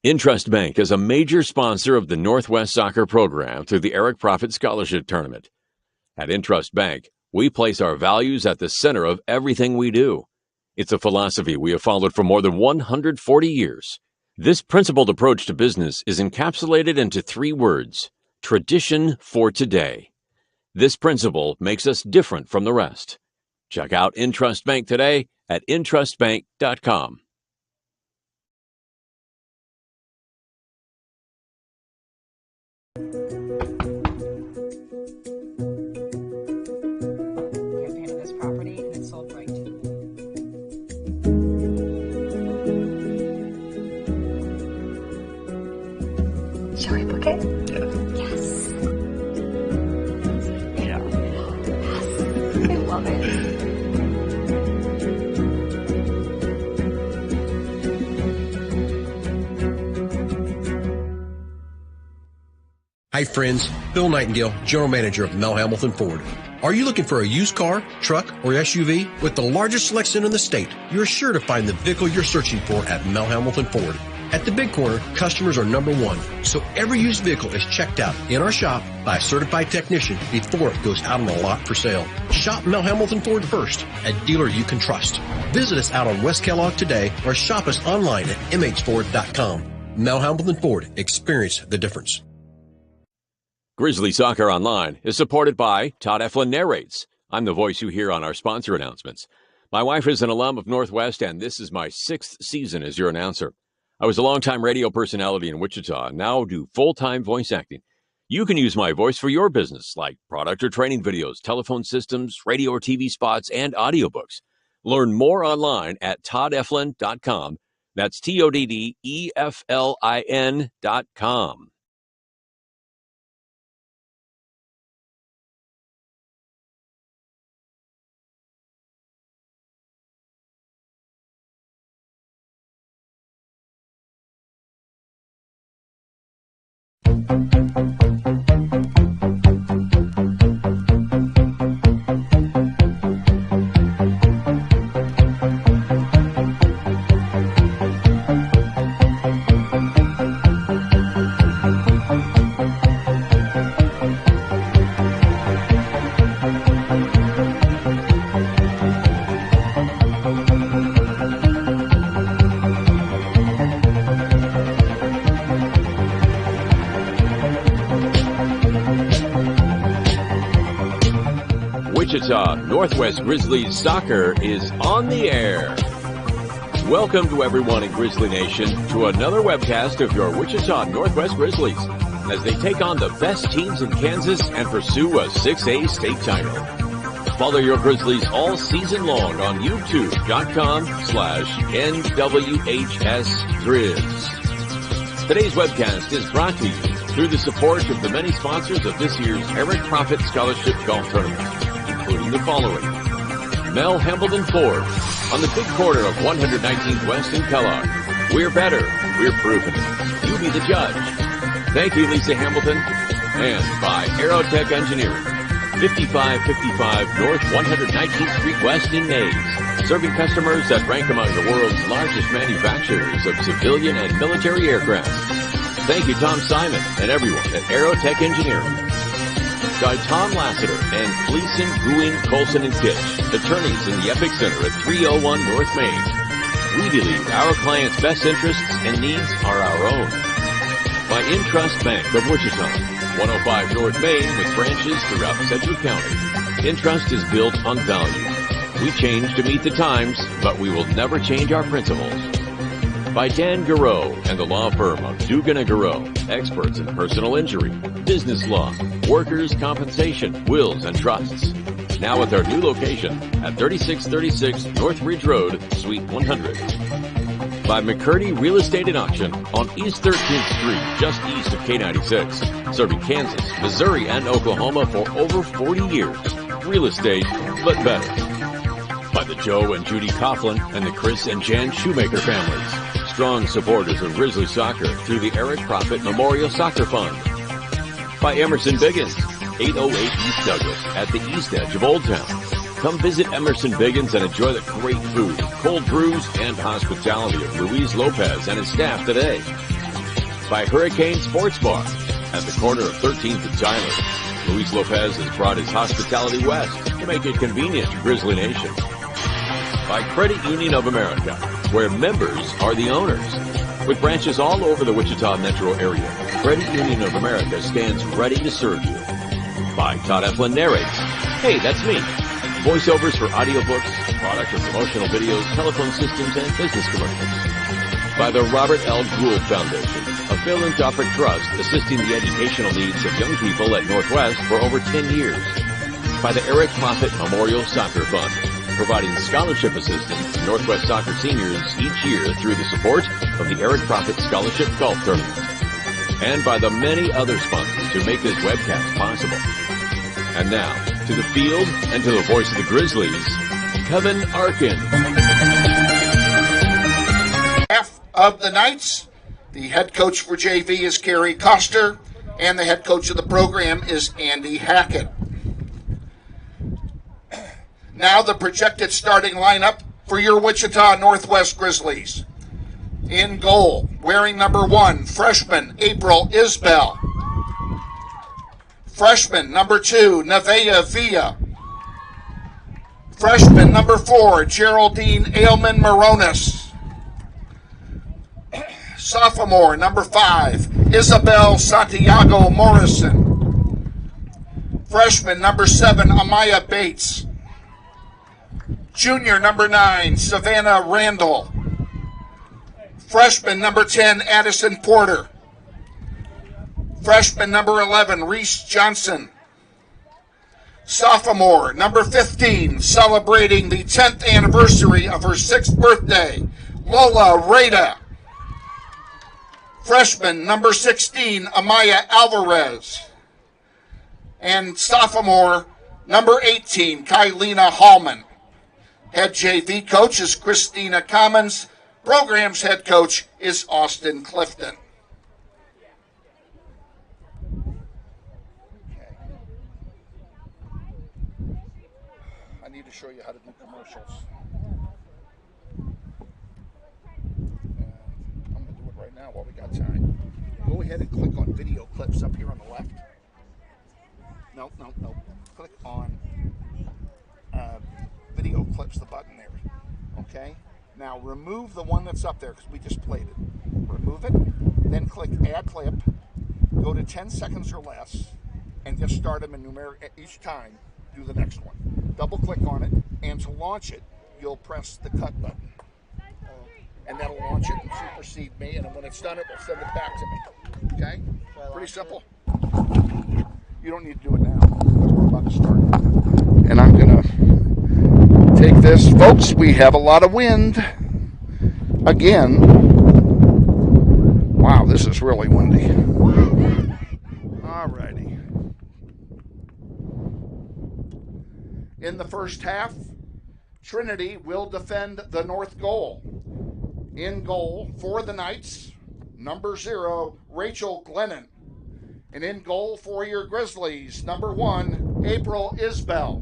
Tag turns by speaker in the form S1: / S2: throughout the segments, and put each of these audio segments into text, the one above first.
S1: Intrust Bank is a major sponsor of the Northwest Soccer Program through the Eric Profit Scholarship Tournament. At Intrust Bank, we place our values at the center of everything we do. It's a philosophy we have followed for more than 140 years. This principled approach to business is encapsulated into 3 words: tradition for today. This principle makes us different from the rest. Check out Intrust Bank today at intrustbank.com.
S2: Shall we book it? Yes.
S3: Yeah.
S2: Yes. I love it.
S4: Hi friends, Bill Nightingale, General Manager of Mel Hamilton Ford. Are you looking for a used car, truck, or SUV? With the largest selection in the state, you're sure to find the vehicle you're searching for at Mel Hamilton Ford. At the Big Corner, customers are number one, so every used vehicle is checked out in our shop by a certified technician before it goes out on the lot for sale. Shop Mel Hamilton Ford first, a dealer you can trust. Visit us out on West Kellogg today or shop us online at mhford.com. Mel Hamilton Ford, experience the difference.
S1: Grizzly Soccer Online is supported by Todd Eflin Narrates. I'm the voice you hear on our sponsor announcements. My wife is an alum of Northwest, and this is my 6th season as your announcer. I was a longtime radio personality in Wichita and now do full-time voice acting. You can use my voice for your business, like product or training videos, telephone systems, radio or TV spots, and audiobooks. Learn more online at toddeflin.com. That's TODDEFLIN.com. Wichita Northwest Grizzlies soccer is on the air. Welcome to everyone in Grizzly Nation to another webcast of your Wichita Northwest Grizzlies as they take on the best teams in Kansas and pursue a 6A state title. Follow your Grizzlies all season long on youtube.com/NWHSGrizz. Today's webcast is brought to you through the support of the many sponsors of this year's Eric Profit Scholarship Golf Tournament, including the following: Mel Hamilton Ford on the big corner of 119th West in Kellogg. We're better. We're proven it. You be the judge. Thank you, Lisa Hamilton. And by Aerotech Engineering, 5555 North 119th Street West in Mays, serving customers that rank among the world's largest manufacturers of civilian and military aircraft. Thank you, Tom Simon and everyone at Aerotech Engineering. By Tom Lassiter and Gleason, Gooing, Colson, and Kitch, attorneys in the Epic Center at 301 North Main. We believe our clients' best interests and needs are our own. By Intrust Bank of Wichita, 105 North Main with branches throughout Sedgwick County. Intrust is built on value. We change to meet the times, but we will never change our principles. By Dan Garreau and the law firm of Dugan & Garreau, experts in personal injury, business law, workers' compensation, wills, and trusts. Now with our new location at 3636 North Ridge Road, Suite 100. By McCurdy Real Estate and Auction on East 13th Street, just east of K96, serving Kansas, Missouri, and Oklahoma for over 40 years. Real estate, but better. By the Joe and Judy Coughlin and the Chris and Jan Shoemaker families, strong supporters of Grizzly Soccer through the Eric Profit Memorial Soccer Fund. By Emerson Biggins, 808 East Douglas at the east edge of Old Town. Come visit Emerson Biggins and enjoy the great food, cold brews, and hospitality of Luis Lopez and his staff today. By Hurricane Sports Bar at the corner of 13th and Tyler. Luis Lopez has brought his hospitality west to make it convenient to Grizzly Nation. By Credit Union of America, where members are the owners. With branches all over the Wichita metro area, Credit Union of America stands ready to serve you. By Todd Eflin Narrates. Hey, that's me. Voiceovers for audiobooks, product or promotional videos, telephone systems, and business commercials. By the Robert L. Gould Foundation, a philanthropic trust assisting the educational needs of young people at Northwest for over 10 years. By the Eric Profit Memorial Soccer Fund, providing scholarship assistance to Northwest soccer seniors each year through the support of the Eric Profit Scholarship Golf Tournament. And by the many other sponsors who make this webcast possible. And now, to the field and to the voice of the Grizzlies, Kevin Arkin.
S3: Half of the Knights, the head coach for JV is Kerry Coster, and the head coach of the program is Andy Hackett. Now the projected starting lineup for your Wichita Northwest Grizzlies. In goal, wearing number 1, freshman April Isbell. Freshman number 2, Nevaeh Villa. Freshman number 4, Geraldine Ailman Moronis. Sophomore number 5, Isabel Santiago Morrison. Freshman number 7, Amaya Bates. Junior number 9, Savannah Randall. Freshman number 10, Addison Porter. Freshman number 11, Reese Johnson. Sophomore number 15, celebrating the 10th anniversary of her 6th birthday, Lola Rada. Freshman number 16, Amaya Alvarez. And sophomore number 18, Kylena Hallman. Head JV coach is Christina Commons. Program's head coach is Austin Clifton. I need to show you how to do commercials. I'm going to do it right now while we got time. Go ahead and click on video clips up here on the left. No. Click on video clips, the button there. Okay? Now remove the one that's up there because we just played it. Remove it, then click add clip, go to 10 seconds or less, and just start them in numeric each time. Do the next one. Double click on it, and to launch it, you'll press the cut button. And that'll launch it and supersede me, and when it's done, it will send it back to me. Okay? Pretty simple. You don't need to do it now. We're about to start. And I'm going to take this. Folks, we have a lot of wind. Again. Wow, this is really windy. All righty. In the first half, Trinity will defend the north goal. In goal for the Knights, number 0, Rachel Glennon. And in goal for your Grizzlies, number 1, April Isbell.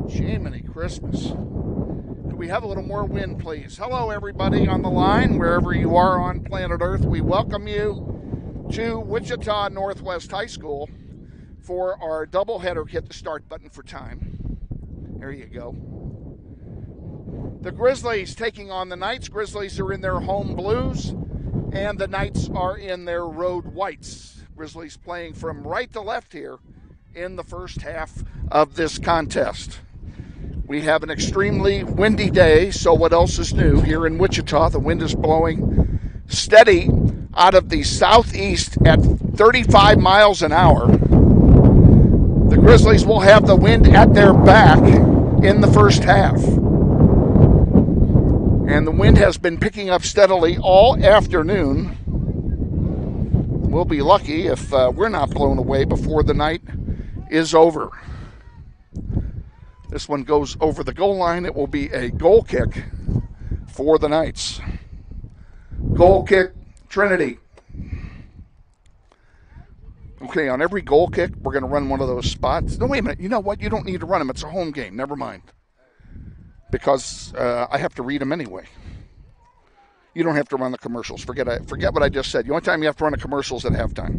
S3: Jiminy Christmas. Could we have a little more wind, please? Hello, everybody on the line, wherever you are on planet Earth. We welcome you to Wichita Northwest High School for our doubleheader. Hit the start button for time. There you go. The Grizzlies taking on the Knights. Grizzlies are in their home blues, and the Knights are in their road whites. Grizzlies playing from right to left here in the first half of this contest. We have an extremely windy day, so what else is new? Here in Wichita, the wind is blowing steady out of the southeast at 35 miles an hour. The Grizzlies will have the wind at their back in the first half. And the wind has been picking up steadily all afternoon. We'll be lucky if we're not blown away before the night is over. This one goes over the goal line. It will be a goal kick for the Knights. Goal kick, Trinity. Okay, on every goal kick, we're going to run one of those spots. No, wait a minute. You know what? You don't need to run them. It's a home game. Never mind. Because I have to read them anyway. You don't have to run the commercials. Forget what I just said. The only time you have to run the commercials at halftime.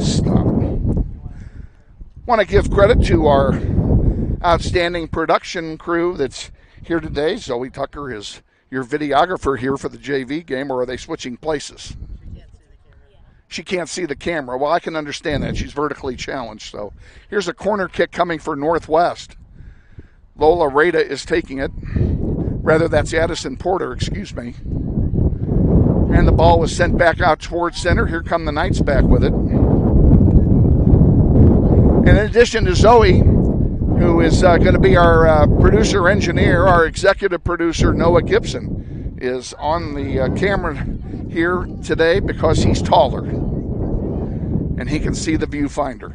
S3: Stop. Want to give credit to our outstanding production crew that's here today. Zoe Tucker is your videographer here for the JV game, or are they switching places? She can't see the camera. Well, I can understand that. She's vertically challenged. So here's a corner kick coming for Northwest. Lola Rada is taking it. Rather, that's Addison Porter, excuse me. And the ball was sent back out towards center. Here come the Knights back with it. In addition to Zoe, who is going to be our producer-engineer, our executive producer, Noah Gibson, is on the camera here today because he's taller and he can see the viewfinder.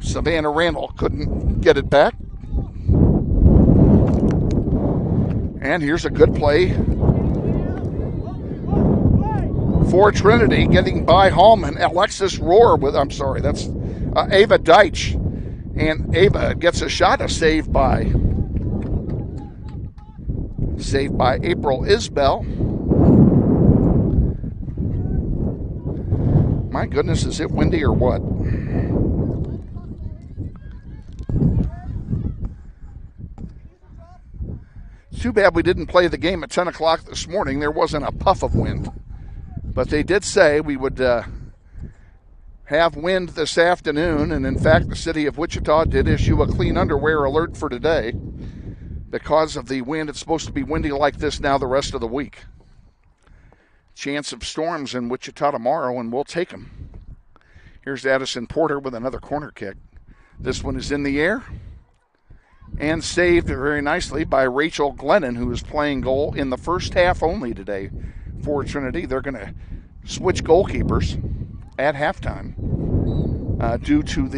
S3: Savannah Randall couldn't get it back. And here's a good play for Trinity, getting by Hallman. Alexis Rohr with, I'm sorry, that's Ava Deitch. And Ava gets a shot, a save by April Isbell. My goodness, is it windy or what? Too bad we didn't play the game at 10 o'clock this morning. There wasn't a puff of wind. But they did say we would have wind this afternoon, and in fact the city of Wichita did issue a clean underwear alert for today because of the wind. It's supposed to be windy like this now the rest of the week. Chance of storms in Wichita tomorrow, and we'll take them. Here's Addison Porter with another corner kick. This one is in the air and saved very nicely by Rachel Glennon, who is playing goal in the first half only today for Trinity. They're going to switch goalkeepers at halftime due to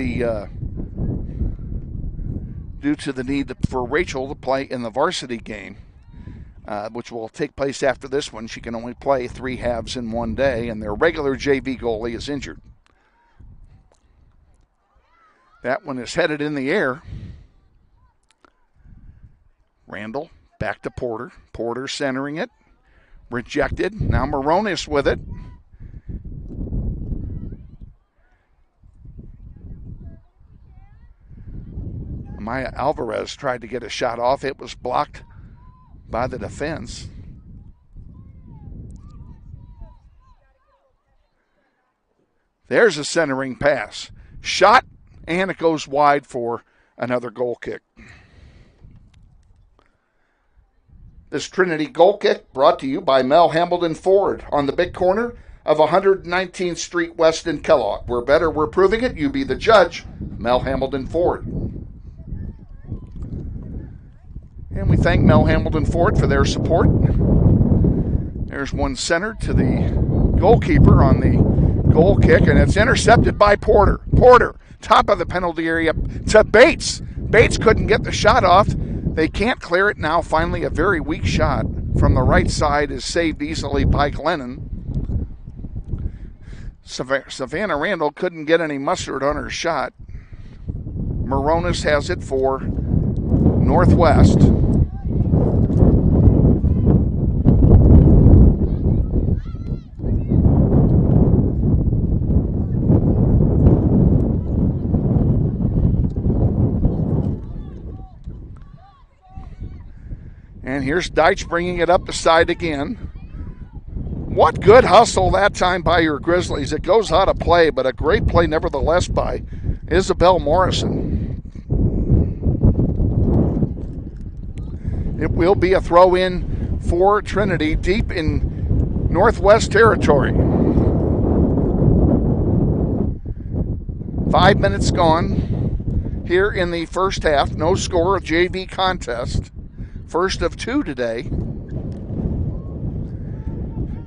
S3: the need for Rachel to play in the varsity game, which will take place after this one. She can only play 3 halves in one day, and their regular JV goalie is injured. That one is headed in the air. Randall back to Porter. Porter centering it. Rejected. Now Moronis with it. Maya Alvarez tried to get a shot off. It was blocked by the defense. There's a centering pass. Shot, and it goes wide for another goal kick. This Trinity goal kick brought to you by Mel Hambledon Ford on the big corner of 119th Street West in Kellogg. We're better, we're proving it. You be the judge. Mel Hambledon Ford. And we thank Mel Hambledon Ford for their support. There's one centered to the goalkeeper on the goal kick, and it's intercepted by Porter. Porter, top of the penalty area to Bates. Bates couldn't get the shot off. They can't clear it now. Finally, a very weak shot from the right side is saved easily by Glennon. Savannah Randall couldn't get any mustard on her shot. Moronis has it for Northwest. And here's Deitch bringing it up the side again. What good hustle that time by your Grizzlies. It goes out of play, but a great play nevertheless by Isabel Morrison. It will be a throw-in for Trinity deep in Northwest territory. 5 minutes gone here in the first half. No score, a JV contest. First of 2 today.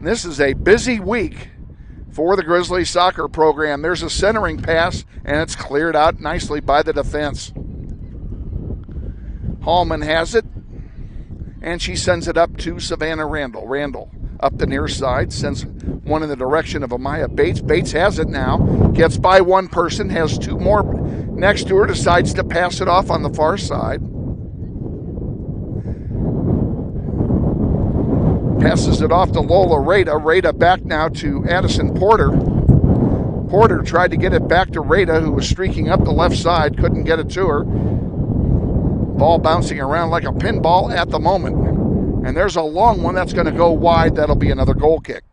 S3: This is a busy week for the Grizzlies soccer program. There's a centering pass, and it's cleared out nicely by the defense. Hallman has it, and she sends it up to Savannah Randall. Randall up the near side, sends one in the direction of Amaya Bates. Bates has it now, gets by one person, has two more next to her, decides to pass it off on the far side. Passes it off to Lola Rada. Rada back now to Addison Porter. Porter tried to get it back to Rada, who was streaking up the left side, couldn't get it to her. Ball bouncing around like a pinball at the moment. And there's a long one that's going to go wide. That'll be another goal kick.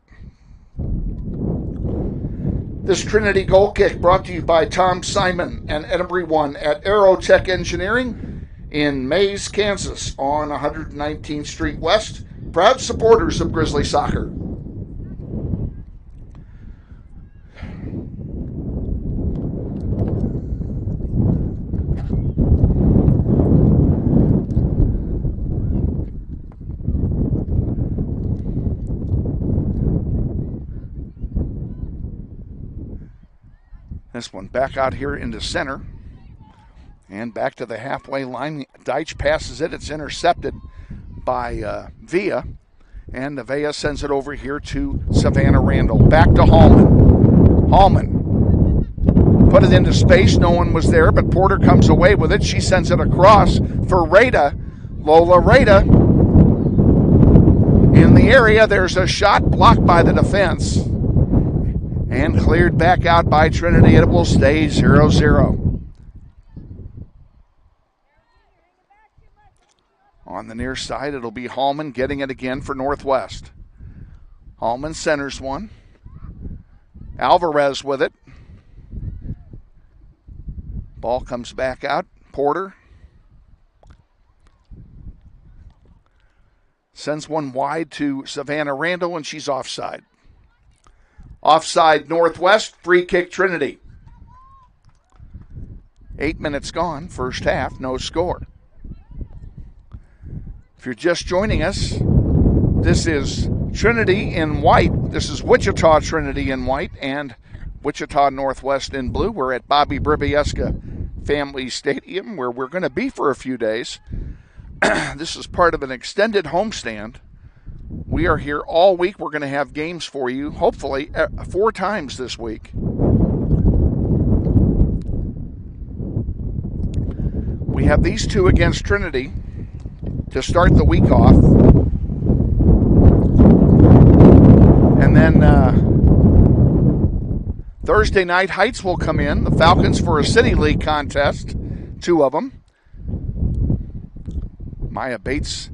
S3: This Trinity goal kick brought to you by Tom Simon and everyone at Aerotech Engineering in Mays, Kansas on 119th Street West. Proud supporters of Grizzly soccer. This one back out here into center and back to the halfway line. Deitch passes it. It's intercepted by Villa, and Nevaeh sends it over here to Savannah Randall. Back to Hallman. Hallman put it into space. No one was there, but Porter comes away with it. She sends it across for Rada. Lola Rada in the area. There's a shot blocked by the defense and cleared back out by Trinity. It will stay 0-0. On the near side, it'll be Hallman getting it again for Northwest. Hallman centers one. Alvarez with it. Ball comes back out. Porter sends one wide to Savannah Randall, and she's offside. Offside Northwest, free kick Trinity. 8 minutes gone, first half, no score. If you're just joining us, this is Trinity in white. This is Wichita Trinity in white and Wichita Northwest in blue. We're at Bobby Bribiesca Family Stadium, where we're going to be for a few days. This is part of an extended homestand. We are here all week. We're going to have games for you, hopefully 4 times this week. We have these two against Trinity to start the week off. And then Thursday night, Heights will come in. The Falcons for a City League contest, 2 of them. Maya Bates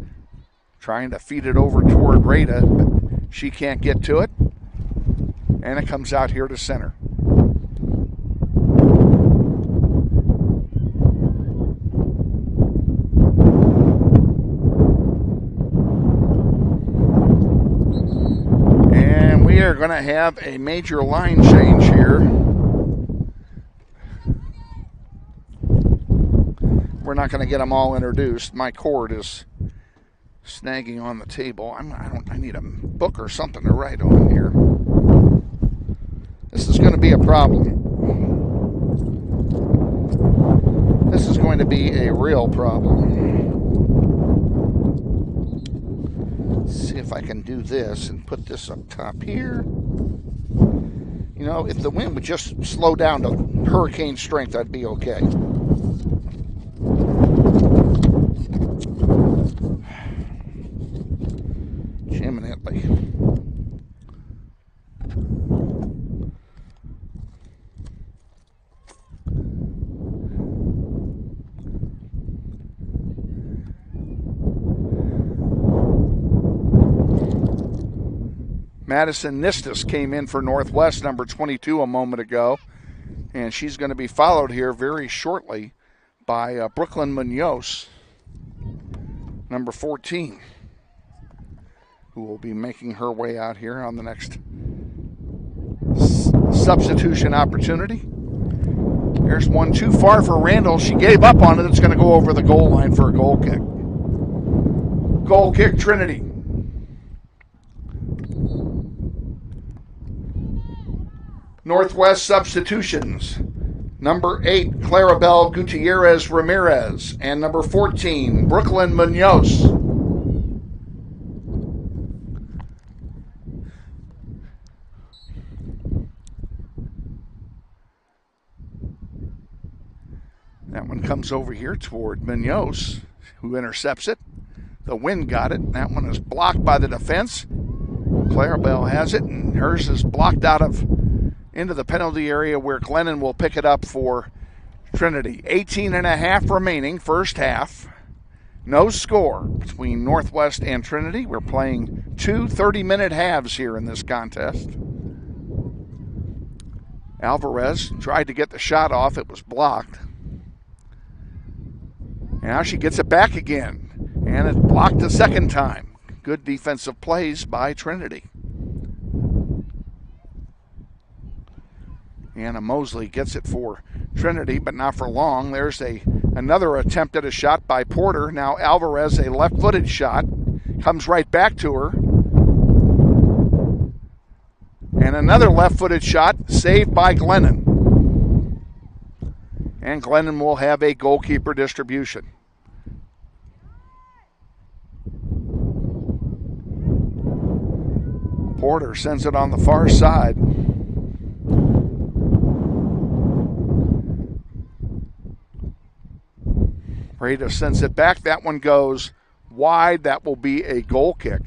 S3: trying to feed it over toward Rada, but she can't get to it. And it comes out here to center. And we are going to have a major line change here. We're not going to get them all introduced. My cord is snagging on the table. I need a book or something to write on here. This is going to be a problem. This is going to be a real problem. Let's see if I can do this and put this up top here. You know, if the wind would just slow down to hurricane strength, I'd be okay. Eminently. Madison Nistus came in for Northwest, number 22, a moment ago, and she's going to be followed here very shortly by Brooklyn Munoz, number 14. Who will be making her way out here on the next substitution opportunity. There's one too far for Randall. She gave up on it. It's going to go over the goal line for a goal kick. Goal kick, Trinity. Northwest substitutions. Number 8, Clarabelle Gutierrez Ramirez. And number 14, Brooklyn Munoz. comes over here toward Munoz, who intercepts it. The wind got it. That one is blocked by the defense. Clarabelle has it, and hers is blocked out of into the penalty area where Glennon will pick it up for Trinity. 18.5 remaining, first half. No score between Northwest and Trinity. We're playing two 30-minute halves here in this contest. Alvarez tried to get the shot off. It was blocked. Now she gets it back again, and it's blocked a second time. Good defensive plays by Trinity. Anna Mosley gets it for Trinity, but not for long. There's another attempt at a shot by Porter. Now Alvarez, a left-footed shot, comes right back to her. And another left-footed shot saved by Glennon. And Glennon will have a goalkeeper distribution. Porter sends it on the far side. Breda sends it back. That one goes wide. That will be a goal kick.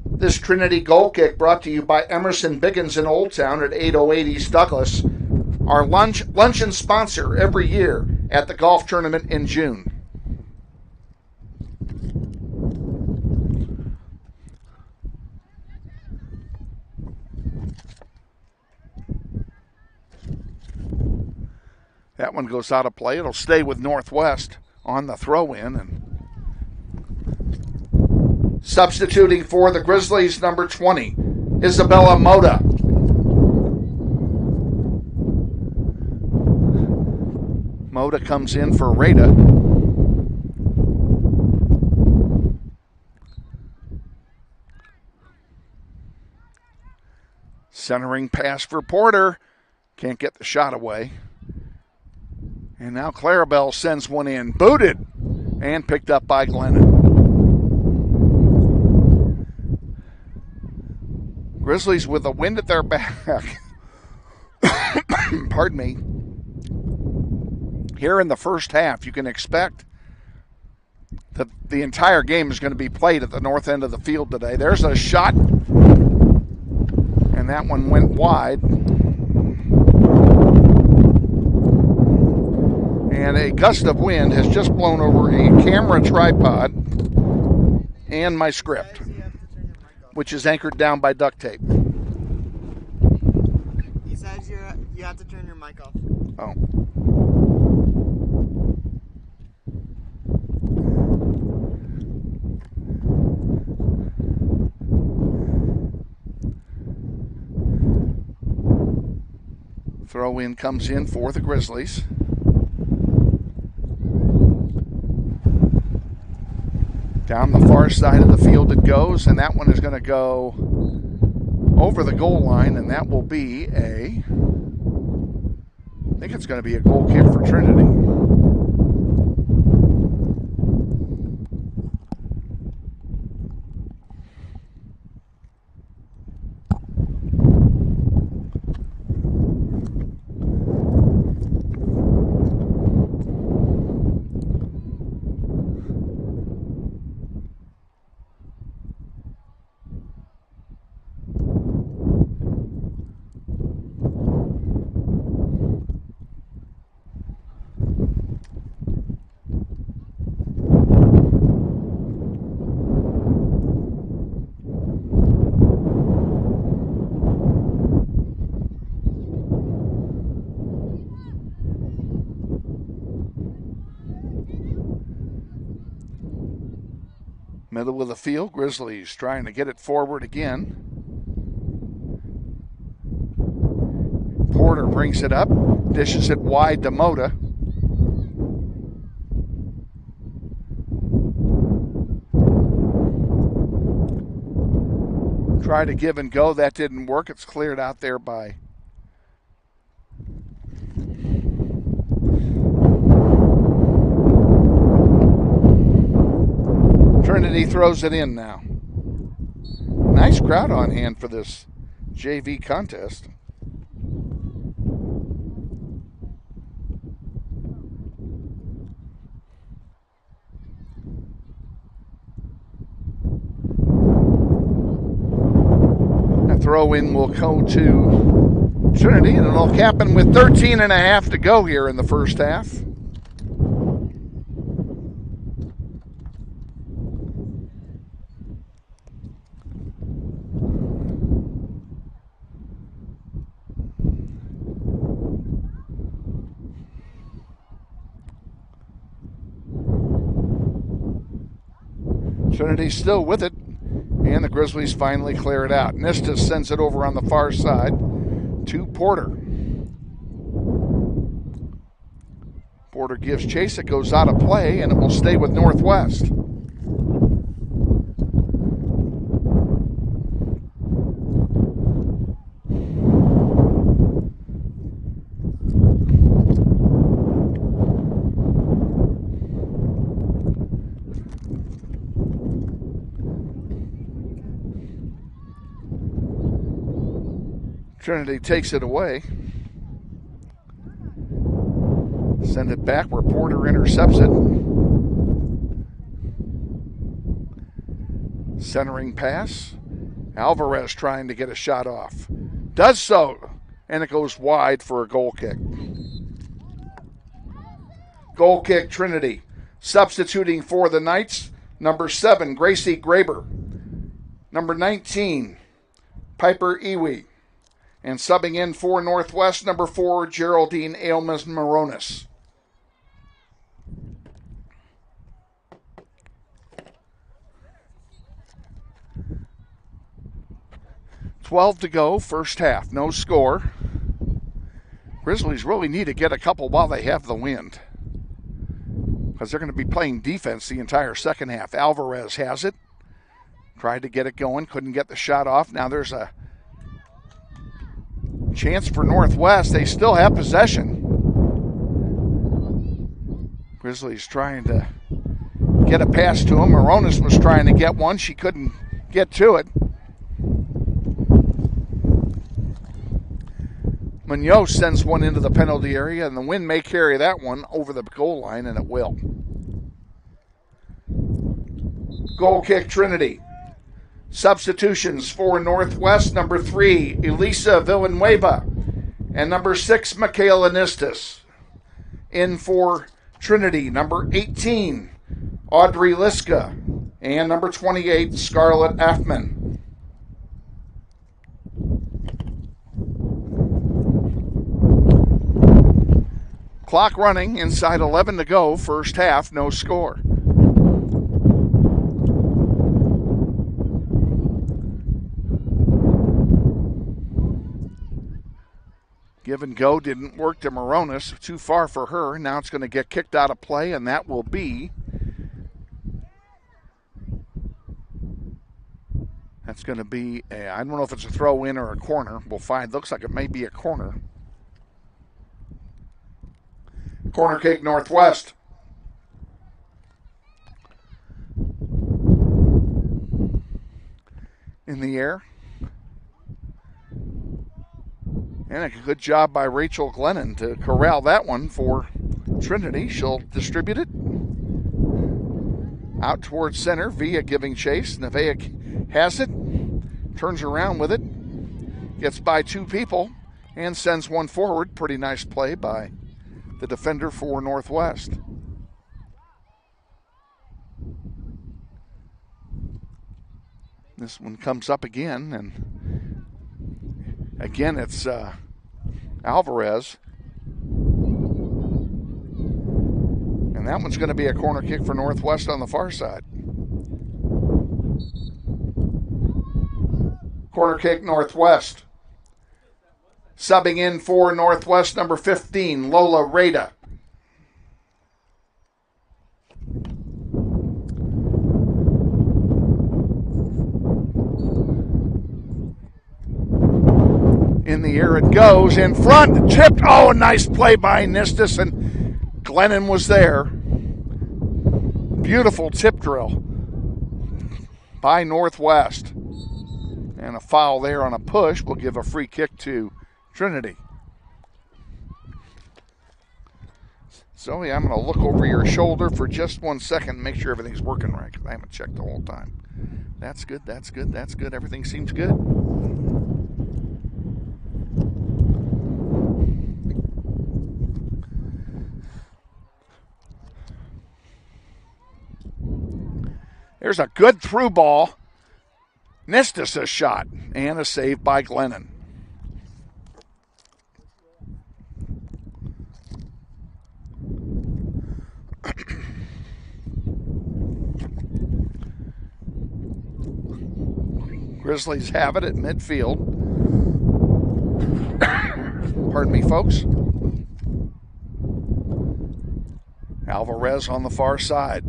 S3: This Trinity goal kick brought to you by Emerson Biggins in Old Town at 808 East Douglas, our luncheon sponsor every year at the golf tournament in June. That one goes out of play. It'll stay with Northwest on the throw-in. And substituting for the Grizzlies, number 20, Isabella Moda. Moda comes in for Rada. Centering pass for Porter. Can't get the shot away. And now Clarabelle sends one in. Booted and picked up by Glennon. Grizzlies with the wind at their back. Pardon me. Here in the first half, you can expect that the entire game is going to be played at the north end of the field today. There's a shot. And that one went wide. And a gust of wind has just blown over a camera tripod and my script, which is anchored down by duct tape.
S5: He says you have to turn your mic off.
S3: Oh. Throw in comes in for the Grizzlies. Down the far side of the field it goes, and that one is going to go over the goal line, and that will be I think it's going to be a goal kick for Trinity. Middle of the field, Grizzlies trying to get it forward again. Porter brings it up, dishes it wide to Moda. Try to give and go, that didn't work. It's cleared out there by Trinity. Throws it in now. Nice crowd on hand for this JV contest. Throw-in will go to Trinity, and it'll happen with 13 and a half to go here in the first half. Trinity's still with it, and the Grizzlies finally clear it out. Nista sends it over on the far side to Porter. Porter gives chase. It goes out of play, and it will stay with Northwest. Trinity takes it away. Send it back where Porter intercepts it. Centering pass. Alvarez trying to get a shot off. Does so, and it goes wide for a goal kick. Goal kick, Trinity. Substituting for the Knights, number 7, Gracie Graber. Number 19, Piper Iwi. And subbing in for Northwest, number 4, Geraldine Ailmas Moronis. $12 to go, first half, no score. Grizzlies really need to get a couple while they have the wind, because they're going to be playing defense the entire second half. Alvarez has it. Tried to get it going, couldn't get the shot off. Now there's a chance for Northwest. They still have possession. Grizzlies trying to get a pass to him. Moronis was trying to get one. She couldn't get to it. Munoz sends one into the penalty area, and the wind may carry that one over the goal line, and it will. Goal kick, Trinity. Substitutions for Northwest, number 3, Elisa Villanueva, and number 6, Michaela Nistis. In for Trinity, number 18, Audrey Liska, and number 28, Scarlett Affman. Clock running, inside 11 to go, first half, no score. Give and go didn't work to Moronis. Too far for her. Now it's going to get kicked out of play, and that will be... That's going to be I don't know if it's a throw in or a corner. We'll find. Looks like it may be a corner. Corner kick, Northwest. In the air. And a good job by Rachel Glennon to corral that one for Trinity. She'll distribute it out towards center. Villa giving chase. Nevaeh has it. Turns around with it. Gets by 2 people and sends one forward. Pretty nice play by the defender for Northwest. This one comes up again, and again it's Alvarez. And that one's going to be a corner kick for Northwest on the far side. Corner kick, Northwest. Subbing in for Northwest, number 15, Lola Rada. In the air it goes, in front, tipped. Oh, a nice play by Nistis, and Glennon was there. Beautiful tip drill by Northwest. And a foul there on a push will give a free kick to Trinity. Zoe, I'm going to look over your shoulder for just 1 second and make sure everything's working right, because I haven't checked the whole time. That's good, that's good, that's good. Everything seems good. There's a good through ball. Missed us a shot. And a save by Glennon. Grizzlies have it at midfield. Pardon me, folks. Alvarez on the far side.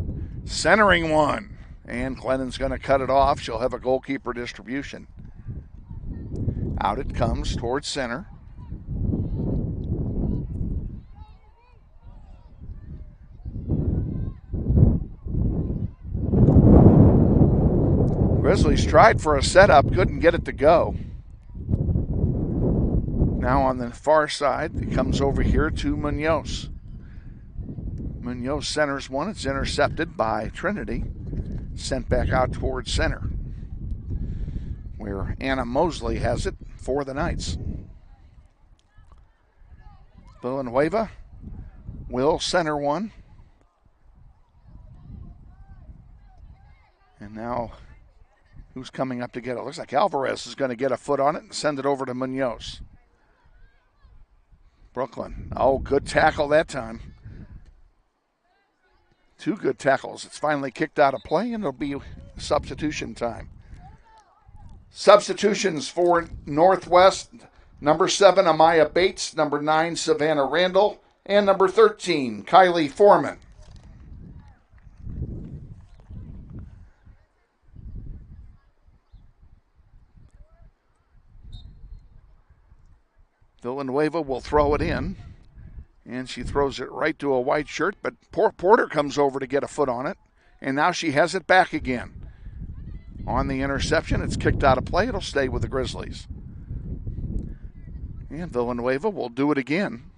S3: Centering one. And Glennon's going to cut it off. She'll have a goalkeeper distribution. Out it comes towards center. Grizzlies tried for a setup, couldn't get it to go. Now on the far side, it comes over here to Munoz. Munoz centers one. It's intercepted by Trinity. Sent back out towards center, where Anna Mosley has it for the Knights. Villanueva will center one. And now, who's coming up to get it? Looks like Alvarez is going to get a foot on it and send it over to Munoz. Brooklyn. Oh, good tackle that time. Two good tackles. It's finally kicked out of play, and it'll be substitution time. Substitutions for Northwest. Number 7, Amaya Bates. Number 9, Savannah Randall. And number 13, Kylie Foreman. Villanueva will throw it in. And she throws it right to a white shirt, but Porter comes over to get a foot on it. And now she has it back again. On the interception, it's kicked out of play. It'll stay with the Grizzlies. And Villanueva will do it again.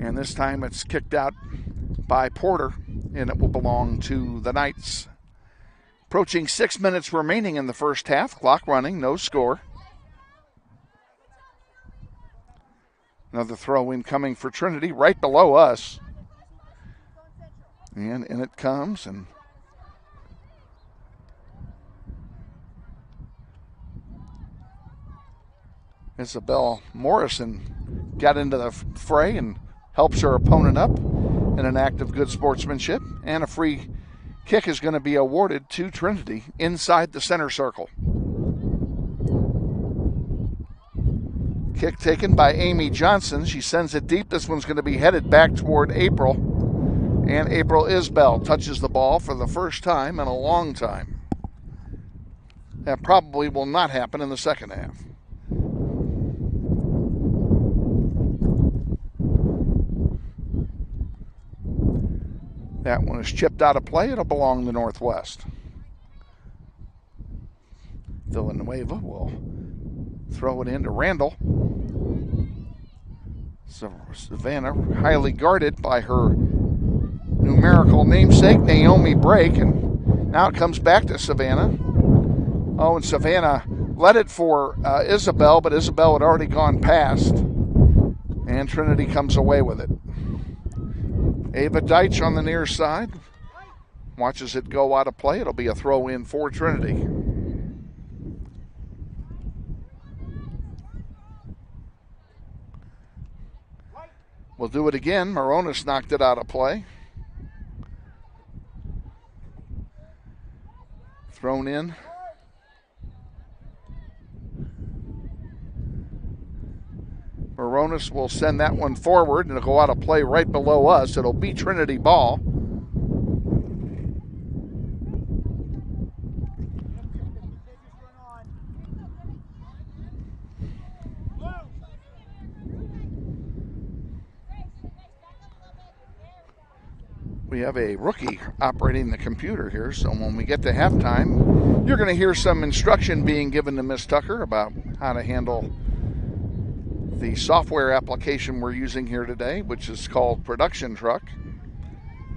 S3: And this time it's kicked out by Porter, and it will belong to the Knights. Approaching 6 minutes remaining in the first half. Clock running, no score. Another throw-in coming for Trinity right below us. And in it comes. And Isabel Morrison got into the fray and helps her opponent up in an act of good sportsmanship. And a free kick is going to be awarded to Trinity inside the center circle. Kick taken by Amy Johnson. She sends it deep. This one's going to be headed back toward April. And April Isbell touches the ball for the first time in a long time. That probably will not happen in the second half. That one is chipped out of play. It'll belong to Northwest. Villanueva will throw it into Randall. Savannah, highly guarded by her numerical namesake, Naomi Brake. And now it comes back to Savannah. Oh, and Savannah led it for Isabel, but Isabel had already gone past. And Trinity comes away with it. Ava Deitch on the near side. Watches it go out of play. It'll be a throw in for Trinity. We'll do it again. Moronis knocked it out of play. Thrown in. Moronis will send that one forward, and it'll go out of play right below us. It'll be Trinity ball. We have a rookie operating the computer here, so when we get to halftime, you're going to hear some instruction being given to Miss Tucker about how to handle the software application we're using here today, which is called Production Truck,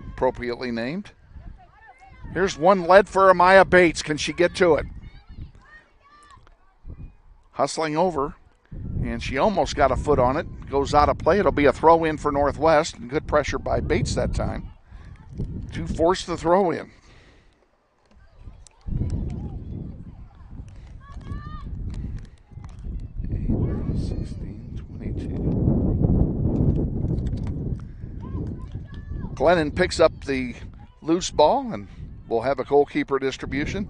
S3: appropriately named. Here's one led for Amaya Bates. Can she get to it? Hustling over, and she almost got a foot on it. Goes out of play. It'll be a throw in for Northwest, and good pressure by Bates that time to force the throw in. 16-22. Glennon picks up the loose ball, and we'll have a goalkeeper distribution.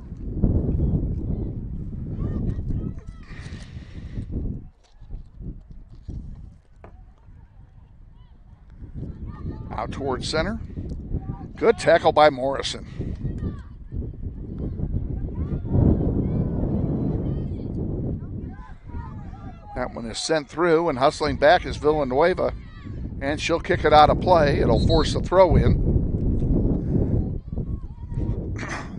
S3: Out towards center. Good tackle by Morrison. That one is sent through, and hustling back is Villanueva, and she'll kick it out of play. It'll force a throw in.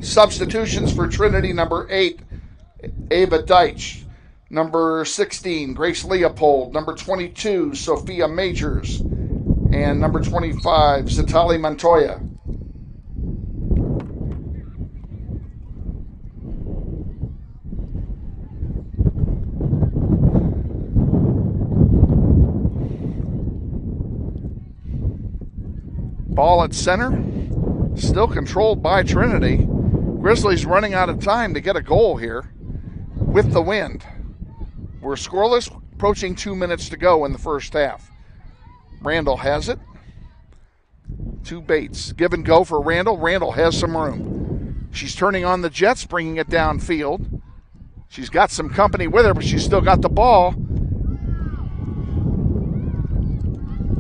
S3: Substitutions for Trinity: number 8, Ava Deitch. Number 16, Grace Leopold. Number 22, Sophia Majors. And number 25, Zatali Montoya. Ball at center, still controlled by Trinity. Grizzlies running out of time to get a goal here with the wind. We're scoreless, approaching 2 minutes to go in the first half. Randall has it. To Bates. Give and go for Randall. Randall has some room. She's turning on the Jets, bringing it downfield. She's got some company with her, but she's still got the ball.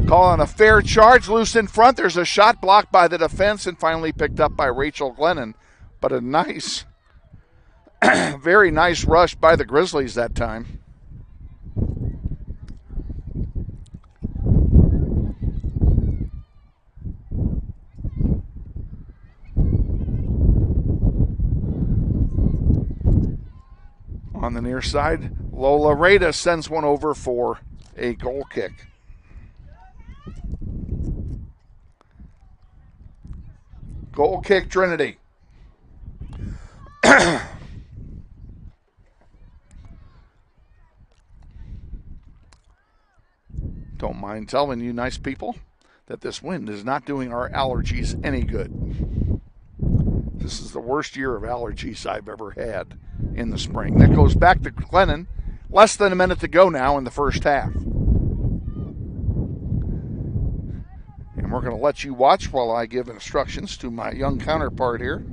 S3: Calling a fair charge, loose in front. There's a shot blocked by the defense and finally picked up by Rachel Glennon. But a nice, very nice rush by the Grizzlies that time. On the near side, Lola Rada sends one over for a goal kick. Goal kick, Trinity. Don't mind telling you nice people that this wind is not doing our allergies any good. This is the worst year of allergies I've ever had in the spring. That goes back to Glennon. Less than a minute to go now in the first half. And we're going to let you watch while I give instructions to my young counterpart here.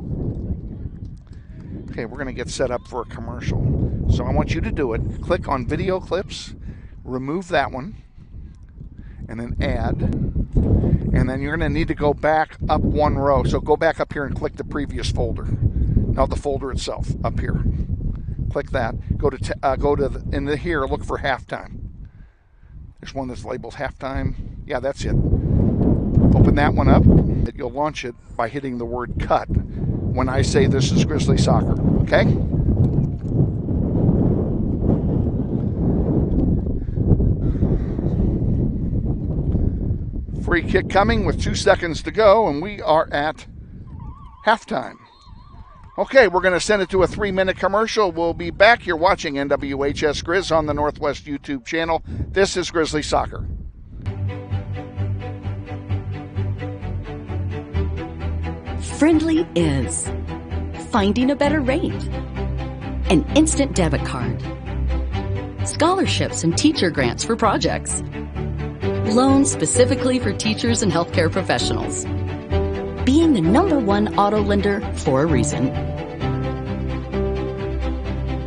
S3: Okay, we're going to get set up for a commercial. So I want you to do it. Click on video clips, remove that one, and then add. And then you're going to need to go back up one row. So go back up here and click the previous folder. No, the folder itself up here. Click that. Go to in the here. Look for halftime. There's one that's labeled halftime. Yeah, that's it. Open that one up. You'll launch it by hitting the word cut when I say this is Grizzly Soccer. Okay? Free kick coming with 2 seconds to go, and we are at halftime. Okay, we're going to send it to a 3-minute commercial. We'll be back. You're watching NWHS Grizz on the Northwest YouTube channel. This is Grizzly Soccer.
S6: Friendly is finding a better rate, an instant debit card, scholarships and teacher grants for projects, loans specifically for teachers and healthcare professionals, being the #1 auto lender for a reason.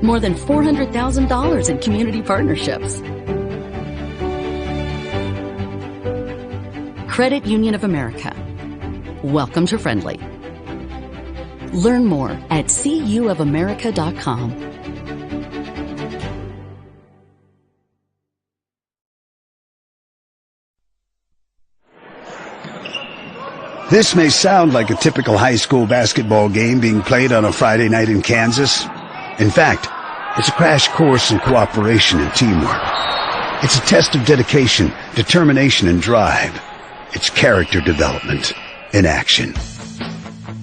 S6: More than $400,000 in community partnerships. Credit Union of America. Welcome to Friendly. Learn more at cuofamerica.com.
S7: This may sound like a typical high school basketball game being played on a Friday night in Kansas. In fact, it's a crash course in cooperation and teamwork. It's a test of dedication, determination, and drive. It's character development in action.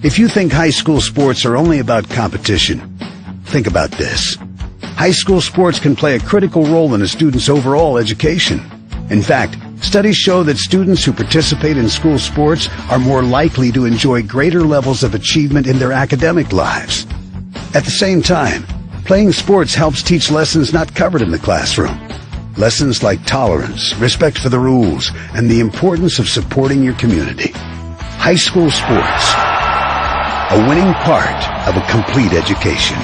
S7: If you think high school sports are only about competition, think about this. High school sports can play a critical role in a student's overall education. In fact, studies show that students who participate in school sports are more likely to enjoy greater levels of achievement in their academic lives. At the same time, playing sports helps teach lessons not covered in the classroom. Lessons like tolerance, respect for the rules, and the importance of supporting your community. High school sports, a winning part of a complete education.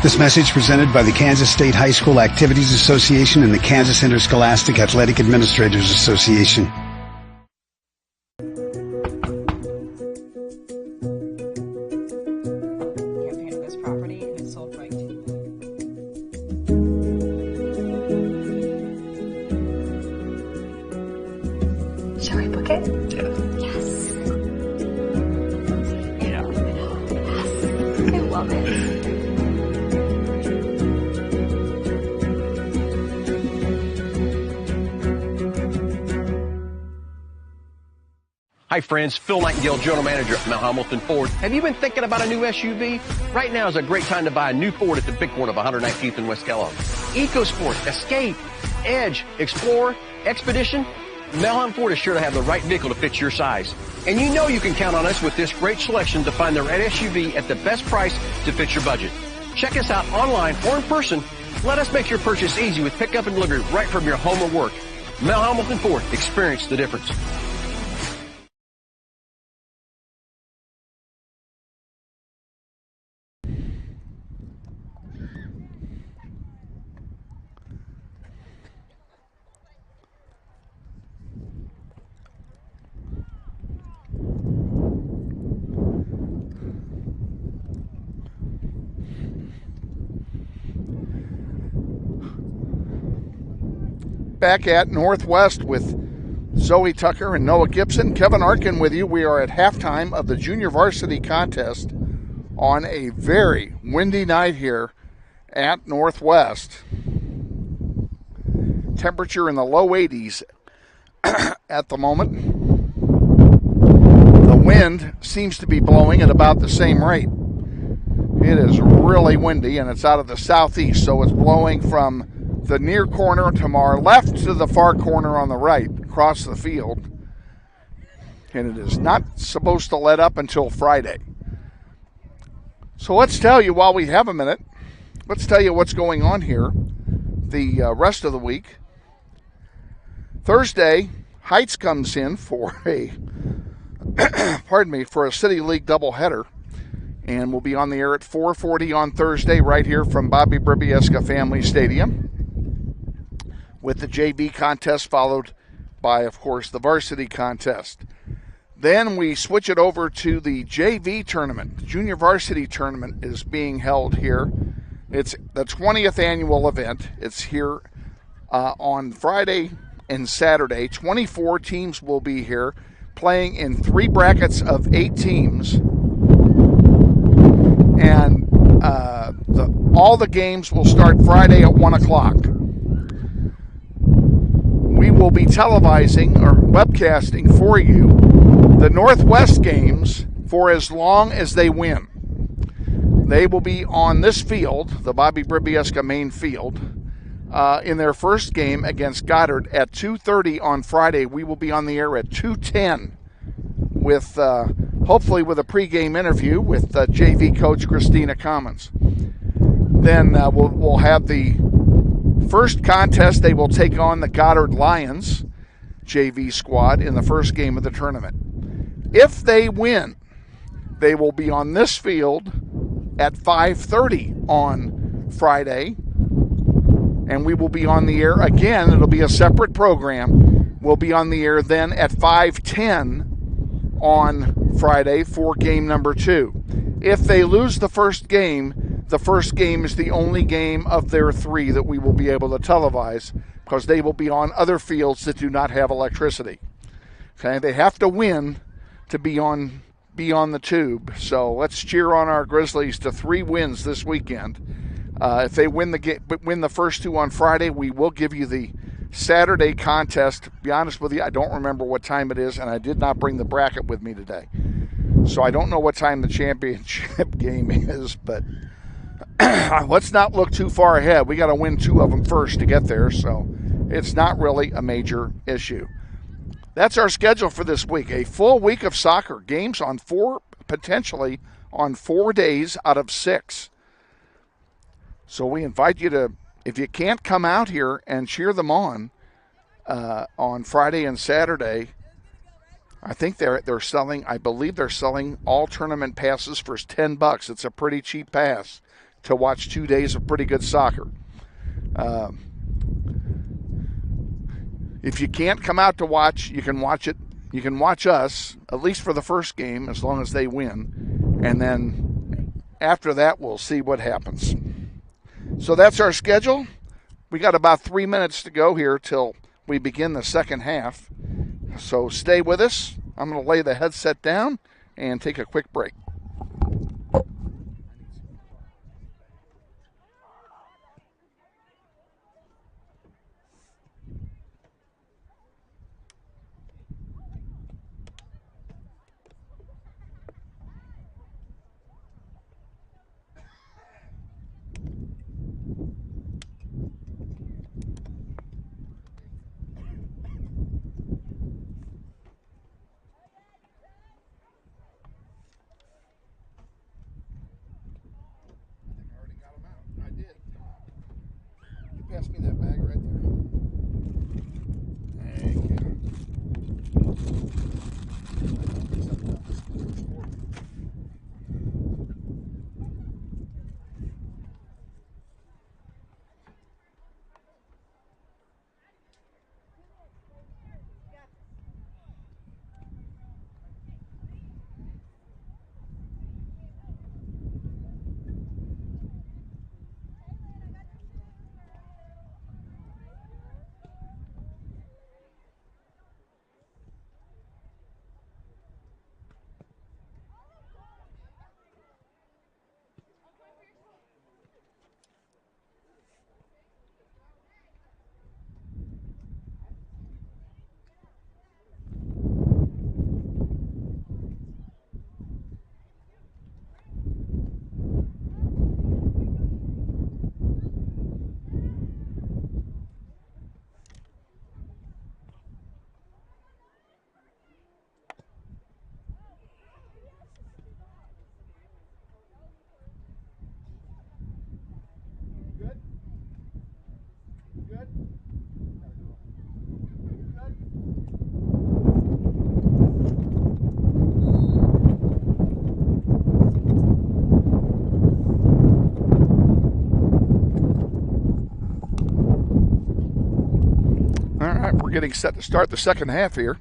S7: This message presented by the Kansas State High School Activities Association and the Kansas Interscholastic Athletic Administrators Association.
S2: Shall we book it? Yes.
S8: Yeah.
S2: Yes. I love it.
S4: Hi friends, Phil Nightingale, General Manager at Mel Hamilton Ford. Have you been thinking about a new SUV? Right now is a great time to buy a new Ford at the big one of 119th and West Kellogg. EcoSport, Escape, Edge, Explorer, Expedition. Mel Hamilton Ford is sure to have the right vehicle to fit your size. And you know you can count on us with this great selection to find the right SUV at the best price to fit your budget. Check us out online or in person. Let us make your purchase easy with pickup and delivery right from your home or work. Mel Hamilton Ford, experience the difference.
S3: Back at Northwest with Zoe Tucker and Noah Gibson. Kevin Arkin with you. We are at halftime of the junior varsity contest on a very windy night here at Northwest. Temperature in the low 80s at the moment. The wind seems to be blowing at about the same rate. It is really windy and it's out of the southeast, so it's blowing from the near corner to our left to the far corner on the right, across the field. And it is not supposed to let up until Friday. So let's tell you, while we have a minute, let's tell you what's going on here the rest of the week. Thursday, Heights comes in for a, for a City League doubleheader. And we'll be on the air at 4:40 on Thursday right here from Bobby Bribiesca Family Stadium, with the JV contest followed by, of course, the varsity contest. Then we switch it over to the JV tournament. The junior varsity tournament is being held here. It's the 20th annual event. It's here on Friday and Saturday. 24 teams will be here playing in 3 brackets of 8 teams. And all the games will start Friday at 1 o'clock. We will be televising or webcasting for you the Northwest games for as long as they win. They will be on this field, the Bobby Bribiesca main field, in their first game against Goddard at 2:30 on Friday. We will be on the air at 2:10 with hopefully with a pregame interview with JV coach Christina Commons. Then we'll have the first contest. They will take on the Goddard Lions JV squad in the first game of the tournament. If they win, they will be on this field at 5:30 on Friday, and we will be on the air again. It'll be a separate program. We'll be on the air then at 5:10 on Friday for game number 2. If they lose the first game is the only game of their 3 that we will be able to televise, because they will be on other fields that do not have electricity. Okay, they have to win to be on the tube. So let's cheer on our Grizzlies to 3 wins this weekend. If they win the first 2 on Friday, we will give you the Saturday contest. To be honest with you, I don't remember what time it is, and I did not bring the bracket with me today. So I don't know what time the championship game is, but let's not look too far ahead. We got to win 2 of them first to get there, so it's not really a major issue. That's our schedule for this week. A full week of soccer games on potentially on 4 days out of 6. So we invite you to if you can't come out here and cheer them on Friday and Saturday, I think they're selling. I believe they're selling all tournament passes for $10. It's a pretty cheap pass to watch 2 days of pretty good soccer. If you can't come out to watch, you can watch it. You can watch us, at least for the first game, as long as they win. And then after that, we'll see what happens. So that's our schedule. We got about 3 minutes to go here till we begin the second half. So stay with us. I'm going to lay the headset down and take a quick break. Pass me that bag right there. Thank you. We're getting set to start the second half here.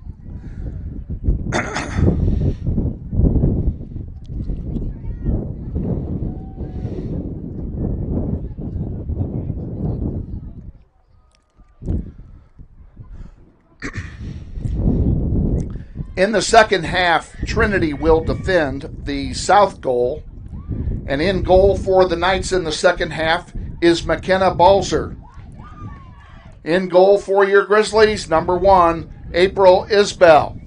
S3: In the second half, Trinity will defend the south goal. And in goal for the Knights in the second half is McKenna Balzer. In goal for your Grizzlies, number 1, April Isbell.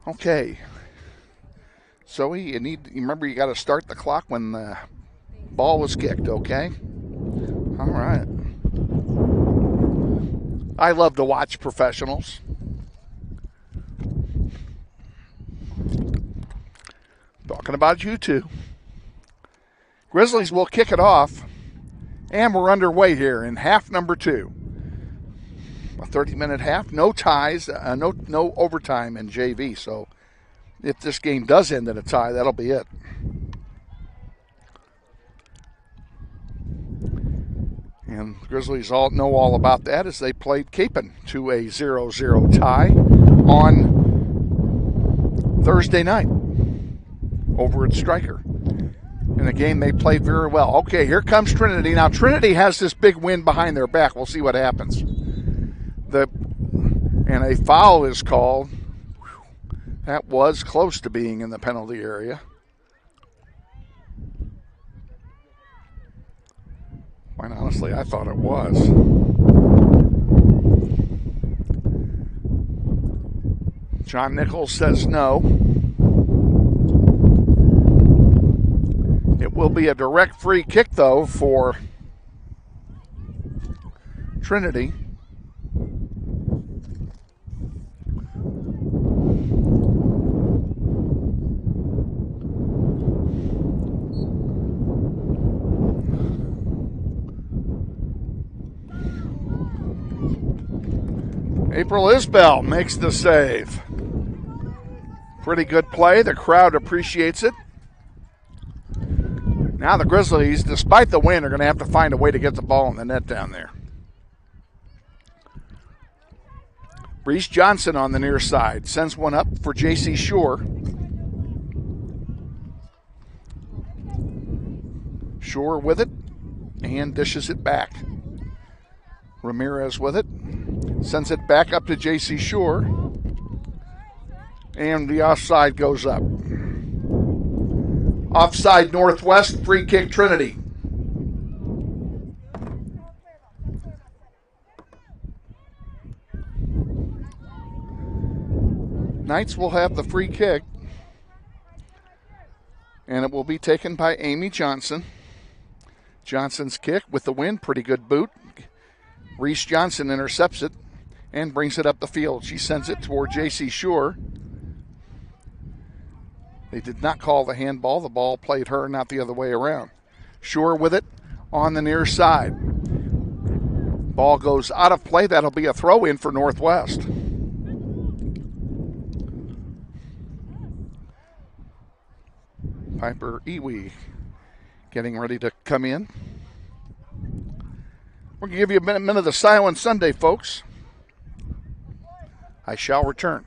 S3: Okay. So you remember you got to start the clock when the ball was kicked, okay? All right. I love to watch professionals. Talking about you two. Grizzlies will kick it off, and we're underway here in half number 2. A 30-minute half, no ties, no overtime in JV. So if this game does end in a tie, that'll be it. And the Grizzlies all know all about that as they played Capon to a 0-0 tie on Thursday night over at Stryker. In a game they played very well. Okay, here comes Trinity. Now, Trinity has this big win behind their back. We'll see what happens. And a foul is called. That was close to being in the penalty area. Quite honestly, I thought it was. John Nichols says no. It will be a direct free kick, though, for Trinity. April Isbell makes the save. Pretty good play. The crowd appreciates it. Now the Grizzlies, despite the win, are going to have to find a way to get the ball in the net down there. Reese Johnson on the near side. Sends one up for J.C. Shore. Shore with it and dishes it back. Ramirez with it. Sends it back up to J.C. Shore. And the offside goes up. Offside Northwest, free kick Trinity. Knights will have the free kick. And it will be taken by Amy Johnson. Johnson's kick with the win, pretty good boot. Reese Johnson intercepts it and brings it up the field. She sends it toward J.C. Shore. They did not call the handball. The ball played her, not the other way around. Shore with it on the near side. Ball goes out of play. That'll be a throw-in for Northwest. Piper Iwi getting ready to come in. We're going to give you a minute of silent Sunday, folks. I shall return.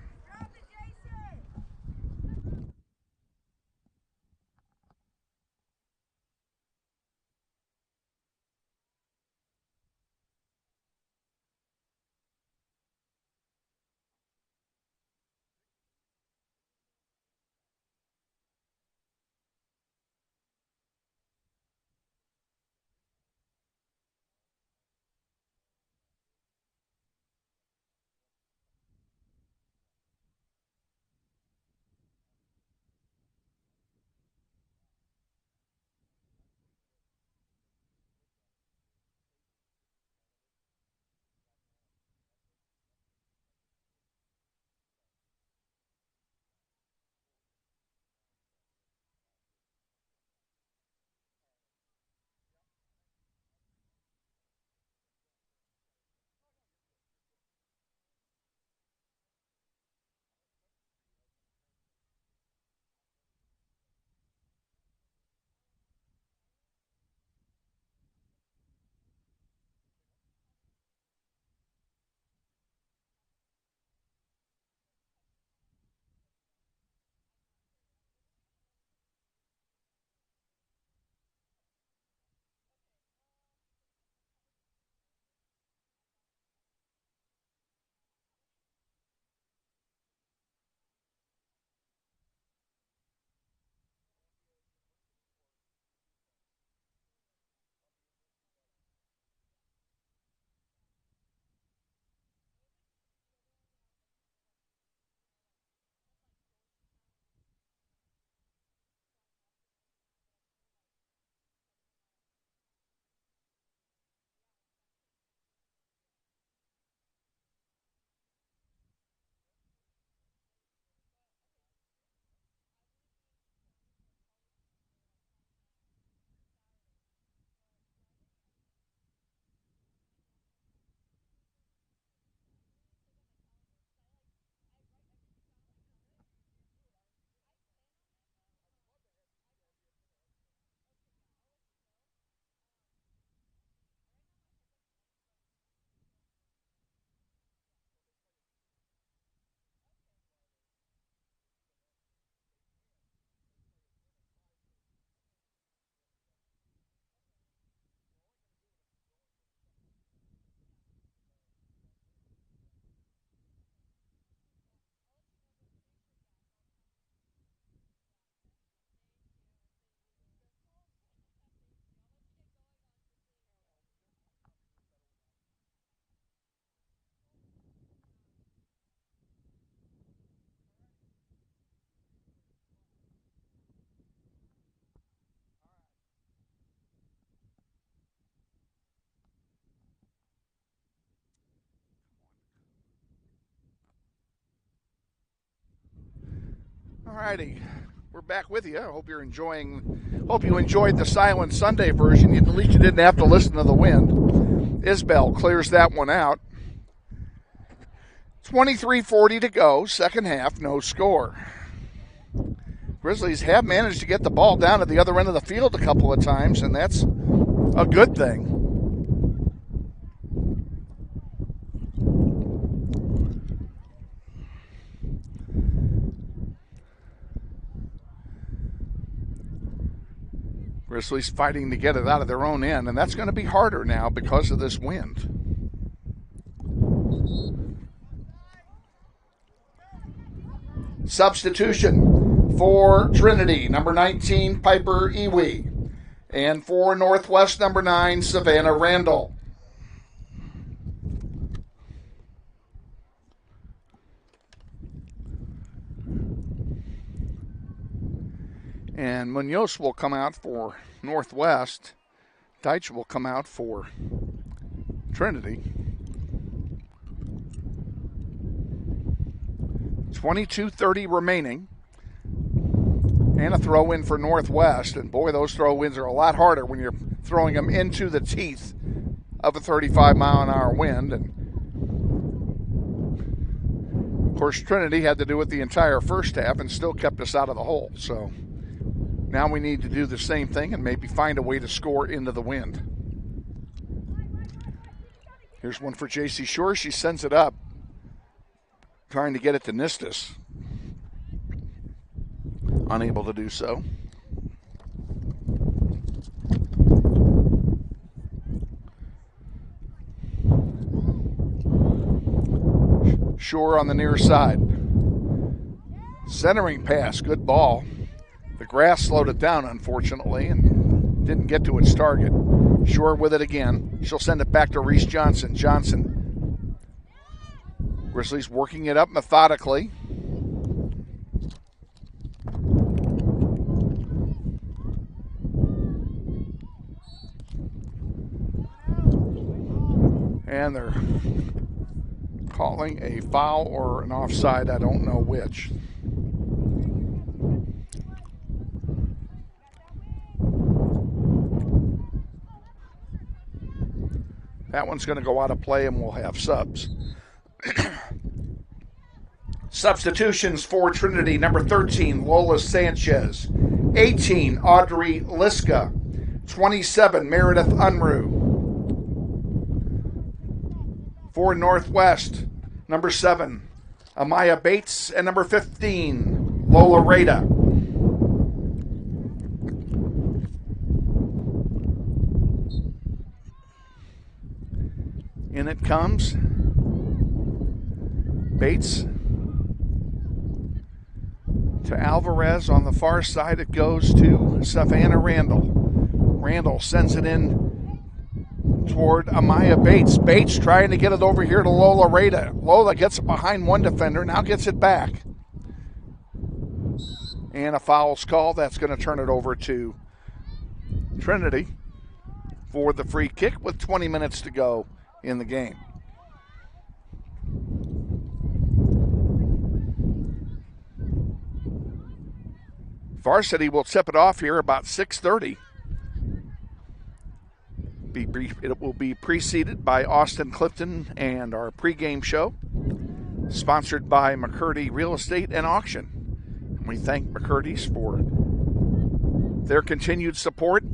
S3: All righty, we're back with you. I hope you enjoyed the Silent Sunday version. At least you didn't have to listen to the wind. Isbell clears that one out. 23:40 to go, second half, no score. Grizzlies have managed to get the ball down to the other end of the field a couple of times, and that's a good thing. Grizzlies fighting to get it out of their own end, and that's going to be harder now because of this wind. Substitution for Trinity, number 19, Piper Iwi. And for Northwest, number 9, Savannah Randall. And Munoz will come out for Northwest. Deitch will come out for Trinity. 22:30 remaining. And a throw in for Northwest. And boy, those throw ins are a lot harder when you're throwing them into the teeth of a 35-mile-an-hour wind. And of course, Trinity had to do it the entire first half and still kept us out of the hole. So now we need to do the same thing and maybe find a way to score into the wind. Here's one for J.C. Shore. She sends it up, trying to get it to Nistis. Unable to do so. Shore on the near side. Centering pass, good ball. The grass slowed it down, unfortunately, and didn't get to its target. Shore with it again. She'll send it back to Reese Johnson. Johnson. Grizzlies working it up methodically. And they're calling a foul or an offside, I don't know which. That one's going to go out of play and we'll have subs. Substitutions for Trinity, number 13, Lola Sanchez. 18, Audrey Liska. 27, Meredith Unruh. For Northwest, number 7, Amaya Bates, and number 15, Lola Rada. In it comes Bates to Alvarez. On the far side, it goes to Savannah Randall. Randall sends it in toward Amaya Bates. Bates trying to get it over here to Lola Rada. Lola gets it behind one defender, now gets it back. And a foul's called. That's going to turn it over to Trinity for the free kick with 20 minutes to go in the game. Varsity will tip it off here about 6:30. It will be preceded by Austin Clifton and our pregame show, sponsored by McCurdy Real Estate and Auction. We thank McCurdy's for their continued support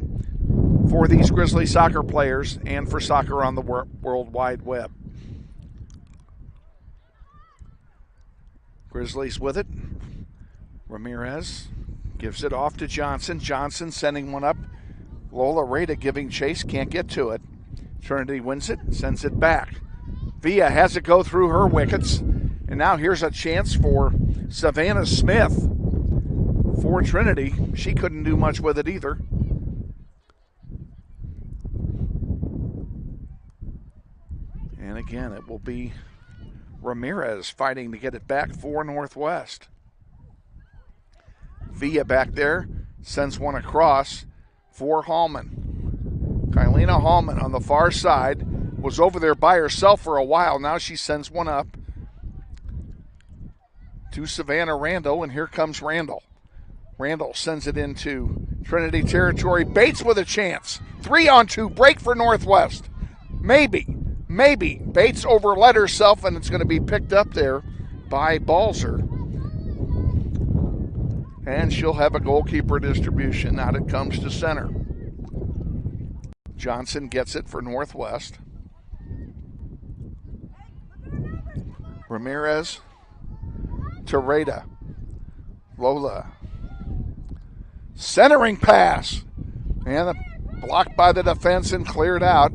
S3: for these Grizzly soccer players and for soccer on the World Wide Web. Grizzlies with it. Ramirez gives it off to Johnson. Johnson sending one up. Lola Rada giving chase, can't get to it. Trinity wins it, sends it back. Villa has it go through her wickets. And now here's a chance for Savannah Smith for Trinity. She couldn't do much with it either. And again, it will be Ramirez fighting to get it back for Northwest. Villa back there sends one across for Hallman. Kylena Hallman on the far side was over there by herself for a while. Now she sends one up to Savannah Randall, and here comes Randall. Randall sends it into Trinity territory. Bates with a chance. 3-on-2 break for Northwest. Maybe Maybe. Bates overlet herself, and it's going to be picked up there by Balzer. And she'll have a goalkeeper distribution. Out it comes to center. Johnson gets it for Northwest. Ramirez to Rada. Lola. Centering pass. And blocked by the defense and cleared out.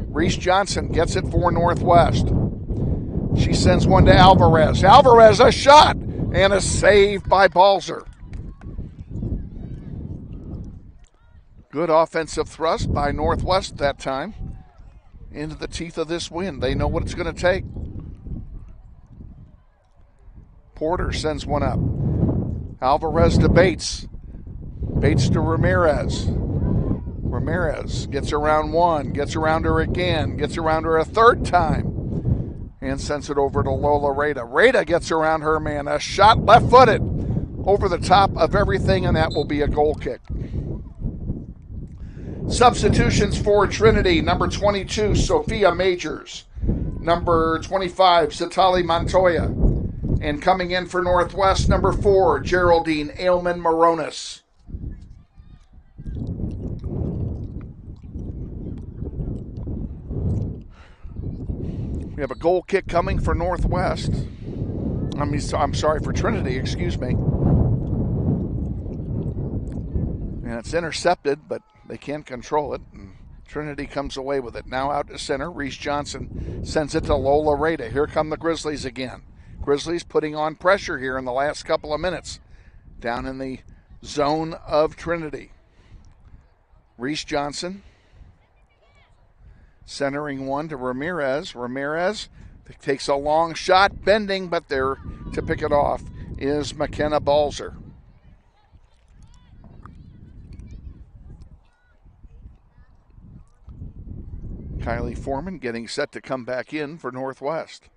S3: Reese Johnson gets it for Northwest. She sends one to Alvarez. Alvarez, a shot and a save by Balzer. Good offensive thrust by Northwest that time into the teeth of this wind. They know what it's going to take. Porter sends one up. Alvarez to Bates. Bates to Ramirez. Ramirez gets around one, gets around her again, gets around her a third time, and sends it over to Lola Rada. Rada gets around her man. A shot left-footed over the top of everything, and that will be a goal kick. Substitutions for Trinity. Number 22, Sophia Majors. Number 25, Satali Montoya. And coming in for Northwest, number 4, Geraldine Ailman Moronis. We have a goal kick coming for Northwest. I'm sorry, for Trinity, excuse me. And it's intercepted, but they can't control it. And Trinity comes away with it. Now out to center. Reese Johnson sends it to Lola Rada. Here come the Grizzlies again. Grizzlies putting on pressure here in the last couple of minutes. Down in the zone of Trinity. Reese Johnson centering one to Ramirez. Ramirez takes a long shot, bending, but there to pick it off is McKenna Balzer. Kylie Foreman getting set to come back in for Northwest.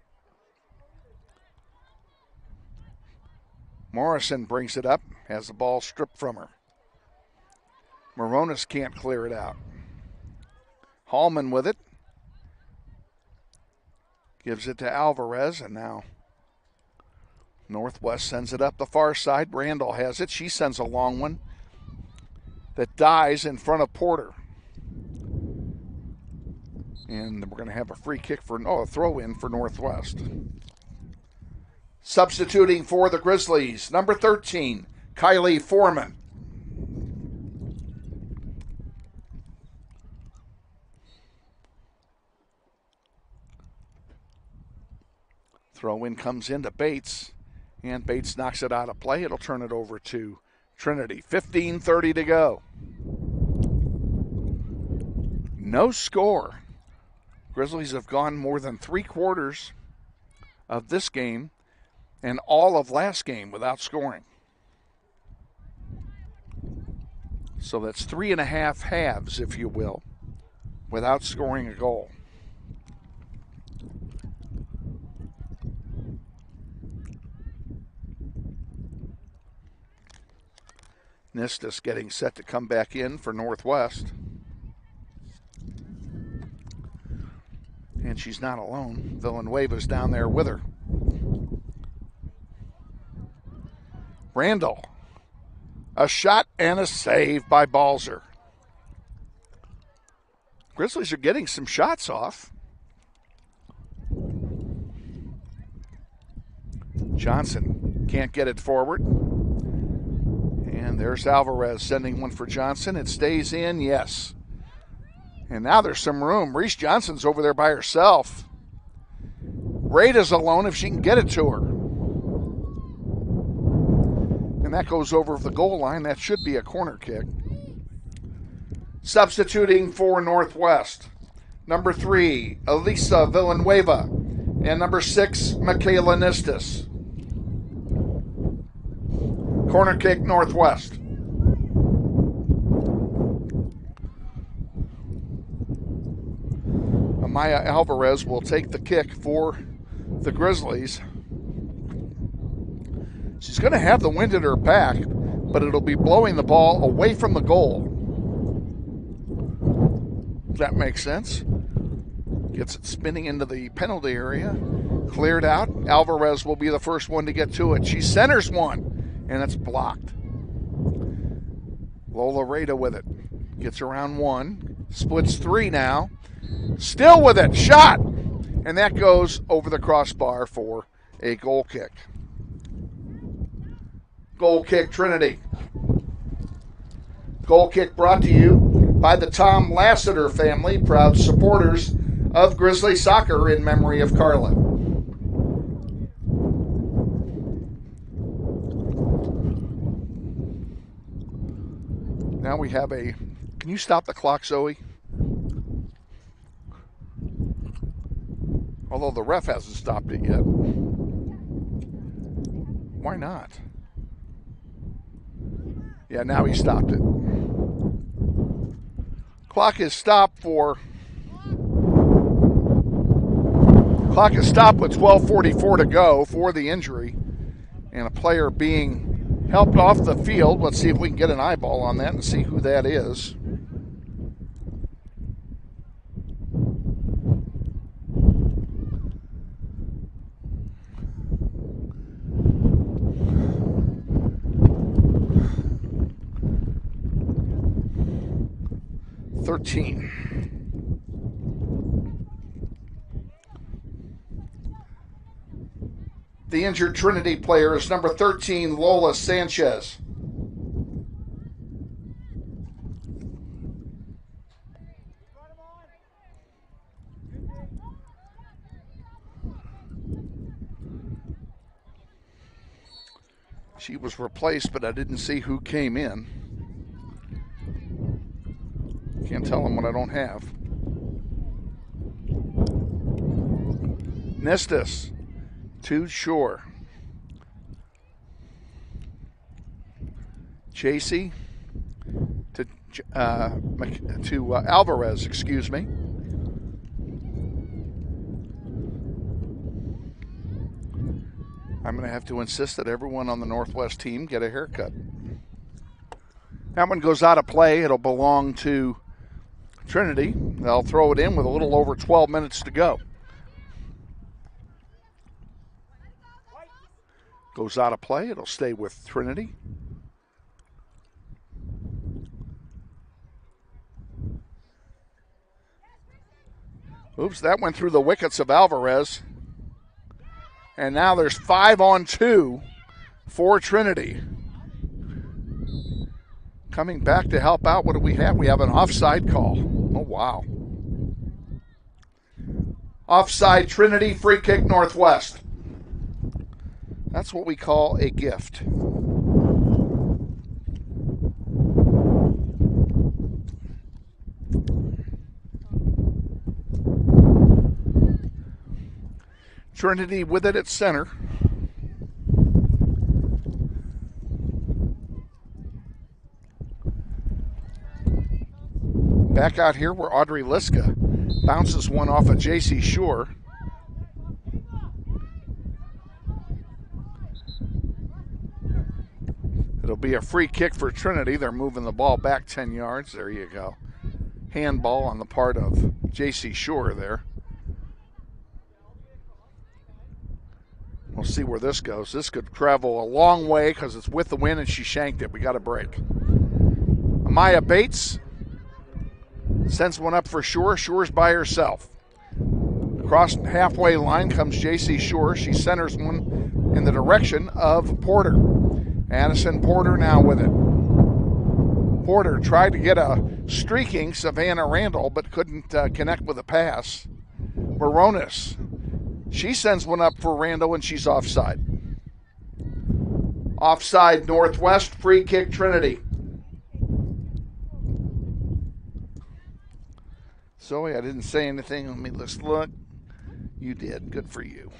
S3: Morrison brings it up, has the ball stripped from her. Moronis can't clear it out. Hallman with it. Gives it to Alvarez, and now Northwest sends it up the far side. Randall has it. She sends a long one that dies in front of Porter. And we're going to have a free kick a throw in for Northwest. Substituting for the Grizzlies, number 13, Kylie Foreman. Throw-in comes into Bates, and Bates knocks it out of play. It'll turn it over to Trinity. 15:30 to go. No score. Grizzlies have gone more than 3/4 of this game and all of last game without scoring. So that's 3.5 halves, if you will, without scoring a goal. Nistus getting set to come back in for Northwest. And she's not alone. Villanueva's down there with her. Randall. A shot and a save by Balzer. Grizzlies are getting some shots off. Johnson can't get it forward. And there's Alvarez sending one for Johnson. It stays in, yes. And now there's some room. Reese Johnson's over there by herself. Rada's alone if she can get it to her. And that goes over the goal line. That should be a corner kick. Substituting for Northwest, number 3, Elisa Villanueva. And number 6, Michaela Nistus. Corner kick, Northwest. Amaya Alvarez will take the kick for the Grizzlies. She's going to have the wind at her back, but it'll be blowing the ball away from the goal. Does that make sense? Gets it spinning into the penalty area. Cleared out. Alvarez will be the first one to get to it. She centers one, and it's blocked. Lola Rada with it. Gets around one. Splits three now. Still with it. Shot! And that goes over the crossbar for a goal kick. Goal kick, Trinity. Goal kick brought to you by the Tom Lassiter family, proud supporters of Grizzly soccer in memory of Carla. Now we have a... Can you stop the clock, Zoe? Although the ref hasn't stopped it yet. Why not? Yeah, now he stopped it. Clock is stopped with 12:44 to go for the injury. And a player being helped off the field. Let's see if we can get an eyeball on that and see who that is. The injured Trinity player is number 13, Lola Sanchez. She was replaced, but I didn't see who came in. Can't tell them what I don't have. Nistis to Shore. Chasey to Alvarez, excuse me. I'm going to have to insist that everyone on the Northwest team get a haircut. That one goes out of play. It'll belong to Trinity. They'll throw it in with a little over 12 minutes to go. Goes out of play. It'll stay with Trinity. Oops, that went through the wickets of Alvarez. And now there's 5-on-2 for Trinity. Coming back to help out, what do we have? We have an offside call. Oh, wow. Offside Trinity, free kick Northwest. That's what we call a gift. Trinity with it at center. Back out here where Audrey Liska bounces one off of J.C. Shore. It'll be a free kick for Trinity. They're moving the ball back 10 yards. There you go. Handball on the part of J.C. Shore there. We'll see where this goes. This could travel a long way because it's with the wind and she shanked it. We got a break. Amaya Bates sends one up for Shore. Shore's by herself. Across halfway line comes J.C. Shore. She centers one in the direction of Porter. Addison Porter now with it. Porter tried to get a streaking Savannah Randall, but couldn't connect with a pass. Baronis. She sends one up for Randall, and she's offside. Offside Northwest, free kick Trinity. Zoe, I didn't say anything. Let me just look. You did. Good for you.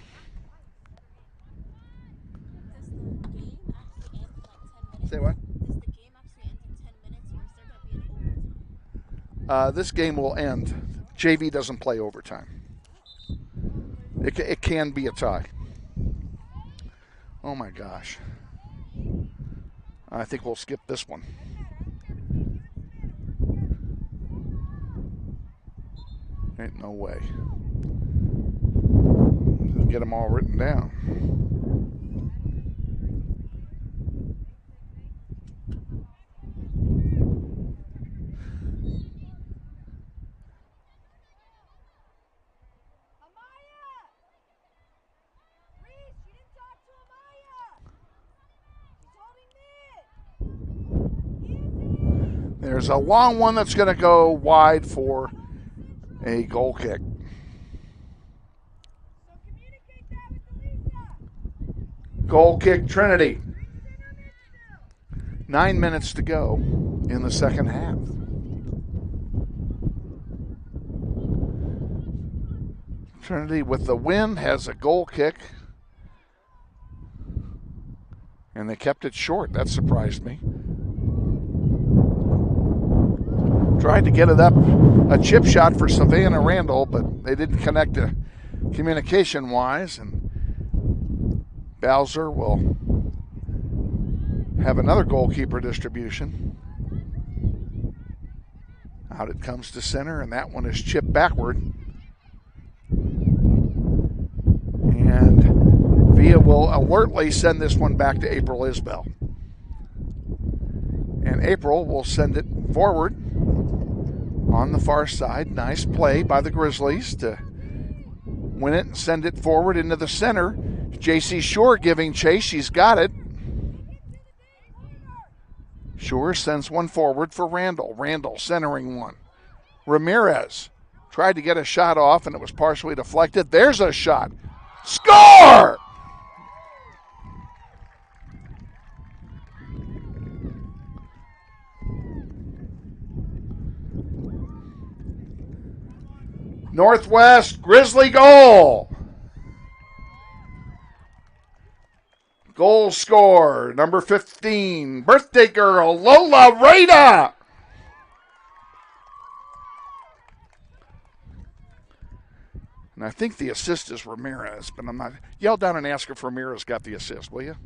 S3: Say what?
S8: Does the game actually end in 10 minutes, or is there going to be an overtime?
S3: This game will end. JV doesn't play overtime. It can be a tie. Oh my gosh. I think we'll skip this one. Ain't no way. didn't get them all written down. There's a long one that's going to go wide for a goal kick. Goal kick, Trinity. 9 minutes to go in the second half. Trinity with the win has a goal kick. And they kept it short. That surprised me. Tried to get it up a chip shot for Savannah Randall, but they didn't connect communication-wise. And Bowser will have another goalkeeper distribution. Out it comes to center, and that one is chipped backward. And Villa will alertly send this one back to April Isbell. And April will send it forward on the far side. Nice play by the Grizzlies to win it and send it forward into the center. J.C. Shore giving chase. She's got it. Shore sends one forward for Randall. Randall centering one. Ramirez tried to get a shot off, and it was partially deflected. There's a shot. Score! Northwest Grizzly goal. Goal score, number 15, birthday girl, Lola Rada. And I think the assist is Ramirez, but I'm not. Yell down and ask if Ramirez got the assist, will you?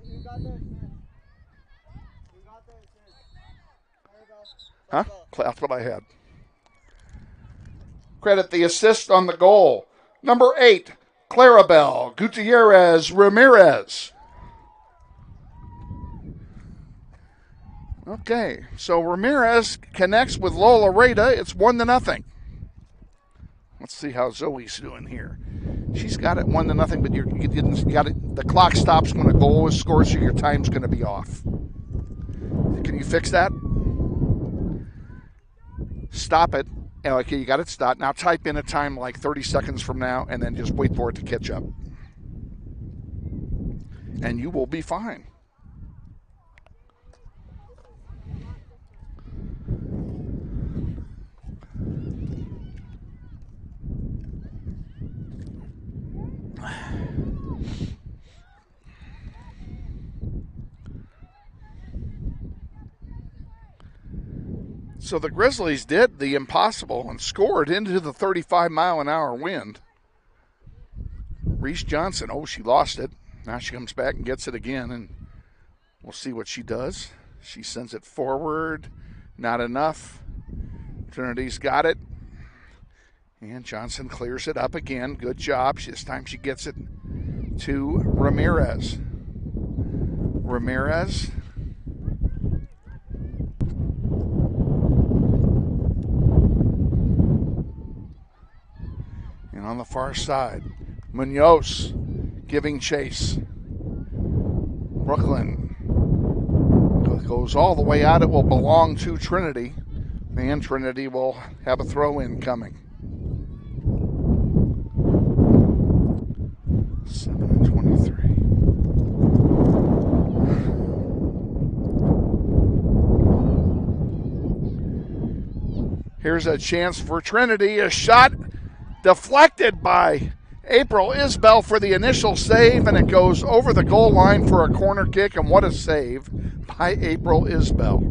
S5: You got the assist. You got the assist. There you go.
S3: Huh? That's what I had. Credit the assist on the goal. Number 8, Clarabelle Gutierrez Ramirez. Okay, so Ramirez connects with Lola Rada. It's 1-0. Let's see how Zoe's doing here. She's got it 1-0, but you didn't got it. The clock stops when a goal is scored, so your time's going to be off. Can you fix that? Stop it. Okay, you got it stopped. Now type in a time like 30 seconds from now, and then just wait for it to catch up. And you will be fine. So the Grizzlies did the impossible and scored into the 35-mile-an-hour wind. Reese Johnson, she lost it. Now she comes back and gets it again, and we'll see what she does. She sends it forward. Not enough. Trinity's got it. And Johnson clears it up again. Good job. This time she gets it to Ramirez. Ramirez. And on the far side, Munoz giving chase. Brooklyn goes all the way out. It will belong to Trinity. And Trinity will have a throw-in coming. 7-23. Here's a chance for Trinity. A shot deflected by April Isbell for the initial save, and it goes over the goal line for a corner kick, and what a save by April Isbell.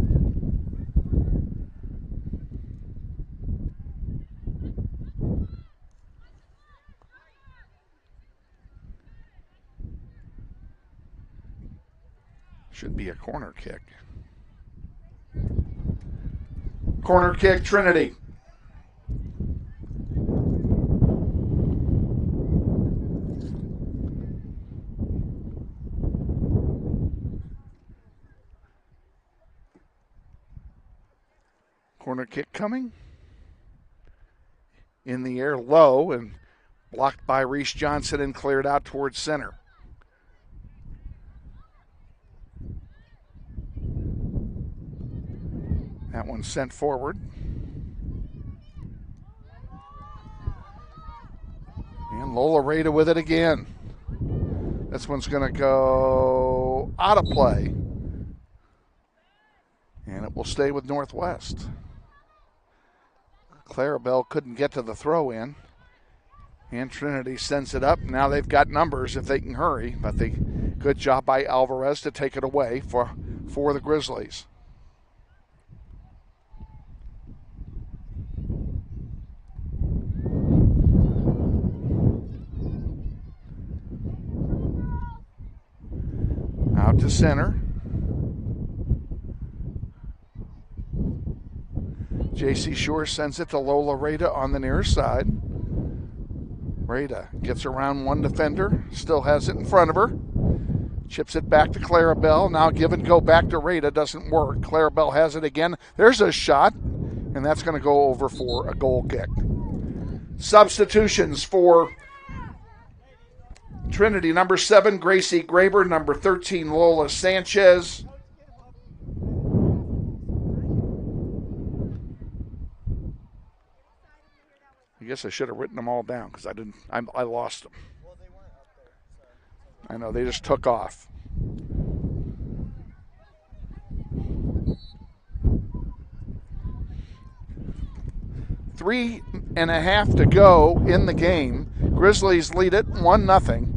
S3: Should be a corner kick. Corner kick, Trinity. Corner kick coming. In the air, low, and blocked by Reese Johnson and cleared out towards center. That one sent forward. And Lola Rada with it again. This one's going to go out of play. And it will stay with Northwest. Clarabelle couldn't get to the throw in. And Trinity sends it up. Now they've got numbers if they can hurry. But good job by Alvarez to take it away for the Grizzlies. Out to center. J.C. Shore sends it to Lola Rada on the near side. Rada gets around one defender, still has it in front of her. Chips it back to Clarabelle. Now give and go back to Rada, doesn't work. Clarabelle has it again. There's a shot, and that's going to go over for a goal kick. Substitutions for Trinity, number 7, Gracie Graber, number 13, Lola Sanchez. I guess I should have written them all down because I lost them. I know, they just took off. Three and a half to go in the game. Grizzlies lead it 1-0.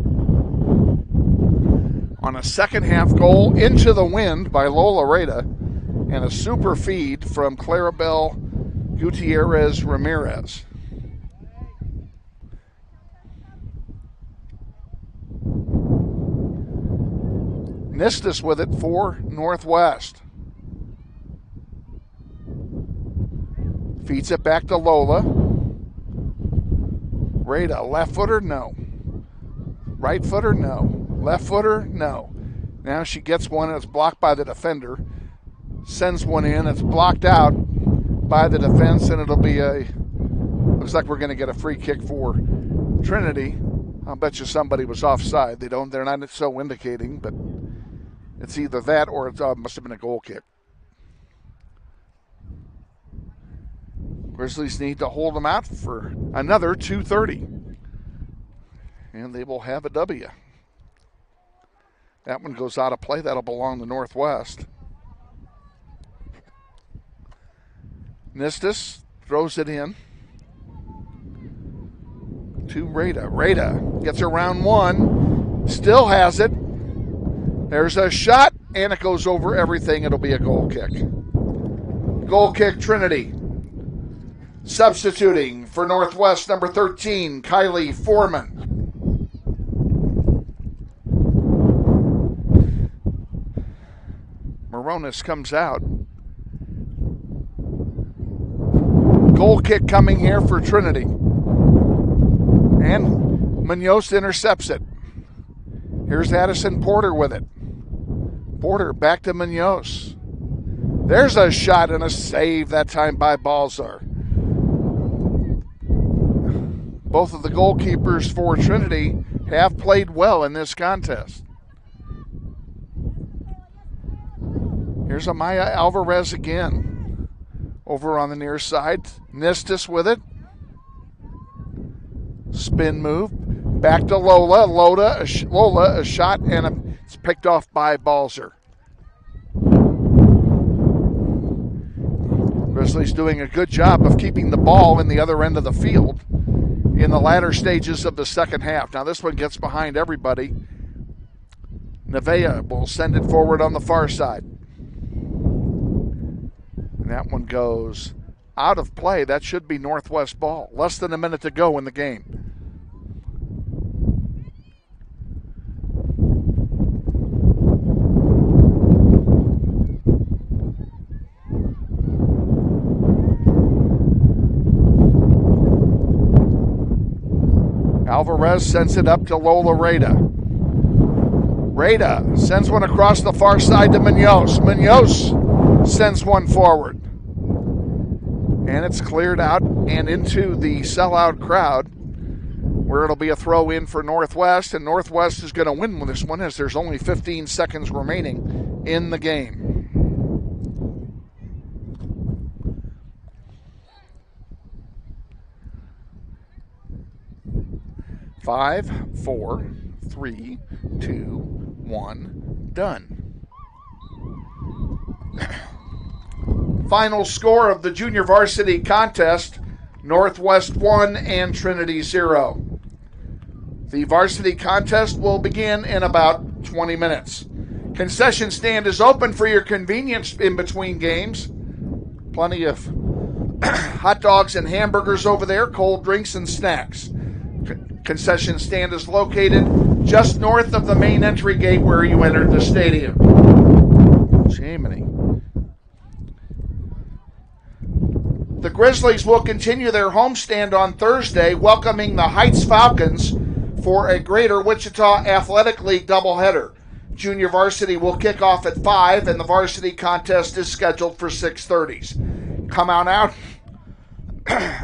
S3: On a second half goal into the wind by Lola Rada and a super feed from Clarabelle Gutierrez Ramirez. Nistis with it for Northwest. Feeds it back to Lola. Rada, left footer? No. Right footer? No. Left footer? No. Now she gets one and it's blocked by the defender. Sends one in, it's blocked out by the defense, and it'll be looks like we're going to get a free kick for Trinity. I'll bet you somebody was offside. They're not so indicating, but it's either that or it must have been a goal kick. Grizzlies need to hold them out for another 2:30. And they will have a W. That one goes out of play. That'll belong to Northwest. Nistis throws it in to Rada. Rada gets around one. Still has it. There's a shot, and it goes over everything. It'll be a goal kick. Goal kick, Trinity. Substituting for Northwest, number 13, Kylie Foreman. Moronis comes out. Goal kick coming here for Trinity. And Munoz intercepts it. Here's Addison Porter with it. Porter back to Munoz. There's a shot and a save that time by Balzar. Both of the goalkeepers for Trinity have played well in this contest. Here's Amaya Alvarez again. Over on the near side. Nistis with it. Spin move. Back to Lola. Lola, a shot, and it's picked off by Balzer. Grizzlies doing a good job of keeping the ball in the other end of the field in the latter stages of the second half. Now this one gets behind everybody. Nevea will send it forward on the far side. And that one goes out of play. That should be Northwest ball. Less than a minute to go in the game. Alvarez sends it up to Lola Rada. Rada sends one across the far side to Munoz. Munoz sends one forward. And it's cleared out and into the sellout crowd, where it'll be a throw in for Northwest, and Northwest is going to win this one as there's only 15 seconds remaining in the game. Five, 4, 3, 2, 1, done. Final score of the junior varsity contest, Northwest 1 and Trinity 0. The varsity contest will begin in about 20 minutes. Concession stand is open for your convenience in between games. Plenty of hot dogs and hamburgers over there, cold drinks and snacks. Concession stand is located just north of the main entry gate where you entered the stadium. Jiminy. The Grizzlies will continue their homestand on Thursday, welcoming the Heights Falcons for a Greater Wichita Athletic League doubleheader. Junior varsity will kick off at 5, and the varsity contest is scheduled for 6:30. Come on out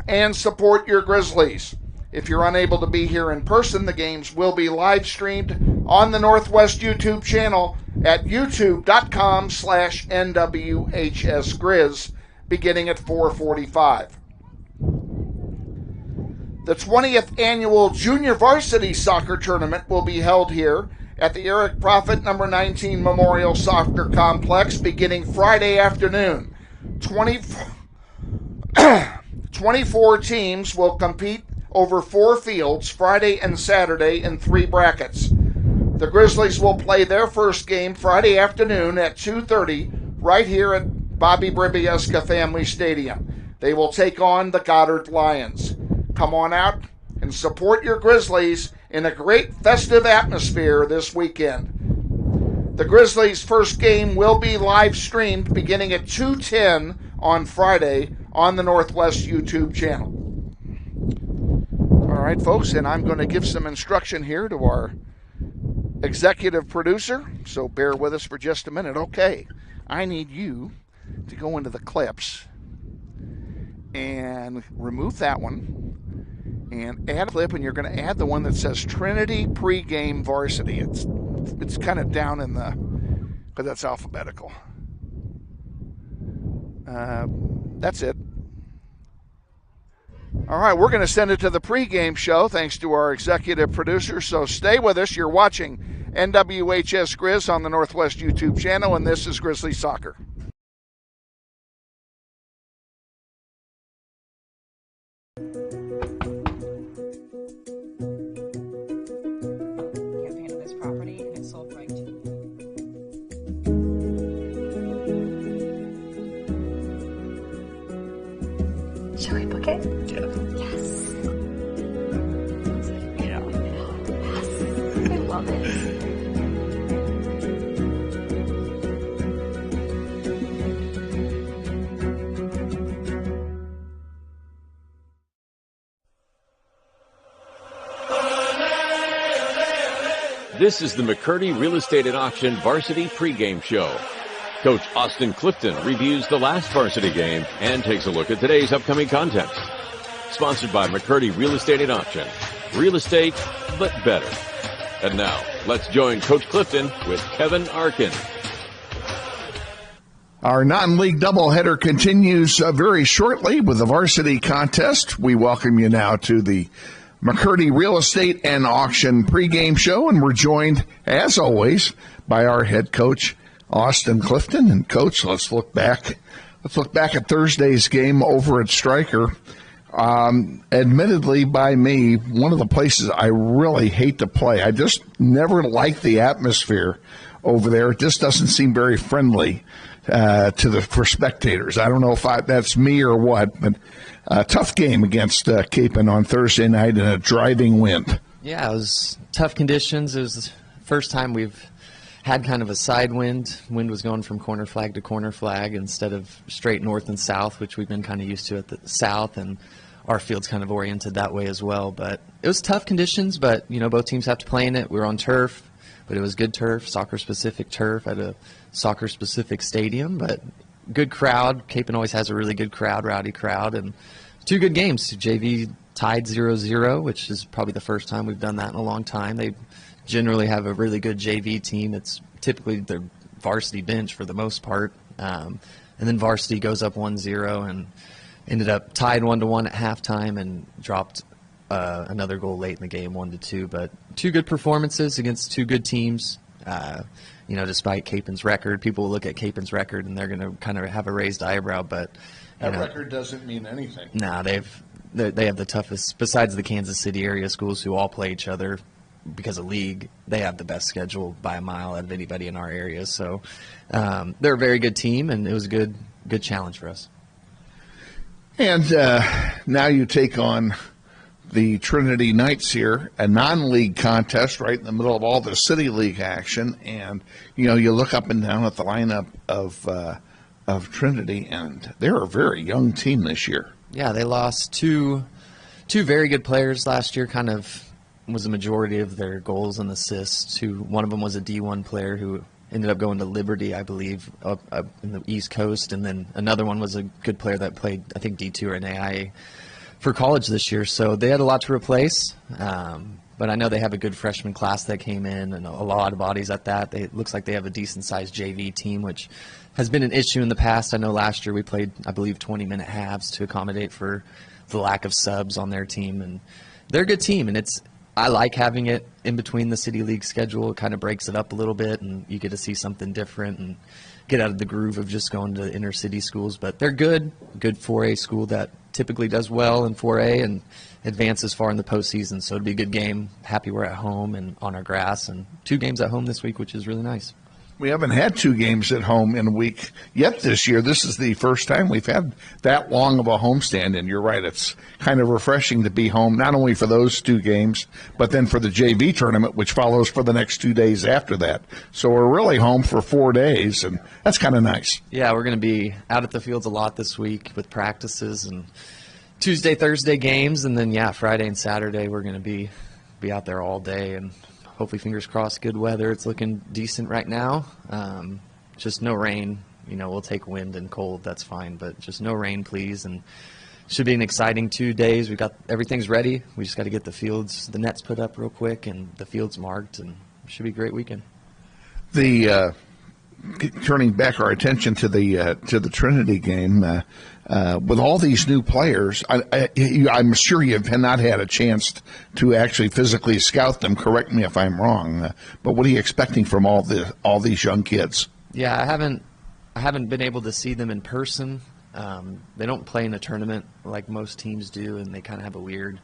S3: and support your Grizzlies. If you're unable to be here in person, the games will be live streamed on the Northwest YouTube channel at youtube.com/NWHSGrizz beginning at 4:45. The 20th annual Junior Varsity Soccer Tournament will be held here at the Eric Prophet No. 19 Memorial Soccer Complex beginning Friday afternoon. 24 teams will compete over 4 fields Friday and Saturday in 3 brackets. The Grizzlies will play their first game Friday afternoon at 2:30 right here at Bobby Bribiesca Family Stadium. They will take on the Goddard Lions. Come on out and support your Grizzlies in a great festive atmosphere this weekend. The Grizzlies' first game will be live streamed beginning at 2:10 on Friday on the Northwest YouTube channel. All right, folks, and I'm going to give some instruction here to our executive producer, so bear with us for just a minute. Okay, I need you to go into the clips and remove that one and add a clip, and you're going to add the one that says Trinity pregame varsity. It's kind of down in the, because that's alphabetical. That's it. All right, we're going to send it to the pregame show thanks to our executive producer, so stay with us. You're watching NWHS Grizz on the Northwest YouTube channel, and this is Grizzly Soccer.
S9: Campaign of this property and it's sold right.
S2: Shall we book it?
S10: Yeah.
S2: Yes.
S10: Yeah.
S2: Yes. I love it.
S1: This is the McCurdy Real Estate and Auction Varsity Pregame Show. Coach Austin Clifton reviews the last varsity game and takes a look at today's upcoming contest. Sponsored by McCurdy Real Estate and Auction. Real estate, but better. And now, let's join Coach Clifton with Kevin Arkin.
S3: Our non-league doubleheader continues very shortly with the varsity contest. We welcome you now to the McCurdy Real Estate and Auction pregame show, and we're joined, as always, by our head coach, Austin Clifton. And Coach, let's look back at Thursday's game over at Stryker. Admittedly, by me, one of the places I really hate to play. I just never like the atmosphere over there. It just doesn't seem very friendly for spectators. I don't know if that's me or what, but a tough game against Capon on Thursday night in a driving wind.
S10: Yeah, it was tough conditions. It was the first time we've had kind of a side wind. Wind was going from corner flag to corner flag instead of straight north and south, which we've been kind of used to at the south, and our field's kind of oriented that way as well. But it was tough conditions, but, you know, both teams have to play in it. We were on turf, but it was good turf, soccer-specific turf at a soccer-specific stadium. But good crowd. Capon always has a really good crowd, rowdy crowd, and 2 good games. JV tied 0-0, which is probably the first time we've done that in a long time. They generally have a really good JV team. It's typically their varsity bench for the most part. And then varsity goes up 1-0 and ended up tied 1-1 at halftime and dropped another goal late in the game, 1-2. But 2 good performances against 2 good teams. Despite Capon's record, people will look at Capon's record and they're going to kind of have a raised eyebrow. But
S3: that record doesn't mean anything.
S10: No, they have the toughest, besides the Kansas City area schools who all play each other because of league. They have the best schedule by a mile out of anybody in our area. So they're a very good team, and it was a good challenge for us.
S3: And now you take on the Trinity Knights here, a non-league contest right in the middle of all the City League action. And, you look up and down at the lineup of Trinity, and they're a very young team this year.
S10: Yeah, they lost two very good players last year, kind of was the majority of their goals and assists. One of them was a D1 player who ended up going to Liberty, I believe, up in the East Coast, and then another one was a good player that played, I think, D2 or an AIA for college this year. So they had a lot to replace, but I know they have a good freshman class that came in and a lot of bodies at that. It looks like they have a decent-sized JV team, which has been an issue in the past. I know last year we played, I believe, 20-minute halves to accommodate for the lack of subs on their team, and they're a good team, and I like having it in between the City League schedule. It kind of breaks it up a little bit, and you get to see something different and get out of the groove of just going to inner city schools. But they're good 4A school that typically does well in 4A and advances far in the postseason. So it'll be a good game. Happy we're at home and on our grass, and 2 games at home this week, which is really nice.
S3: We haven't had 2 games at home in a week yet this year. This is the first time we've had that long of a homestand, and you're right, it's kind of refreshing to be home, not only for those 2 games, but then for the JV tournament, which follows for the next 2 days after that. So we're really home for 4 days, and that's kind of nice.
S10: Yeah, we're going to be out at the fields a lot this week with practices and Tuesday, Thursday games, and then, Friday and Saturday we're going to be out there all day, and hopefully, fingers crossed, good weather. It's looking decent right now. Just no rain. We'll take wind and cold. That's fine. But just no rain, please. And should be an exciting 2 days. Everything's ready. We just got to get the nets put up real quick and the fields marked, and it should be a great weekend.
S3: Turning back our attention to the Trinity game, with all these new players, I'm sure you've not had a chance to actually physically scout them. Correct me if I'm wrong, but what are you expecting from all these young kids?
S10: Yeah, I haven't been able to see them in person. They don't play in a tournament like most teams do, and they kind of have a weird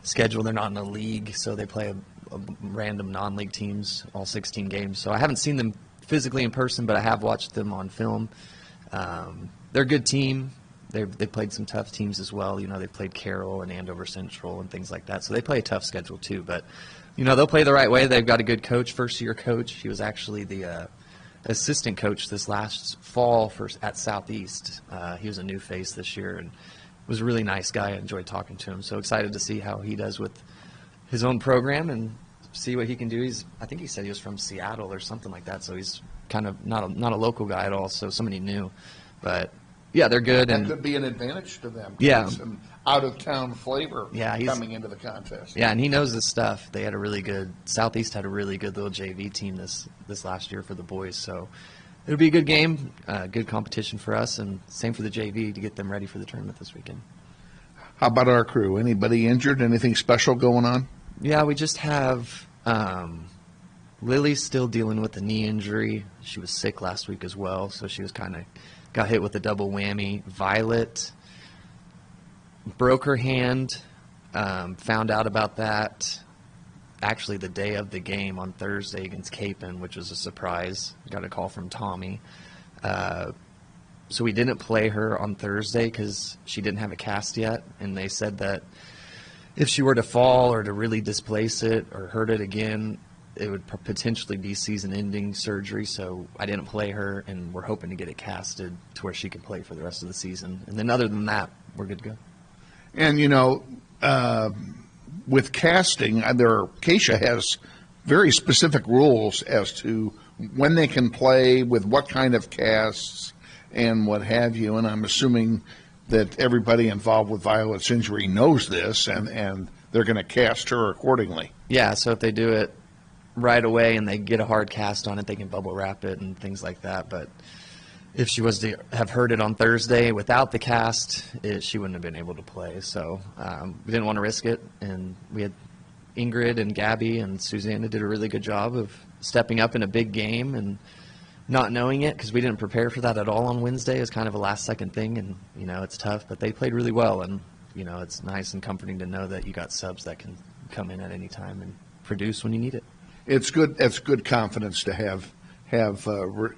S10: schedule. They're not in a league, so they play a random non-league teams, all 16 games. So I haven't seen them physically in person, but I have watched them on film. They're a good team. They played some tough teams as well. They played Carroll and Andover Central and things like that. So they play a tough schedule too. But, they'll play the right way. They've got a good coach, first-year coach. He was actually the assistant coach this last fall at Southeast. He was a new face this year and was a really nice guy. I enjoyed talking to him. So excited to see how he does with his own program and see what he can do. I think he said he was from Seattle or something like that. So he's kind of not a local guy at all. So somebody new, but. Yeah, they're good.
S3: That could be an advantage to them.
S10: Yeah.
S3: Some out-of-town flavor
S10: he's
S3: coming into the contest.
S10: Yeah, and he knows his stuff. Southeast had a really good little JV team this last year for the boys. So it'll be a good game, good competition for us, and same for the JV to get them ready for the tournament this weekend.
S3: How about our crew? Anybody injured? Anything special going on?
S10: Yeah, we just have Lily's still dealing with a knee injury. She was sick last week as well, so she was kind of got hit with a double whammy. Violet broke her hand, found out about that actually the day of the game on Thursday against Capon, which was a surprise. Got a call from Tommy. So we didn't play her on Thursday because she didn't have a cast yet, and they said that if she were to fall or to really displace it or hurt it again, it would potentially be season-ending surgery. So I didn't play her, and we're hoping to get it casted to where she can play for the rest of the season. And then other than that, we're good to go.
S3: And, with casting, Keisha has very specific rules as to when they can play, with what kind of casts, and what have you. And I'm assuming that everybody involved with Violet's injury knows this, and they're going to cast her accordingly.
S10: Yeah, so if they do it right away and they get a hard cast on it, they can bubble wrap it and things like that. But if she was to have heard it on Thursday without the cast, she wouldn't have been able to play. So we didn't want to risk it, and we had Ingrid and Gabby and Susanna did a really good job of stepping up in a big game and not knowing it, because we didn't prepare for that at all on Wednesday. It was kind of a last-second thing, and, it's tough. But they played really well, and, it's nice and comforting to know that you got subs that can come in at any time and produce when you need it.
S3: It's good. It's good confidence to have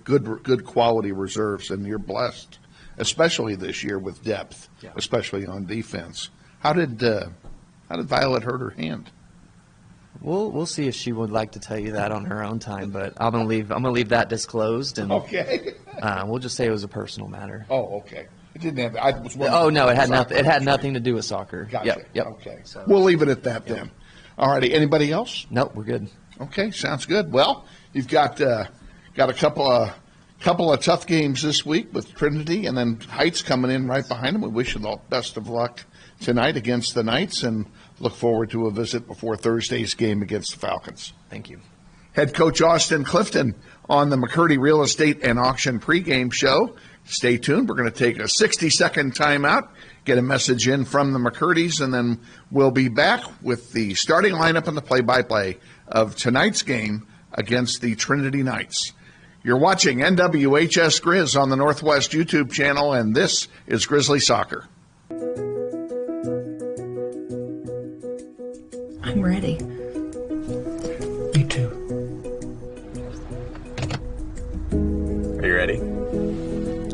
S3: good quality reserves, and you're blessed, especially this year with depth, especially on defense. How did Violet hurt her hand?
S10: We'll see if she would like to tell you that on her own time, but I'm gonna leave that disclosed, and
S3: okay.
S10: We'll just say it was a personal matter.
S3: Oh, okay. It didn't have.
S10: It had nothing. It had nothing to do with soccer.
S3: Gotcha.
S10: Yep.
S3: Okay. So, we'll leave it at that then. All righty. Anybody else?
S10: Nope, we're good.
S3: Okay, sounds good. Well, you've got a couple of tough games this week with Trinity, and then Heights coming in right behind them. We wish you the best of luck tonight against the Knights, and look forward to a visit before Thursday's game against the Falcons.
S10: Thank you.
S3: Head coach Austin Clifton on the McCurdy Real Estate and Auction pregame show. Stay tuned. We're going to take a 60-second timeout, get a message in from the McCurdys, and then we'll be back with the starting lineup and the play-by-play of tonight's game against the Trinity Knights. You're watching NWHS Grizz on the Northwest YouTube channel, and this is Grizzly Soccer.
S11: I'm ready.
S12: Me too.
S13: Are you ready?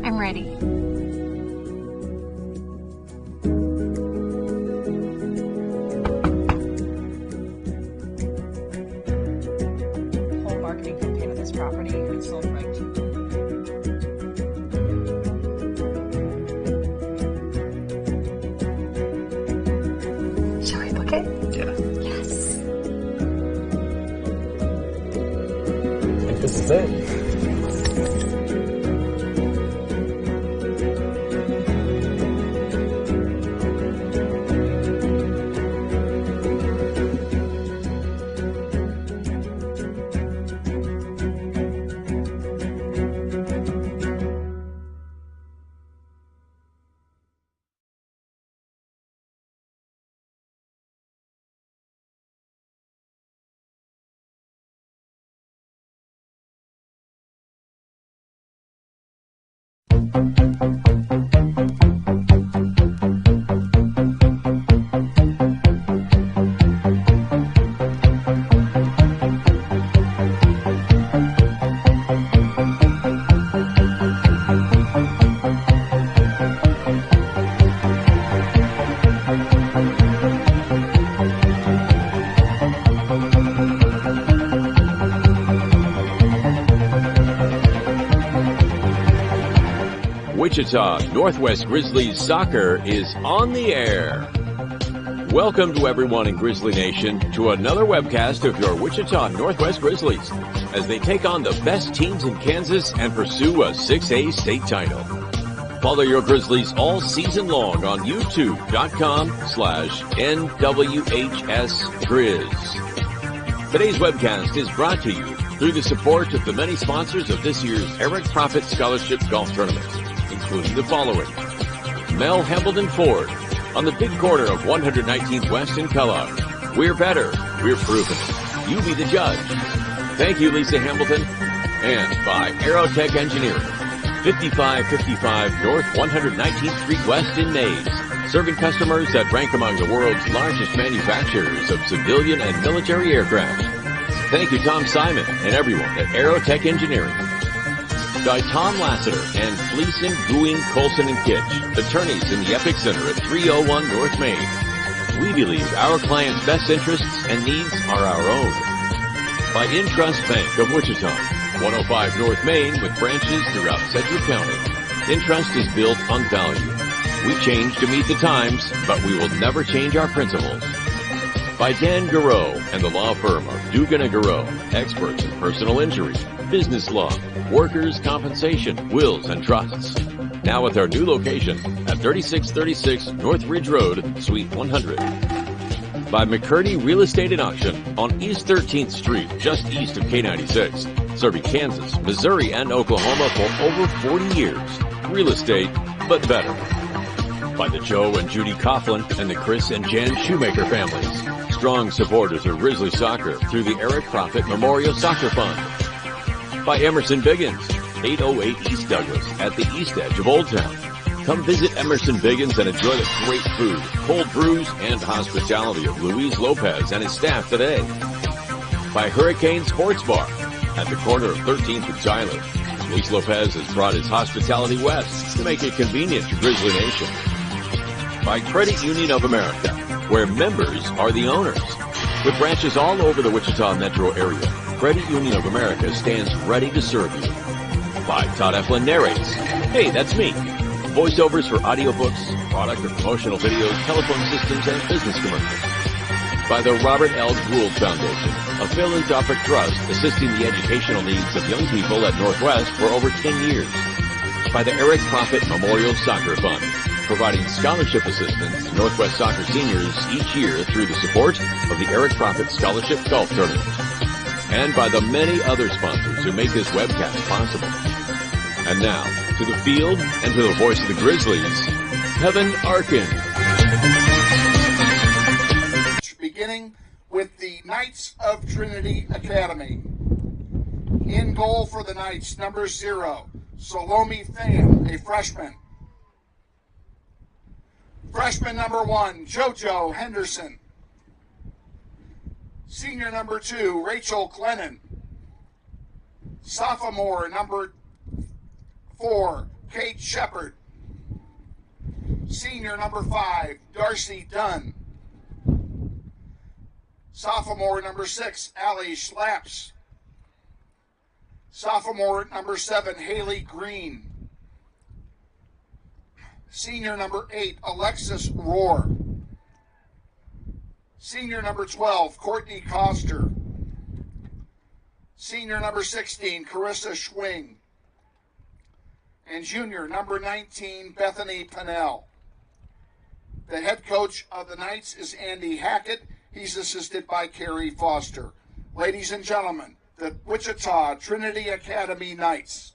S2: I'm ready.
S9: Whole marketing campaign of this property and sold right to
S2: Shall we book it?
S13: Yeah.
S2: Yes.
S13: I think this is it.
S1: Wichita Northwest Grizzlies soccer is on the air. Welcome to everyone in Grizzly Nation to another webcast of your Wichita Northwest Grizzlies as they take on the best teams in Kansas and pursue a 6A state title. Follow your Grizzlies all season long on youtube.com/NWHSGrizz. Today's webcast is brought to you through the support of the many sponsors of this year's Eric Profit Scholarship Golf Tournament, including the following: Mel Hambledon Ford on the big corner of 119th West in Kellogg. We're better. We're proven it. You be the judge. Thank you, Lisa Hambleton. And by Aerotech Engineering, 5555 North 119th Street West in Mays, serving customers that rank among the world's largest manufacturers of civilian and military aircraft. Thank you, Tom Simon and everyone at Aerotech Engineering. By Tom Lassiter and Fleeson, Gooing, Colson, and Kitch, attorneys in the Epic Center at 301 North Main. We believe our clients' best interests and needs are our own. By Intrust Bank of Wichita, 105 North Main with branches throughout Sedgwick County. Intrust is built on value. We change to meet the times, but we will never change our principles. By Dan Garreau and the law firm of Dugan & Garreau, experts in personal injury, business law, workers' compensation, wills, and trusts. Now with our new location at 3636 North Ridge Road, Suite 100. By McCurdy Real Estate and Auction on East 13th Street, just east of K96, serving Kansas, Missouri, and Oklahoma for over 40 years. Real estate, but better. By the Joe and Judy Coughlin and the Chris and Jan Shoemaker families, strong supporters of Grizzlies soccer through the Eric Profit Memorial Soccer Fund. By Emerson Biggins, 808 East Douglas at the east edge of Old Town. Come visit Emerson Biggins and enjoy the great food, cold brews, and hospitality of Luis Lopez and his staff today. By Hurricane Sports Bar at the corner of 13th and Tyler. Luis Lopez has brought his hospitality west to make it convenient to Grizzly Nation. By Credit Union of America, where members are the owners. With branches all over the Wichita metro area, Credit Union of America stands ready to serve you. By Todd Eflin narrates. Hey, that's me. Voiceovers for audiobooks, product or promotional videos, telephone systems, and business commercials. By the Robert L. Gould Foundation, a philanthropic trust assisting the educational needs of young people at Northwest for over 10 years. By the Eric Profit Memorial Soccer Fund, providing scholarship assistance to Northwest soccer seniors each year through the support of the Eric Profit Scholarship Golf Tournament. And by the many other sponsors who make this webcast possible. And now, to the field and to the voice of the Grizzlies, Kevin Arkin.
S3: Beginning with the Knights of Trinity Academy. In goal for the Knights, number 0, Salome Pham, a freshman. Freshman number 1, JoJo Henderson. Senior number 2, Rachel Glennon. Sophomore number 4, Kate Shepard. Senior number 5, Darcy Dunn. Sophomore number 6, Allie Schlaps. Sophomore number 7, Haley Green. Senior number 8, Alexis Rohr. Senior number 12, Courtney Coster. Senior number 16, Carissa Schwing. And junior number 19, Bethany Pennell. The head coach of the Knights is Andy Hackett. He's assisted by Carrie Foster. Ladies and gentlemen, the Wichita Trinity Academy Knights.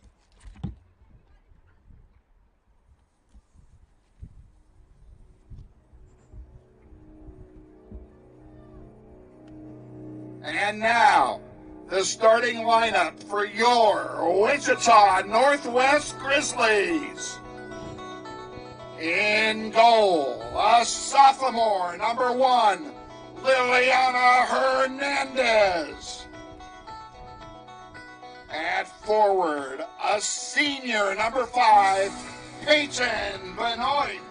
S3: And now, the starting lineup for your Wichita Northwest Grizzlies. In goal, a sophomore, number 1, Liliana Hernandez. At forward, a senior, number 5, Peyton Benoit.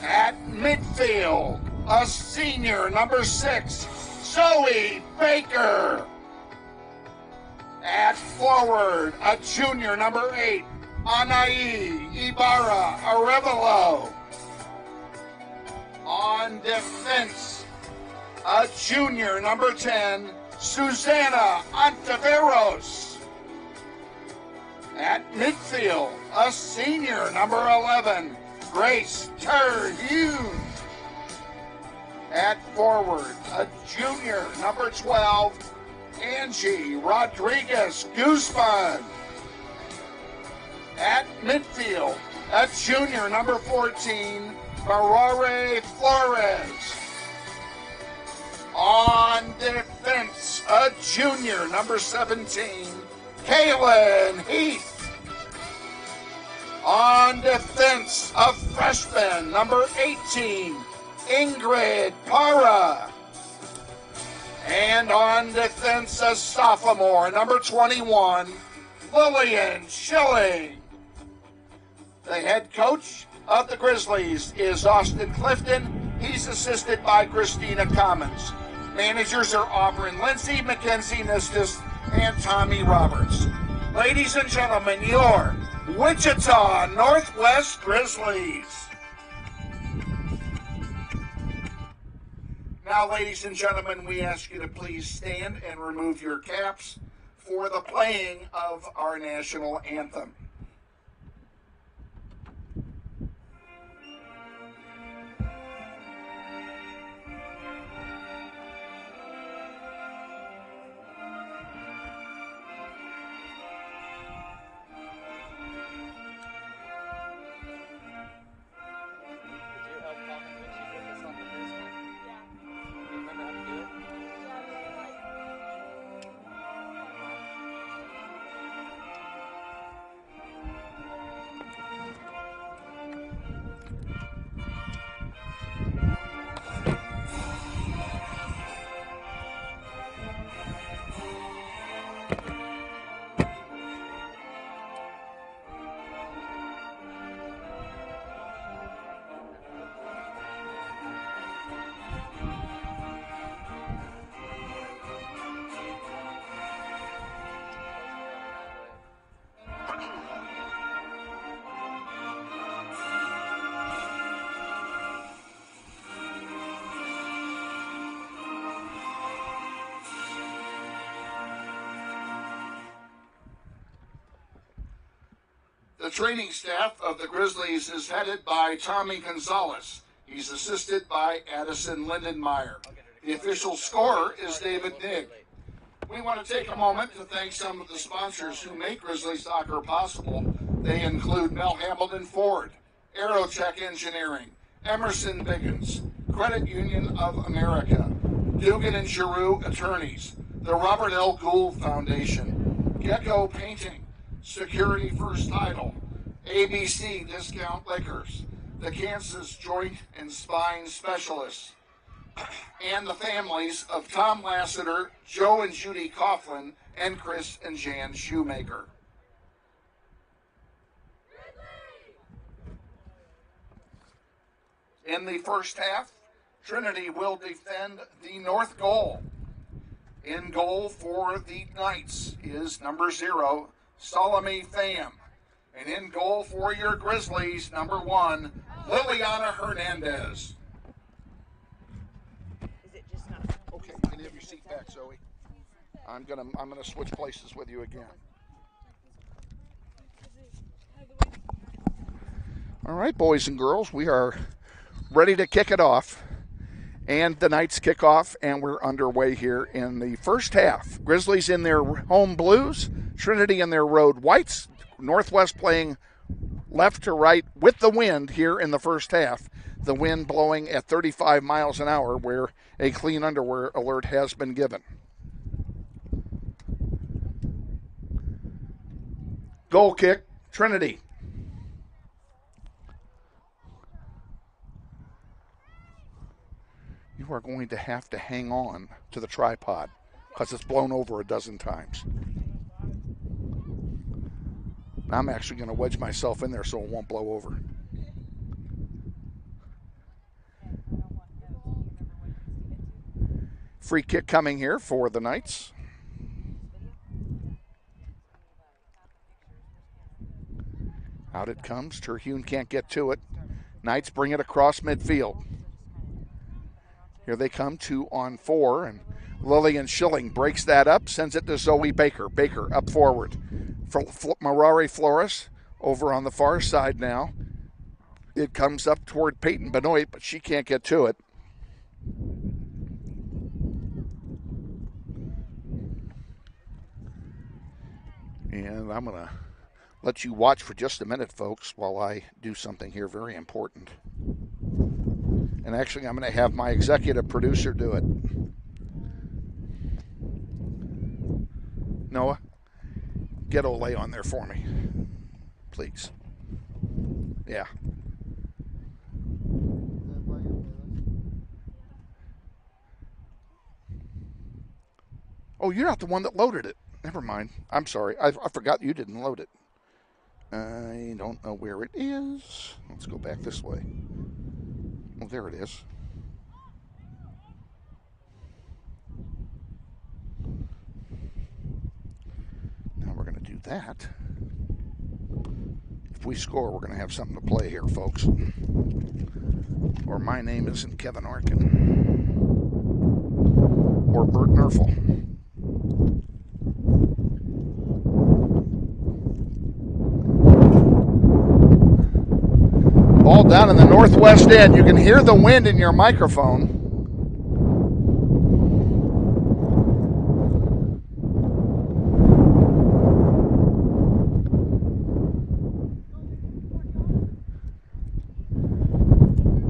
S3: At midfield, a senior, number 6, Zoe Baker. At forward, a junior, number 8, Anaí Ibarra Arevalo. On defense, a junior, number 10, Susana Ontiveros. At midfield, a senior, number 11, Grace Terhune. At forward, a junior, number 12, Angie Rodriguez Guzman. At midfield, a junior, number 14, Marare Flores. On defense, a junior, number 17, Kaylin Heath. On defense, a freshman, number 18, Ingrid Para. And on defense, a sophomore, number 21, Lillian Schilling. The head coach of the Grizzlies is Austin Clifton. He's assisted by Christina Commons. Managers are Auburn Lindsay, Mackenzie Nistis, and Tommy Roberts. Ladies and gentlemen, your Wichita Northwest Grizzlies. Now, ladies and gentlemen, we ask you to please stand and remove your caps for the playing of our national anthem. training staff of the Grizzlies is headed by Tommy Gonzalez. He's assisted by Addison Lindenmeyer. The official scorer is David Nigg. We want to take a moment to thank some of the sponsors who make Grizzly Soccer possible. They include Mel Hambledon Ford, Aerocheck Engineering, Emerson Biggins, Credit Union of America, Dugan and Giroux Attorneys, the Robert L. Gould Foundation, Gecko Painting, Security First Title, ABC Discount Liquors, the Kansas Joint and Spine Specialists, and the families of Tom Lassiter, Joe and Judy Coughlin, and Chris and Jan Shoemaker. In the first half, Trinity will defend the north goal. In goal for the Knights is number 0, Salome Pham. And in goal for your Grizzlies, number 1, Liliana Hernandez. Okay, can you have your seat back, Zoe? I'm gonna switch places with you again. All right, boys and girls, we are ready to kick it off. And the Knights kick off, and we're underway here in the first half. Grizzlies in their home blues, Trinity in their road whites, Northwest playing left to right with the wind here in the first half. The wind blowing at 35 miles an hour, where a clean underwear alert has been given. Goal kick, Trinity. You are going to have to hang on to the tripod because it's blown over a dozen times. I'm actually going to wedge myself in there so it won't blow over. Free kick coming here for the Knights. Out it comes. Terhune can't get to it. Knights bring it across midfield. Here they come, 2 on 4, and Lillian Schilling breaks that up, sends it to Zoe Baker. Baker up forward. Marari Flores over on the far side now. It comes up toward Peyton Benoit, but she can't get to it. And I'm going to let you watch for just a minute, folks, while I do something here very important. And actually, I'm going to have my executive producer do it. Noah, get Olay on there for me, please. Yeah. Oh, you're not the one that loaded it. Never mind. I'm sorry. I forgot you didn't load it. I don't know where it is. Let's go back this way. Well, there it is. Now we're going to do that. If we score, we're going to have something to play here, folks. Or my name isn't Kevin Arkin. Or Bert Nerfel. Ball down in the northwest end. You can hear the wind in your microphone.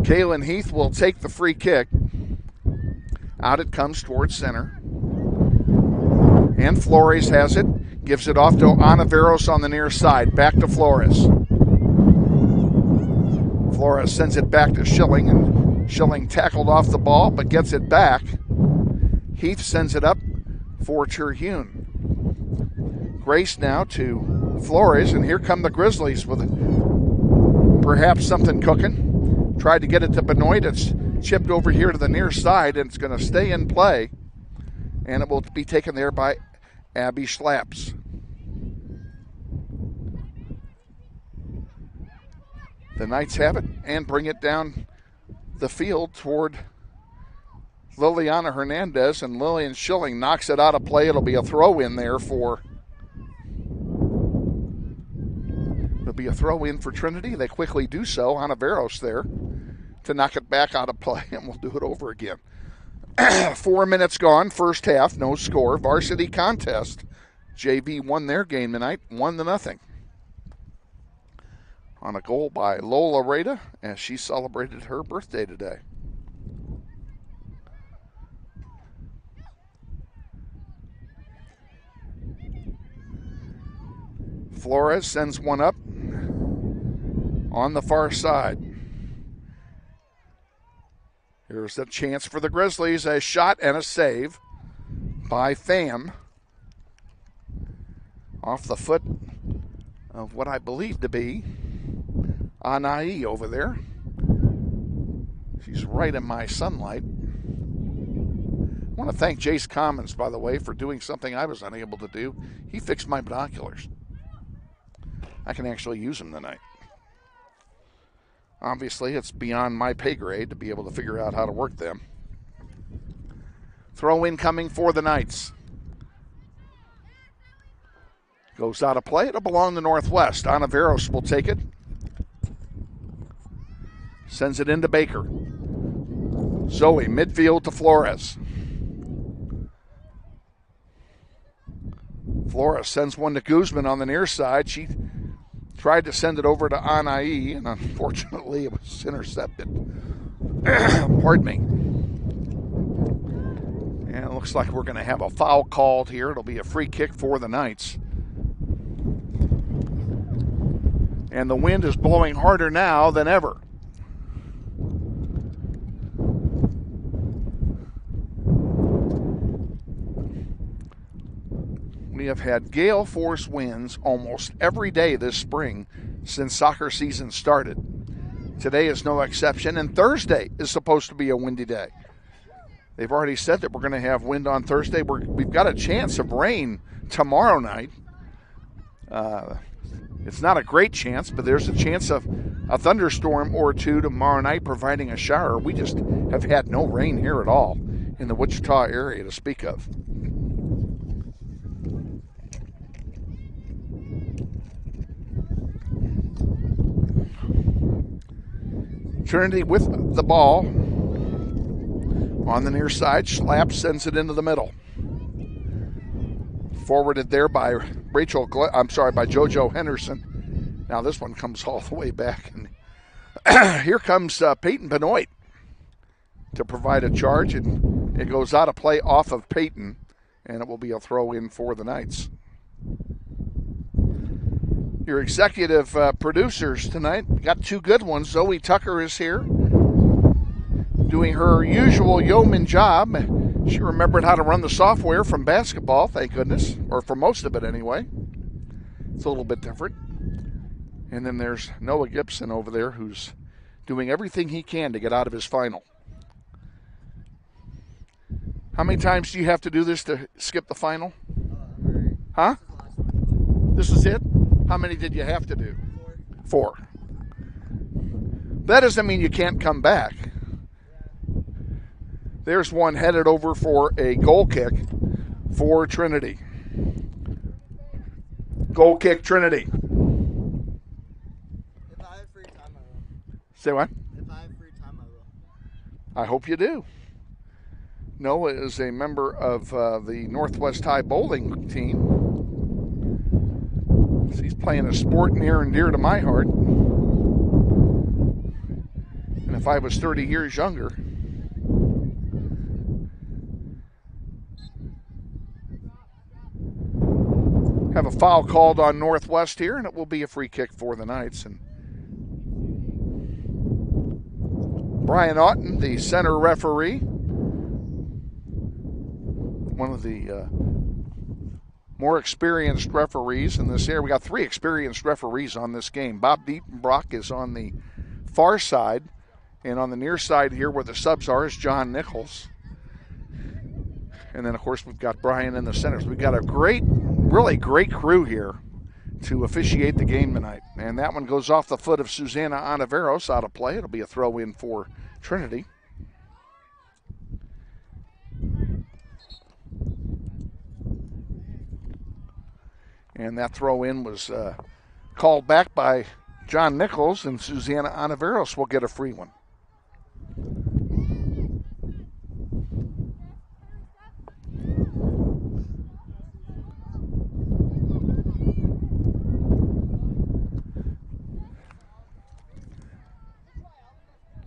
S3: Kaylin Heath will take the free kick. Out it comes towards center. And Flores has it. Gives it off to Anaveros on the near side. Back to Flores. Flores sends it back to Schilling, and Schilling tackled off the ball but gets it back. Heath sends it up for Terhune. Grace now to Flores, and here come the Grizzlies with perhaps something cooking. Tried to get it to Benoit. It's chipped over here to the near side, and it's going to stay in play, and it will be taken there by Abby Schlaps. The Knights have it and bring it down the field toward Liliana Hernandez, and Lillian Schilling knocks it out of play. It'll be a throw in there for the It'll be a throw in for Trinity. They quickly do so. Ontiveros there to knock it back out of play, and we'll do it over again. 4 minutes gone, first half, no score. Varsity contest. JV won their game tonight, 1-0. On a goal by Lola Rada as she celebrated her birthday today. Flores sends one up on the far side. Here's a chance for the Grizzlies. A shot and a save by Pham. Off the foot of what I believe to be Anai over there. She's right in my sunlight. I want to thank Jace Commons, by the way, for doing something I was unable to do. He fixed my binoculars. I can actually use them tonight. Obviously, it's beyond my pay grade to be able to figure out how to work them. Throw in coming for the Knights. Goes out of play. It'll belong to Northwest. Ontiveros will take it. Sends it into Baker. Zoe, midfield to Flores. Flores sends one to Guzman on the near side. She tried to send it over to Anai, and unfortunately it was intercepted. Pardon me. And it looks like we're going to have a foul called here. It'll be a free kick for the Knights. And the wind is blowing harder now than ever. We have had gale force winds almost every day this spring since soccer season started. Today is no exception, and Thursday is supposed to be a windy day. They've already said that we're going to have wind on Thursday. We've got a chance of rain tomorrow night. It's not a great chance, but there's a chance of a thunderstorm or two tomorrow night providing a shower. We just have had no rain here at all in the Wichita area to speak of. Trinity with the ball on the near side. Schlapp sends it into the middle. Forwarded there by by JoJo Henderson. Now this one comes all the way back. And here comes Peyton Benoit to provide a charge, and it goes out of play off of Peyton, and it will be a throw in for the Knights. Your executive producers tonight, got two good ones. Zoe Tucker is here doing her usual yeoman job. She remembered how to run the software from basketball, thank goodness, or for most of it anyway. It's a little bit different. And then there's Noah Gibson over there who's doing everything he can to get out of his final. How many times do you have to do this to skip the final? Huh? This is it? How many did you have to do? 4. That doesn't mean you can't come back. There's one headed over for a goal kick for Trinity. Goal kick, Trinity.
S5: If I have free time, I will.
S3: Say what?
S5: If I have free time, I will.
S3: I hope you do. Noah is a member of the Northwest High bowling team. He's playing a sport near and dear to my heart. And if I was 30 years younger, have a foul called on Northwest here, and it will be a free kick for the Knights. And Brian Otten, the center referee, one of the more experienced referees in this area. We got 3 experienced referees on this game. Bob Dietenbrock is on the far side, and on the near side here where the subs are is John Nichols. And then, of course, we've got Brian in the centers. We've got a really great crew here to officiate the game tonight. And that one goes off the foot of Susanna Ontiveros out of play. It'll be a throw in for Trinity. And that throw in was called back by John Nichols, and Susanna Anaveros will get a free one.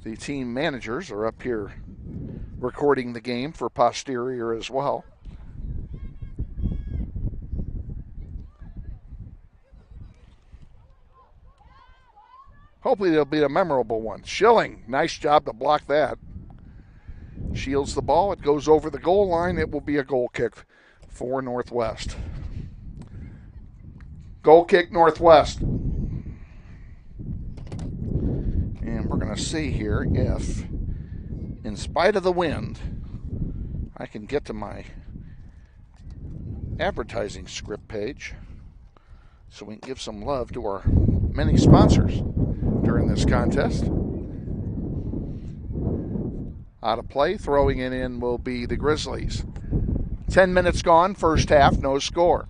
S3: The team managers are up here recording the game for posterior as well. Hopefully it'll be a memorable one. Schilling, nice job to block that. Shields the ball. It goes over the goal line. It will be a goal kick for Northwest. Goal kick, Northwest. And we're going to see here if, in spite of the wind, I can get to my advertising script page so we can give some love to our many sponsors during this contest. Out of play, throwing it in will be the Grizzlies. 10 minutes gone, first half, no score.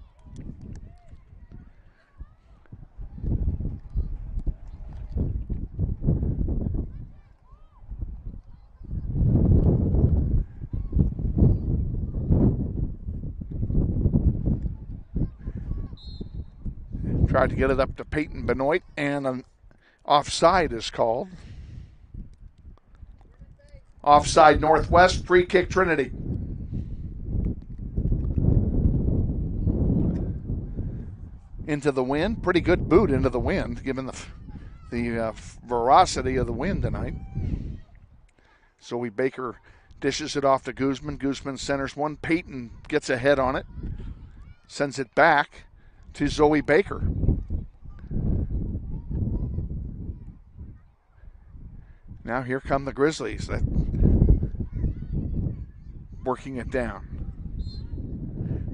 S3: Tried to get it up to Peyton Benoit, and an offside is called. Offside Northwest, free kick Trinity. Into the wind, pretty good boot into the wind, given the veracity of the wind tonight. Zoe Baker dishes it off to Guzman. Guzman centers one. Peyton gets a head on it, sends it back to Zoe Baker. Now here come the Grizzlies, working it down.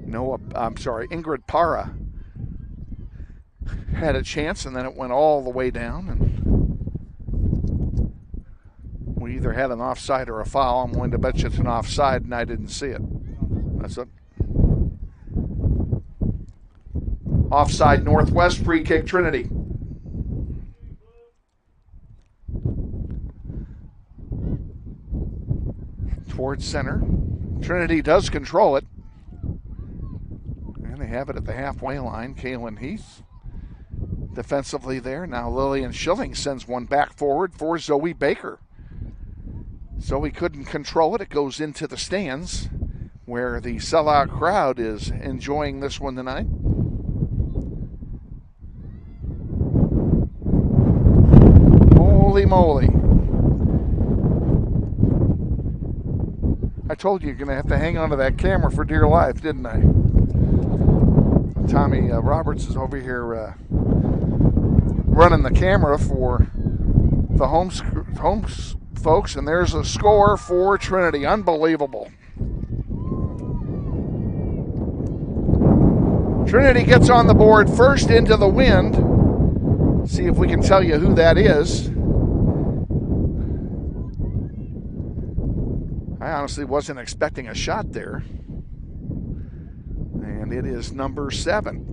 S3: Ingrid Para had a chance, and then it went all the way down, and we either had an offside or a foul. I'm going to bet you it's an offside, and I didn't see it. That's it. Offside Northwest, free kick Trinity. Towards center. Trinity does control it. And they have it at the halfway line. Kaylin Heath defensively there. Now Lillian Schilling sends one back forward for Zoe Baker. Zoe couldn't control it. It goes into the stands where the sellout crowd is enjoying this one tonight. Holy moly. I told you you're going to have to hang on to that camera for dear life, didn't I? Tommy Roberts is over here running the camera for the homes folks, and there's a score for Trinity. Unbelievable. Trinity gets on the board first into the wind. See if we can tell you who that is. I honestly wasn't expecting a shot there. And it is number 7.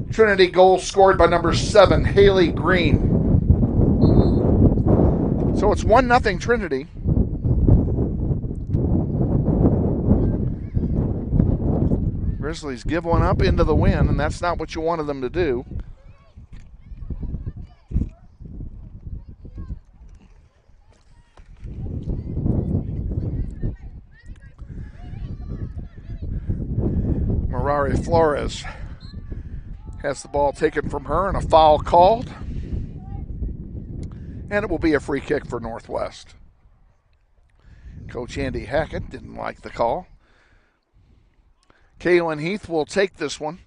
S3: Trinity goal scored by number 7, Haley Green. So it's 1-0 Trinity. Grizzlies give one up into the wind, and that's not what you wanted them to do. Mirari Flores has the ball taken from her and a foul called. And it will be a free kick for Northwest. Coach Andy Hackett didn't like the call. Kaylin Heath will take this one.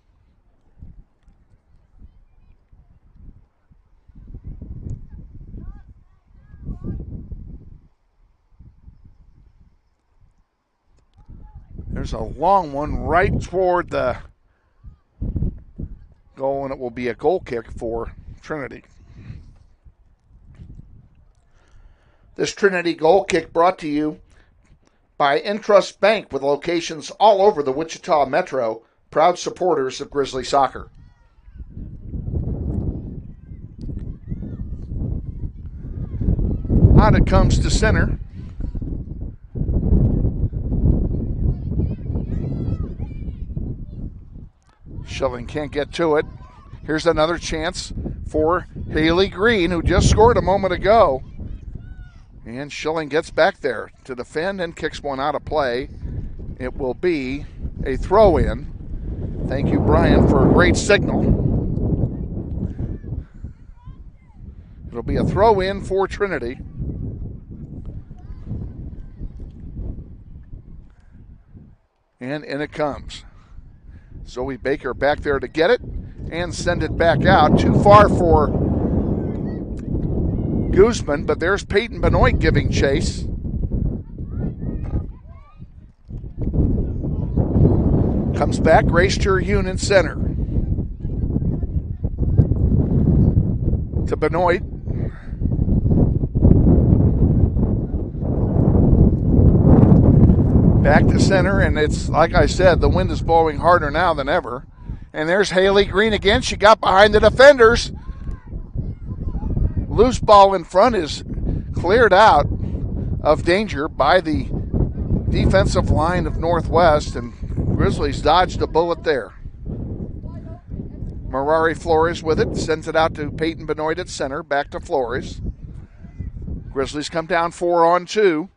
S3: There's a long one right toward the goal, and it will be a goal kick for Trinity. This Trinity goal kick brought to you by Intrust Bank, with locations all over the Wichita Metro. proud supporters of Grizzly soccer. On it comes to center. Schilling can't get to it. Here's another chance for Haley Green, who just scored a moment ago. And Schilling gets back there to defend and kicks one out of play. It will be a throw-in. Thank you, Brian, for a great signal. It'll be a throw-in for Trinity. And in it comes. Zoe Baker back there to get it and send it back out. Too far for Guzman, but there's Peyton Benoit giving chase. Comes back, Grace Terhune in center. To Benoit. Back to center, and it's, like I said, the wind is blowing harder now than ever. And there's Haley Green again. She got behind the defenders. Loose ball in front is cleared out of danger by the defensive line of Northwest, and Grizzlies dodged a bullet there. Mirari Flores with it, sends it out to Peyton Benoit at center, back to Flores. Grizzlies come down 4-on-2.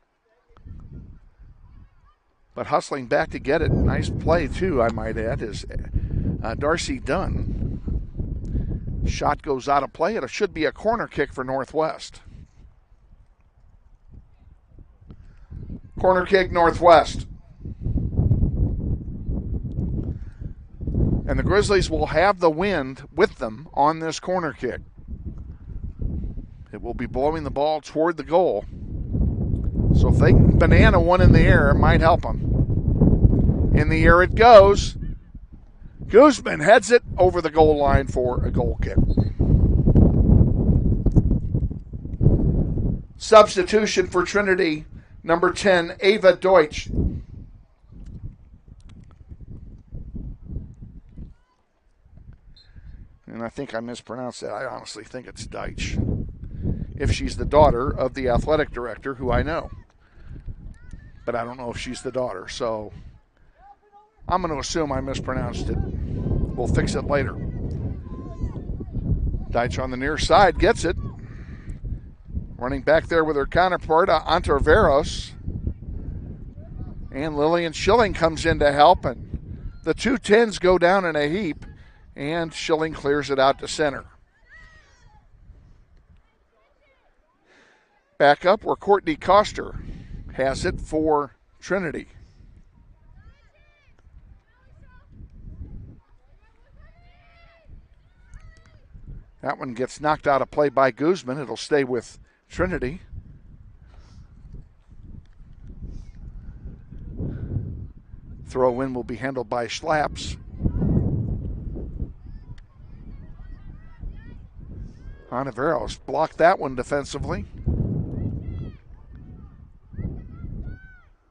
S3: But hustling back to get it, nice play too, I might add, is Darcy Dunn. Shot goes out of play. It should be a corner kick for Northwest. Corner kick, Northwest. And the Grizzlies will have the wind with them on this corner kick. It will be blowing the ball toward the goal. So if they can banana one in the air, it might help them. In the air it goes. Guzman heads it over the goal line for a goal kick. Substitution for Trinity, number 10, Ava Deutsch. And I think I mispronounced that. I honestly think it's Deitch. If she's the daughter of the athletic director, who I know. But I don't know if she's the daughter, so I'm going to assume I mispronounced it. We'll fix it later. Deitch on the near side gets it. Running back there with her counterpart, Ontiveros. And Lillian Schilling comes in to help, and the 2 10s go down in a heap, and Schilling clears it out to center. Back up where Courtney Coster has it for Trinity. That one gets knocked out of play by Guzman. It'll stay with Trinity. Throw-in will be handled by Schlaps. Ontiveros blocked that one defensively.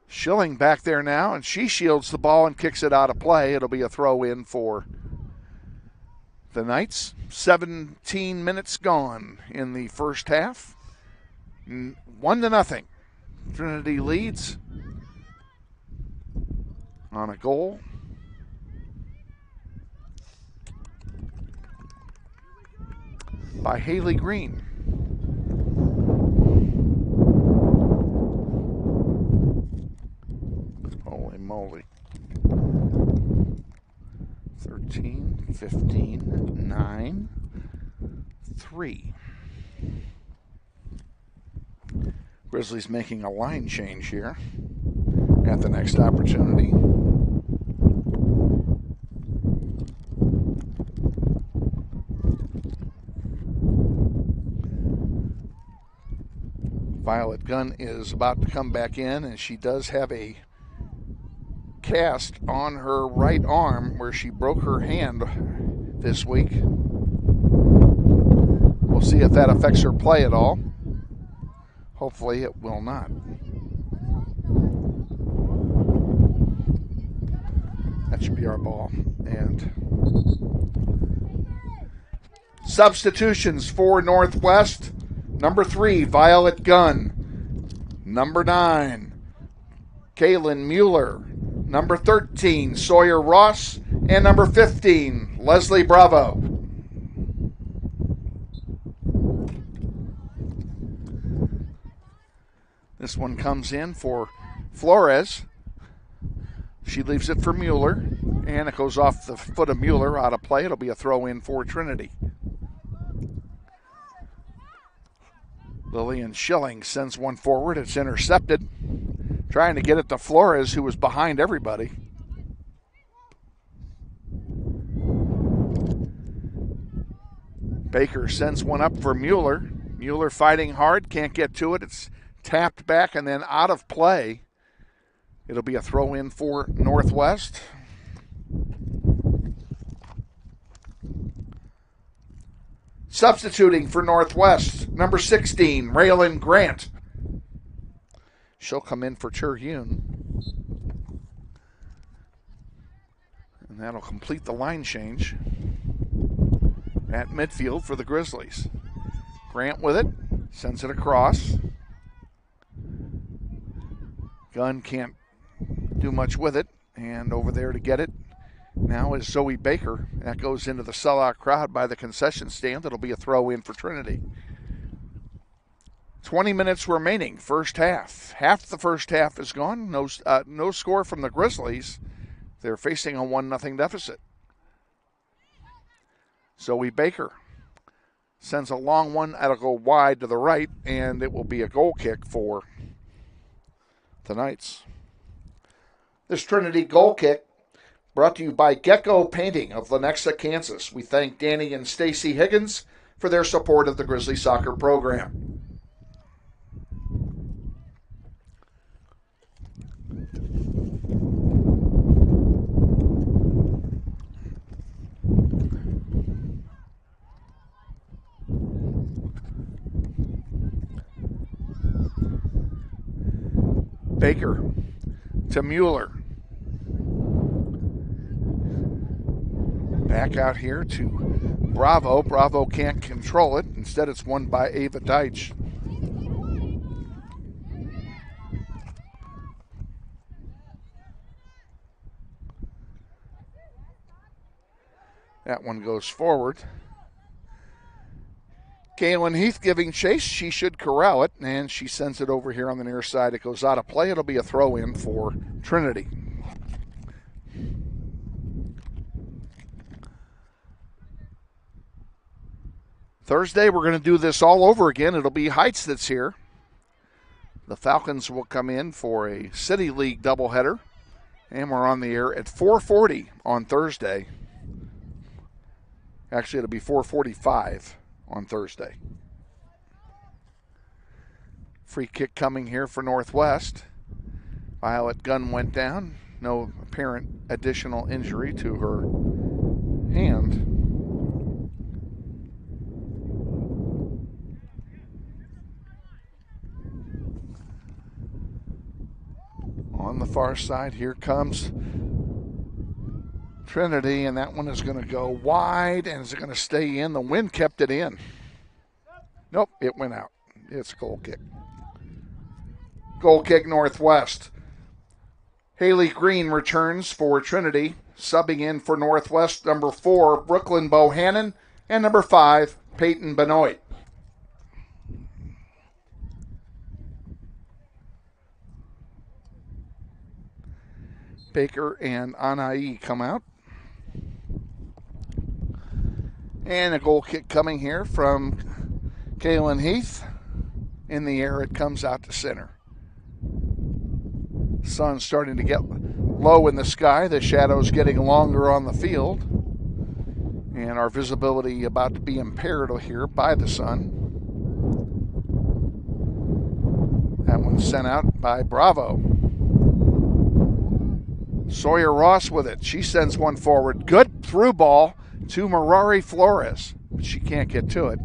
S3: Schilling back there now, and she shields the ball and kicks it out of play. It'll be a throw-in for the Knights. 17 minutes gone in the first half. 1-0. Trinity leads on a goal. By Haley Green. Holy moly. 13, 15, 9, 3. Grizzlies making a line change here at the next opportunity. Violet Gunn is about to come back in, and she does have a cast on her right arm where she broke her hand this week. We'll see if that affects her play at all. Hopefully it will not. That should be our ball. And substitutions for Northwest. Number 3, Violet Gunn. Number 9, Kaylin Mueller. Number 13, Sawyer Ross. And number 15, Leslie Bravo. This one comes in for Flores. She leaves it for Mueller, and it goes off the foot of Mueller out of play. It'll be a throw in for Trinity. Lillian Schilling sends one forward. It's intercepted. Trying to get it to Flores, who was behind everybody. Baker sends one up for Mueller. Mueller fighting hard, can't get to it. It's tapped back and then out of play. It'll be a throw in for Northwest. Substituting for Northwest, number 16, Raylan Grant. She'll come in for Cher-Yun. And that'll complete the line change at midfield for the Grizzlies. Grant with it, sends it across. Gunn can't do much with it, and over there to get it now is Zoe Baker. That goes into the sellout crowd by the concession stand. It'll be a throw in for Trinity. 20 minutes remaining, first half. Half the first half is gone. No score from the Grizzlies. They're facing a 1-0 deficit. Zoe Baker sends a long one. That'll go wide to the right, and it will be a goal kick for the Knights. This Trinity goal kick brought to you by Gecko Painting of Lenexa, Kansas. We thank Danny and Stacy Higgins for their support of the Grizzly soccer program. Baker to Mueller. Back out here to Bravo. Bravo can't control it. Instead, it's won by Ava Deitch. That one goes forward. Kaylin Heath giving chase. She should corral it, and she sends it over here on the near side. It goes out of play. It'll be a throw-in for Trinity. Thursday, we're going to do this all over again. It'll be Heights that's here. The Falcons will come in for a City League doubleheader, and we're on the air at 4:40 on Thursday. Actually, it'll be 4:45 on Thursday. Free kick coming here for Northwest. Violet Gunn went down. No apparent additional injury to her hand. On the far side, here comes Trinity, and that one is going to go wide, and is it going to stay in? The wind kept it in. Nope, it went out. It's a goal kick. Goal kick Northwest. Haley Green returns for Trinity. Subbing in for Northwest, number 4, Brooklyn Bohannon, and number 5, Peyton Benoit. Baker and Anai come out. And a goal kick coming here from Kaylin Heath. In the air, it comes out to center. Sun's starting to get low in the sky. The shadows getting longer on the field. And our visibility about to be impaired here by the sun. That one's sent out by Bravo. Sawyer Ross with it. She sends one forward. Good through ball to Mirari Flores, but she can't get to it.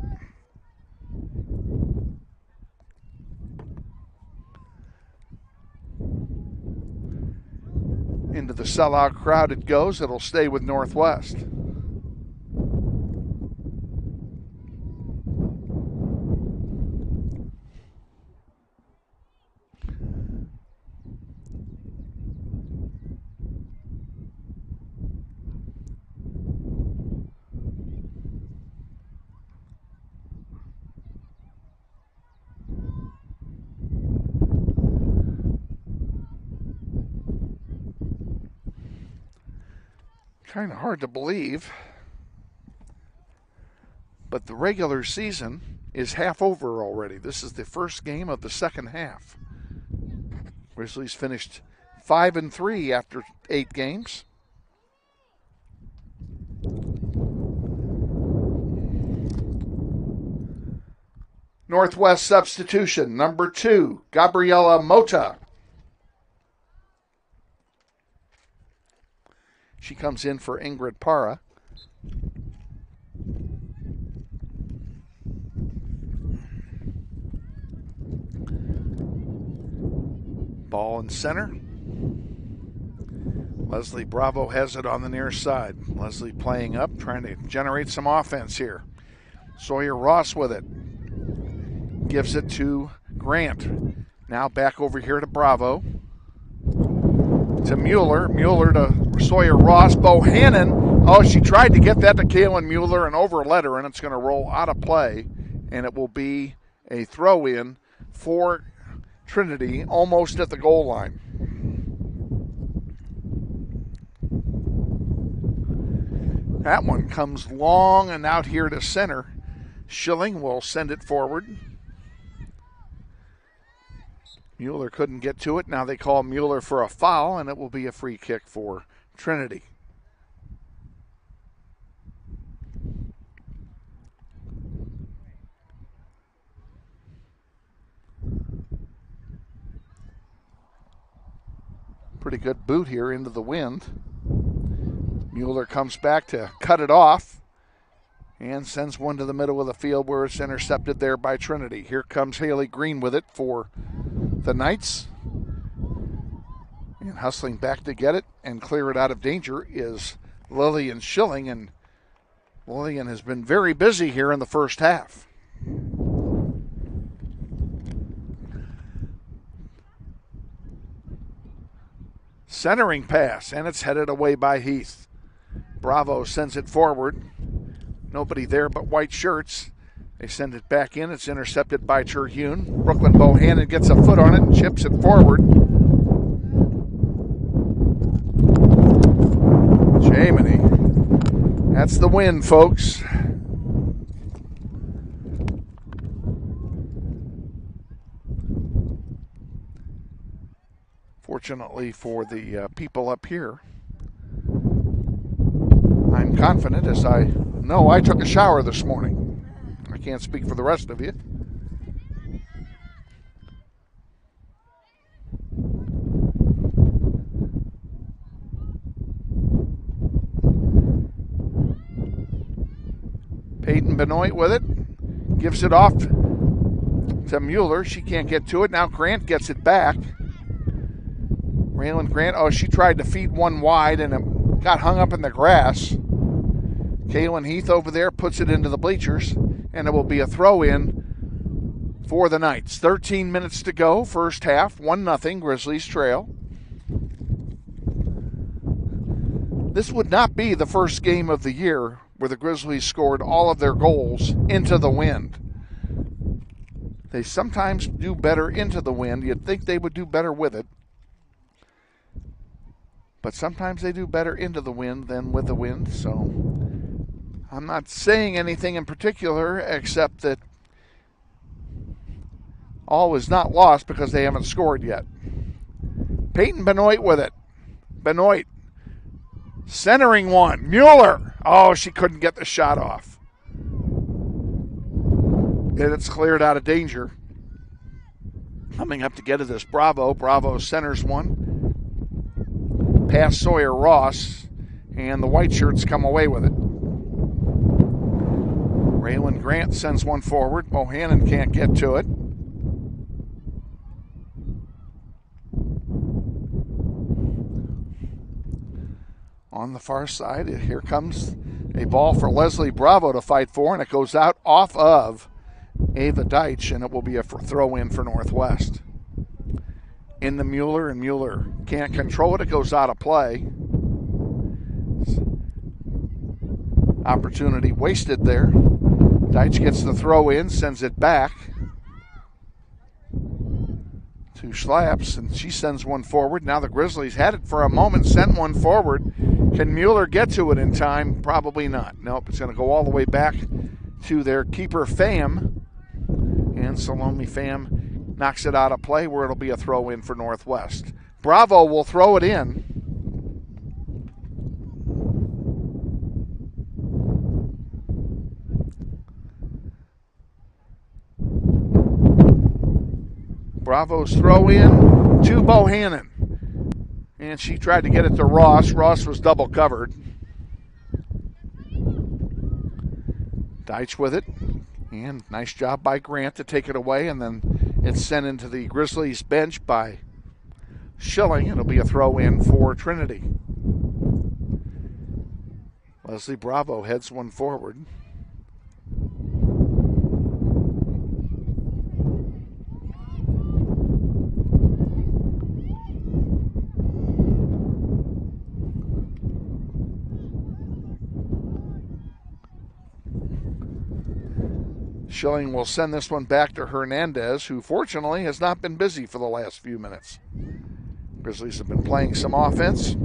S3: Into the sellout crowd it goes. It'll stay with Northwest. Kind of hard to believe, but the regular season is half over already. This is the first game of the second half. Grizzlies finished 5-3 after 8 games. Northwest substitution, number 2, Gabriela Mota. She comes in for Ingrid Para. Ball in center. Leslie Bravo has it on the near side. Leslie playing up, trying to generate some offense here. Sawyer Ross with it. Gives it to Grant. Now back over here to Bravo. To Mueller. Mueller to Sawyer Ross. Bohannon. Oh, she tried to get that to Kaylin Mueller and overlet her, and it's going to roll out of play, and it will be a throw-in for Trinity almost at the goal line. That one comes long and out here to center. Schilling will send it forward. Mueller couldn't get to it. Now they call Mueller for a foul, and it will be a free kick for Trinity. Pretty good boot here into the wind. Mueller comes back to cut it off and sends one to the middle of the field where it's intercepted there by Trinity. Here comes Haley Green with it for the Knights. And hustling back to get it and clear it out of danger is Lillian Schilling, and Lillian has been very busy here in the first half. Centering pass, and it's headed away by Heath. Bravo sends it forward. Nobody there but white shirts. They send it back in. It's intercepted by Terhune. Brooklyn Bohannon gets a foot on it and chips it forward. Jamie. That's the win, folks. Fortunately for the people up here, I'm confident as I know I took a shower this morning. I can't speak for the rest of you. Peyton Benoit with it. Gives it off to Mueller. She can't get to it. Now Grant gets it back. Raylan Grant, oh, she tried to feed one wide and it got hung up in the grass. Kaylin Heath over there puts it into the bleachers, and it will be a throw-in for the Knights. 13 minutes to go, first half, 1-0, Grizzlies trail. This would not be the first game of the year where the Grizzlies scored all of their goals into the wind. They sometimes do better into the wind. You'd think they would do better with it. But sometimes they do better into the wind than with the wind, so I'm not saying anything in particular except that all is not lost because they haven't scored yet. Peyton Benoit with it. Benoit centering one. Mueller. Oh, she couldn't get the shot off. And it's cleared out of danger. Coming up to get at this, Bravo. Bravo centers one. Past Sawyer Ross, and the white shirts come away with it. Raylan Grant sends one forward. Bohannon can't get to it. on the far side. Here comes a ball for Leslie Bravo to fight for, and it goes out off of Ava Deitch, and it will be a throw in for Northwest. In the Mueller, and Mueller can't control it. It goes out of play. Opportunity wasted there. Deitch gets the throw in, sends it back to Schlaps, and she sends one forward. Now the Grizzlies had it for a moment, sent one forward. Can Mueller get to it in time? Probably not. Nope, it's going to go all the way back to their keeper, Pham. And Salome Pham knocks it out of play where it'll be a throw in for Northwest. Bravo will throw it in. Bravo's throw in to Bohannon. And she tried to get it to Ross. Ross was double covered. Deitch with it. And nice job by Grant to take it away. And then it's sent into the Grizzlies bench by Schilling. It'll be a throw in for Trinity. Leslie Bravo heads one forward. Schilling will send this one back to Hernandez, who fortunately has not been busy for the last few minutes. Grizzlies have been playing some offense.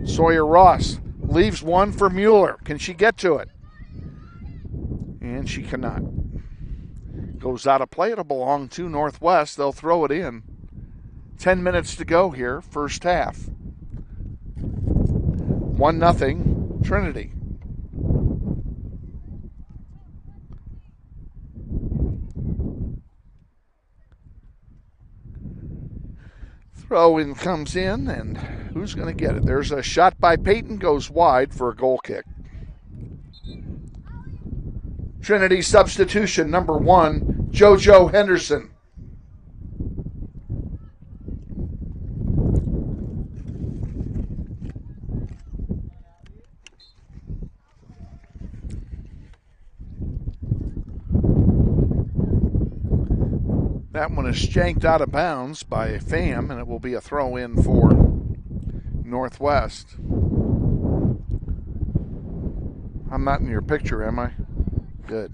S3: Sawyer Ross leaves one for Mueller. Can she get to it? And she cannot. Goes out of play. It'll belong to Northwest. They'll throw it in. 10 minutes to go here, first half. 1-0 Trinity. Throw in comes in, and who's going to get it? There's a shot by Peyton, goes wide for a goal kick. Trinity substitution, number 1, JoJo Henderson. That one is shanked out of bounds by Pham, and it will be a throw in for Northwest. I'm not in your picture, am I? Good.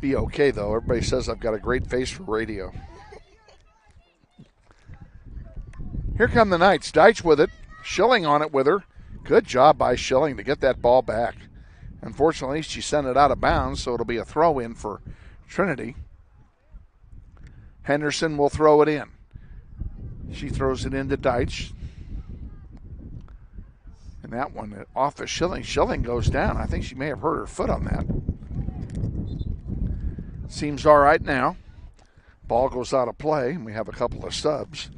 S3: Be okay, though. Everybody says I've got a great face for radio. Here come the Knights. Deitch with it. Schilling on it with her. Good job by Schilling to get that ball back. Unfortunately, she sent it out of bounds, so it'll be a throw in for Trinity. Henderson will throw it in. She throws it into Deitch. And that one off of Schilling. Schilling goes down. I think she may have hurt her foot on that. Seems all right now. Ball goes out of play, and we have a couple of subs.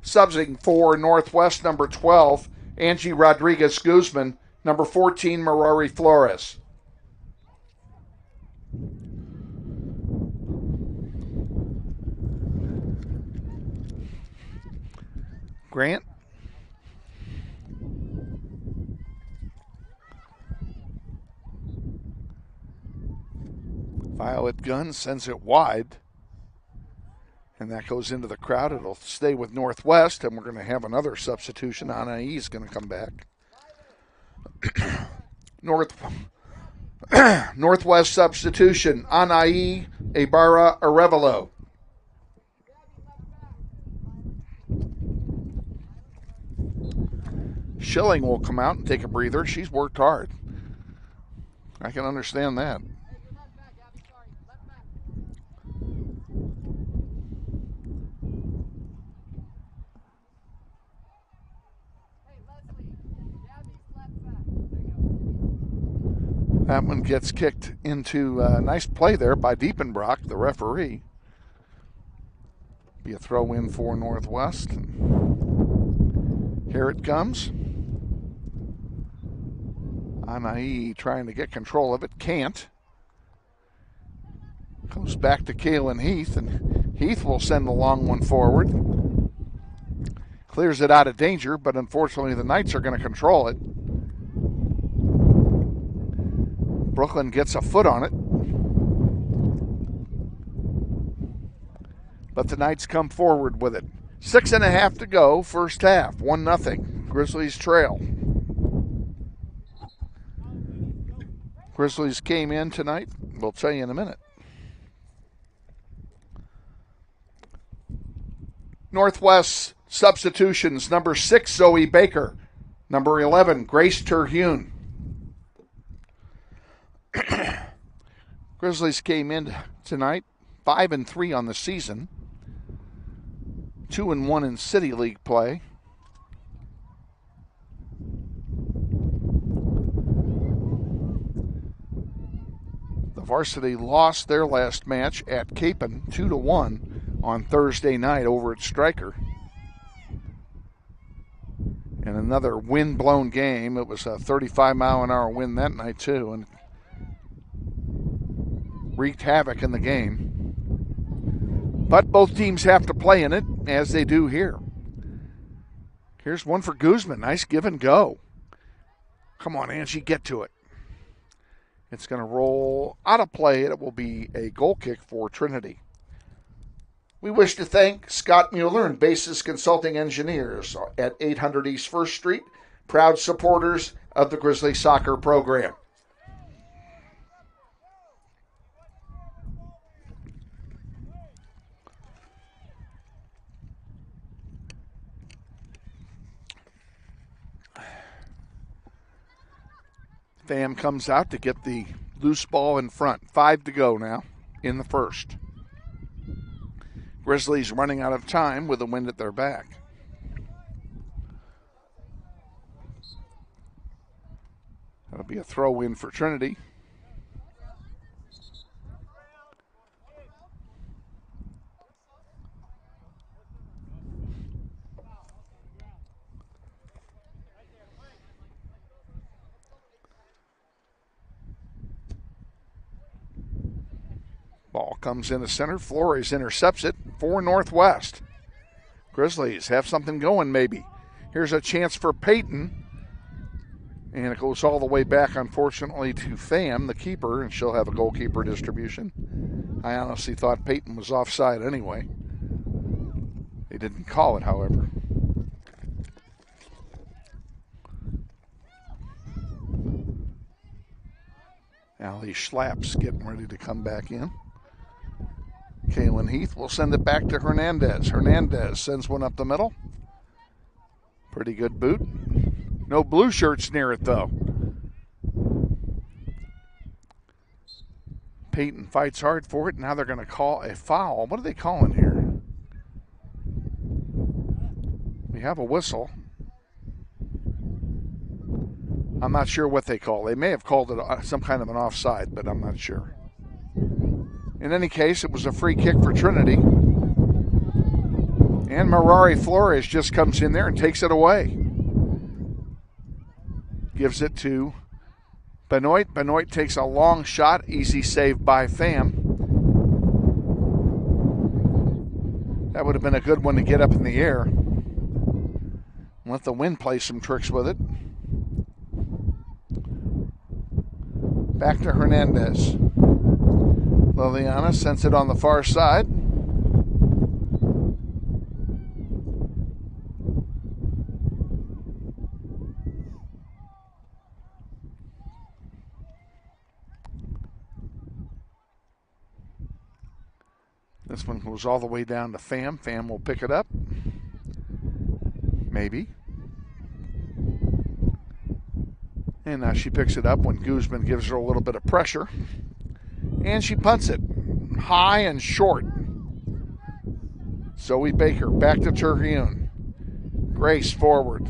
S3: Subbing for Northwest, number 12, Angie Rodriguez Guzman, number 14, Marori Flores. Grant. Violet Gunn sends it wide. And that goes into the crowd. It'll stay with Northwest, and we're going to have another substitution. Anae is going to come back. Northwest substitution, Anae Ibarra Arevalo. Schilling will come out and take a breather. She's worked hard. I can understand that. That one gets kicked into a nice play there by Diepenbrock, the referee. Be a throw in for Northwest. Here it comes. Anae trying to get control of it. Can't. Goes back to Kalen Heath, and Heath will send the long one forward. Clears it out of danger, but unfortunately the Knights are going to control it. Brooklyn gets a foot on it. But the Knights come forward with it. 6.5 to go, first half, 1-0. Grizzlies trail. Grizzlies came in tonight. We'll tell you in a minute. Northwest substitutions, number 6, Zoe Baker. Number 11, Grace Terhune. Grizzlies came in tonight 5-3 on the season. 2-1 in City League play. The varsity lost their last match at Capon 2-1 on Thursday night over at Stryker. And another wind-blown game. It was a 35-mile-an-hour wind that night too, and wreaked havoc in the game. But both teams have to play in it, as they do here. Here's one for Guzman. Nice give and go. Come on, Angie, get to it. It's going to roll out of play, and it will be a goal kick for Trinity. We wish to thank Scott Mueller and Basis Consulting Engineers at 800 East 1st Street, proud supporters of the Grizzly soccer program. Pham comes out to get the loose ball in front. 5 to go now in the first. Grizzlies running out of time with the wind at their back. That'll be a throw in for Trinity. Ball comes into center. Flores intercepts it for Northwest. Grizzlies have something going maybe. Here's a chance for Peyton. And it goes all the way back, unfortunately, to Pham, the keeper, and she'll have a goalkeeper distribution. I honestly thought Peyton was offside anyway. They didn't call it, however. Allie Schlapp's getting ready to come back in. Kalen Heath will send it back to Hernandez. Hernandez sends one up the middle. Pretty good boot. No blue shirts near it, though. Peyton fights hard for it. Now they're going to call a foul. What are they calling here? We have a whistle. I'm not sure what they call. They may have called it some kind of an offside, but I'm not sure. In any case, it was a free kick for Trinity. And Mirari Flores just comes in there and takes it away. Gives it to Benoit. Benoit takes a long shot. Easy save by Pham. That would have been a good one to get up in the air. Let the wind play some tricks with it. Back to Hernandez. Liliana sends it on the far side. This one goes all the way down to Pham. Pham will pick it up. Maybe. And now she picks it up when Guzman gives her a little bit of pressure. And she punts it high and short. Zoe Baker back to Terhune. Grace forward.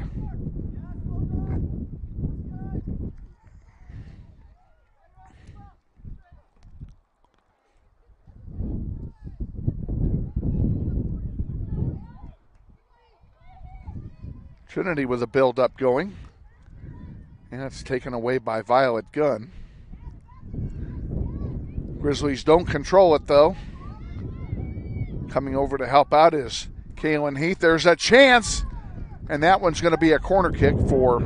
S3: Trinity with a build-up going. And it's taken away by Violet Gunn. Grizzlies don't control it, though. Coming over to help out is Kaylin Heath. There's a chance, and that one's going to be a corner kick for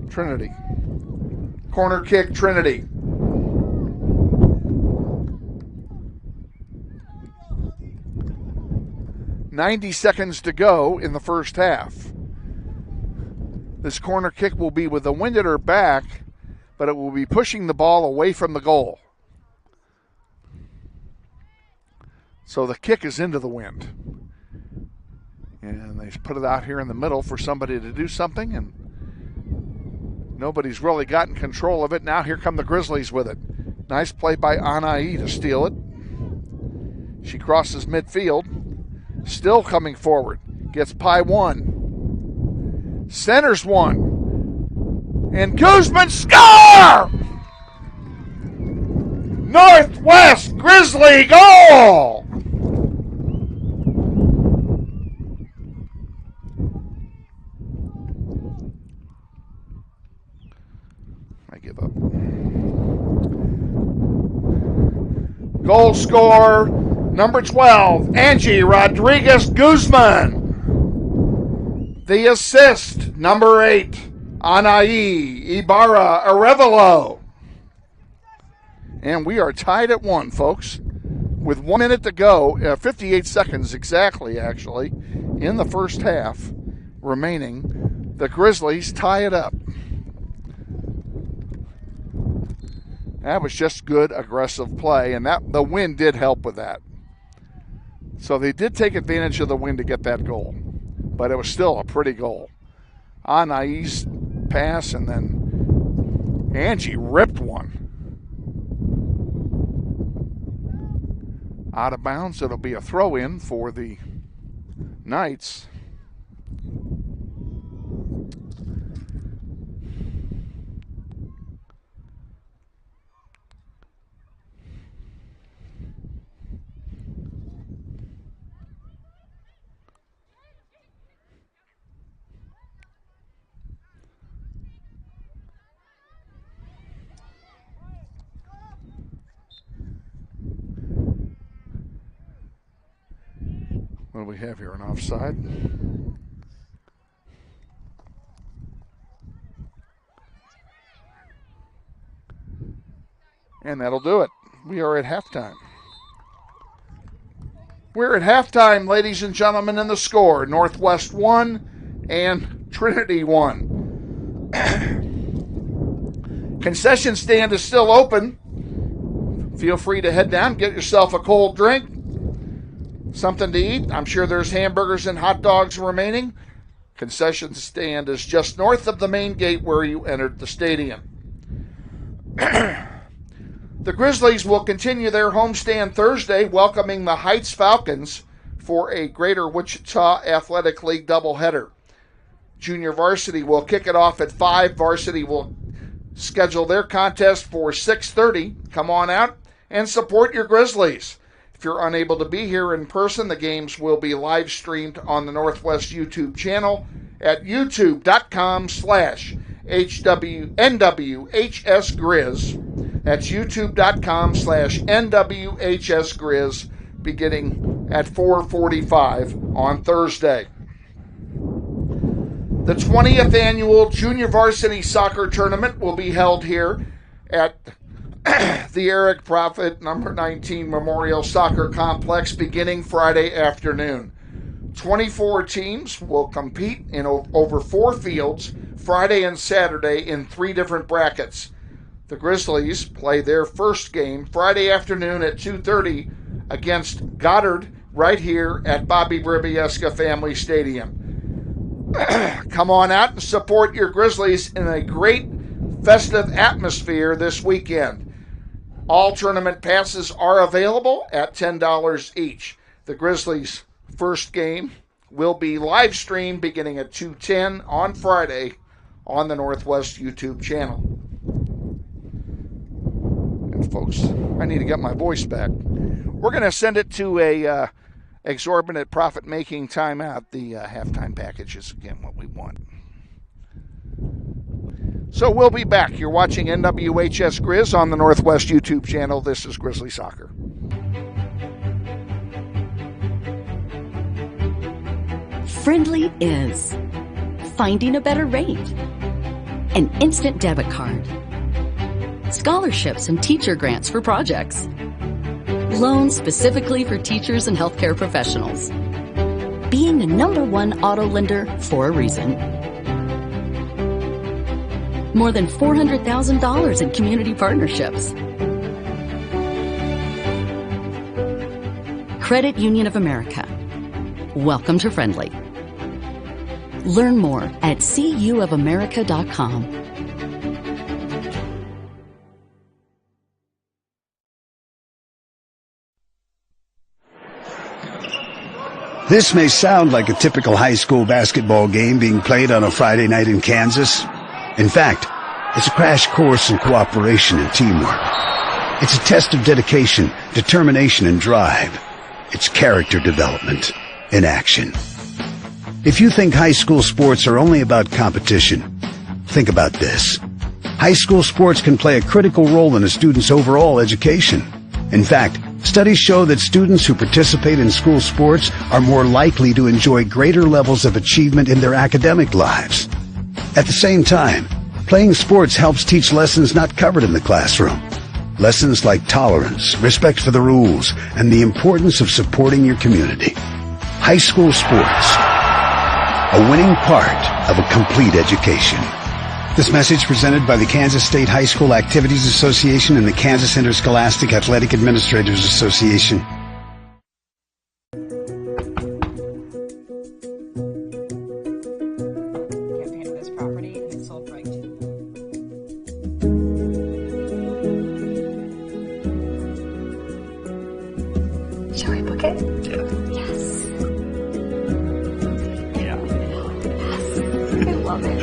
S3: Trinity. Corner kick, Trinity. "90 seconds to go in the first half. This corner kick will be with the wind at her back, but it will be pushing the ball away from the goal. So the kick is into the wind. And they put it out here in the middle for somebody to do something, and nobody's really gotten control of it. Now here come the Grizzlies with it. Nice play by Anai to steal it. She crosses midfield. Still coming forward. Gets pie one. Centers one. And Guzman score! Northwest Grizzly goal! I give up. Goal scorer, number 12, Angie Rodriguez Guzman. The assist, number 8, Anai Ibarra Arevalo. And we are tied at 1, folks, with 1 minute to go, 58 seconds exactly, actually, in the first half remaining. The Grizzlies tie it up. That was just good, aggressive play, and the wind did help with that. So they did take advantage of the wind to get that goal, but it was still a pretty goal. Anai's pass, and then Angie ripped one. Out of bounds, it'll be a throw-in for the Knights. What do we have here, an offside? And that'll do it. We are at halftime. We're at halftime, ladies and gentlemen, in the score. Northwest 1 and Trinity 1. Concession stand is still open. Feel free to head down, get yourself a cold drink, something to eat. I'm sure there's hamburgers and hot dogs remaining. Concession stand is just north of the main gate where you entered the stadium. The Grizzlies will continue their homestand Thursday, welcoming the Heights Falcons for a Greater Wichita Athletic League doubleheader. Junior varsity will kick it off at 5. Varsity will schedule their contest for 6:30. Come on out and support your Grizzlies. If you're unable to be here in person, the games will be live streamed on the Northwest YouTube channel at youtube.com/NWHSGrizz. That's youtube.com/NWHSGrizz, beginning at 4:45 on Thursday. The 20th annual Junior Varsity Soccer Tournament will be held here at the Eric Prophet number 19 Memorial Soccer Complex beginning Friday afternoon. 24 teams will compete in over 4 fields Friday and Saturday in 3 different brackets. The Grizzlies play their first game Friday afternoon at 2:30 against Goddard right here at Bobby Bribiesca Family Stadium. Come on out and support your Grizzlies in a great festive atmosphere this weekend. All tournament passes are available at $10 each. The Grizzlies' first game will be live streamed beginning at 2:10 on Friday on the Northwest YouTube channel. And folks, I need to get my voice back. We're going to send it to a exorbitant profit-making timeout. The halftime package is, again, what we want. So we'll be back. You're watching NWHS Grizz on the Northwest YouTube channel. This is Grizzly Soccer.
S6: Friendly is finding a better rate, an instant debit card, scholarships and teacher grants for projects, loans specifically for teachers and healthcare professionals, being the #1 auto lender for a reason. More than $400,000 in community partnerships. Credit Union of America. Welcome to Friendly. Learn more at cuofamerica.com.
S7: This may sound like a typical high school basketball game being played on a Friday night in Kansas. In fact, it's a crash course in cooperation and teamwork. It's a test of dedication, determination, and drive. It's character development in action. If you think high school sports are only about competition, think about this. High school sports can play a critical role in a student's overall education. In fact, studies show that students who participate in school sports are more likely to enjoy greater levels of achievement in their academic lives. At the same time, playing sports helps teach lessons not covered in the classroom. Lessons like tolerance, respect for the rules, and the importance of supporting your community. High school sports, a winning part of a complete education. This message presented by the Kansas State High School Activities Association and the Kansas Interscholastic Athletic Administrators Association.
S9: Campaign of this property and it's sold right.
S2: Shall we book it?
S13: Yeah.
S2: Yes.
S13: Yeah.
S2: Yes. I love it.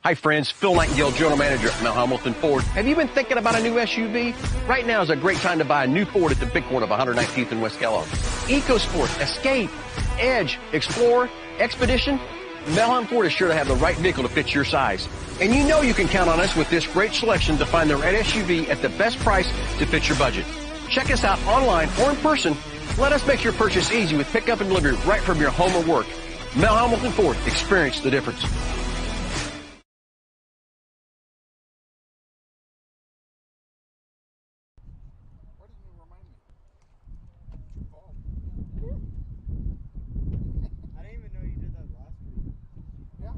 S4: Hi friends, Phil Nightingale, General Manager at Mel Hamilton Ford. Have you been thinking about a new SUV? Right now is a great time to buy a new Ford at the big one of 119th and West Kellogg. EcoSport, Escape, Edge, Explorer, Expedition. Mel Hamilton Ford is sure to have the right vehicle to fit your size. And you know you can count on us with this great selection to find the right SUV at the best price to fit your budget. Check us out online or in person. Let us make your purchase easy with pickup and delivery right from your home or work. Mel Hamilton Ford, experience the difference.
S5: I didn't even know you did that last week.
S3: Yeah.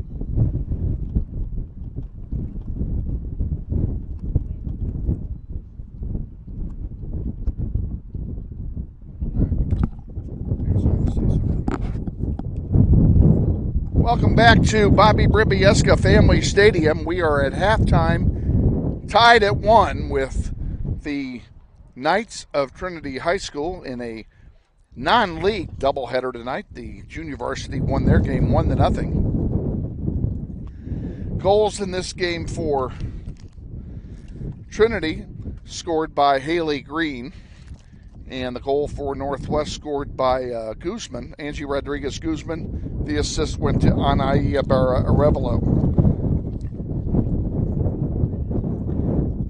S3: Welcome back to Bobby Bribiesca Family Stadium. We are at halftime, tied at 1 with the Knights of Trinity High School in a non-league doubleheader tonight. The junior varsity won their game 1-0. Goals in this game for Trinity scored by Haley Green, and the goal for Northwest scored by Guzman, Angie Rodriguez Guzman. The assist went to Anaya Barra Arevalo.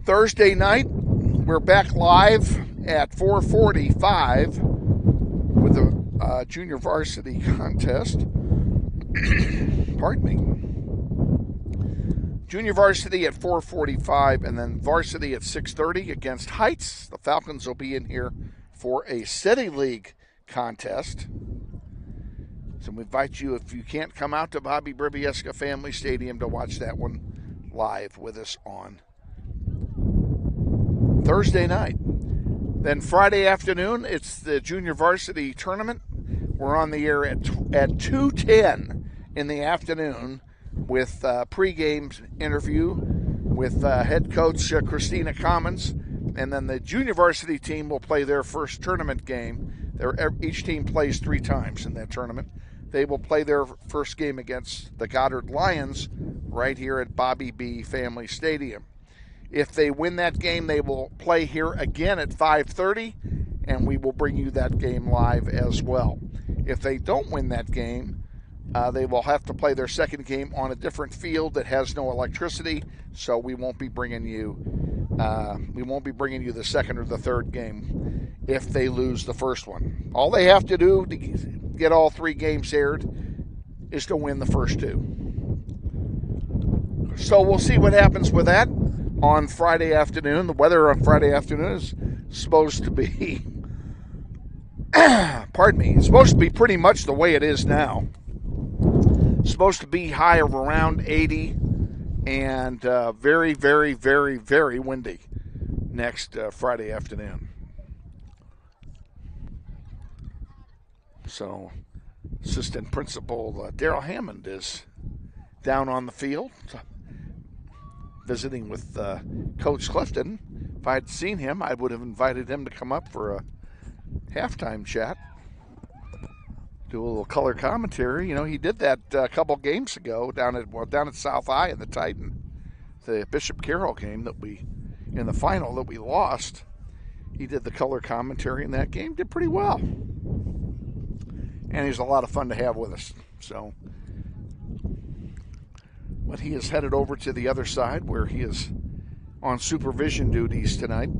S3: Thursday night, we're back live at 4:45 with the junior varsity contest. Pardon me. Junior varsity at 4:45 and then varsity at 6:30 against Heights. The Falcons will be in here for a City League contest. So we invite you, if you can't come out to Bobby Bribiesca Family Stadium, to watch that one live with us on Thursday night. Then Friday afternoon, it's the junior varsity tournament. We're on the air at 2:10 in the afternoon with pregame interview with head coach Christina Commons. And then the junior varsity team will play their first tournament game. Each team plays 3 times in that tournament. They will play their first game against the Goddard Lions right here at Bobby B. Family Stadium. If they win that game, they will play here again at 5:30, and we will bring you that game live as well. If they don't win that game, they will have to play their second game on a different field that has no electricity, so we won't be bringing you the second or the third game if they lose the first one. All they have to do to get all 3 games aired is to win the first 2. So we'll see what happens with that on Friday afternoon. The weather on Friday afternoon is supposed to be, it's supposed to be pretty much the way it is now. It's supposed to be high of around 80 and very, very, very, very windy next Friday afternoon. So, Assistant Principal Daryl Hammond is down on the field, visiting with Coach Clifton. If I'd seen him, I would have invited him to come up for a halftime chat, do a little color commentary. You know, he did that a couple games ago down at South I in the Titan, the Bishop Carroll game in the final that we lost. He did the color commentary in that game, did pretty well. And he's a lot of fun to have with us. So, but he is headed over to the other side where he is on supervision duties tonight.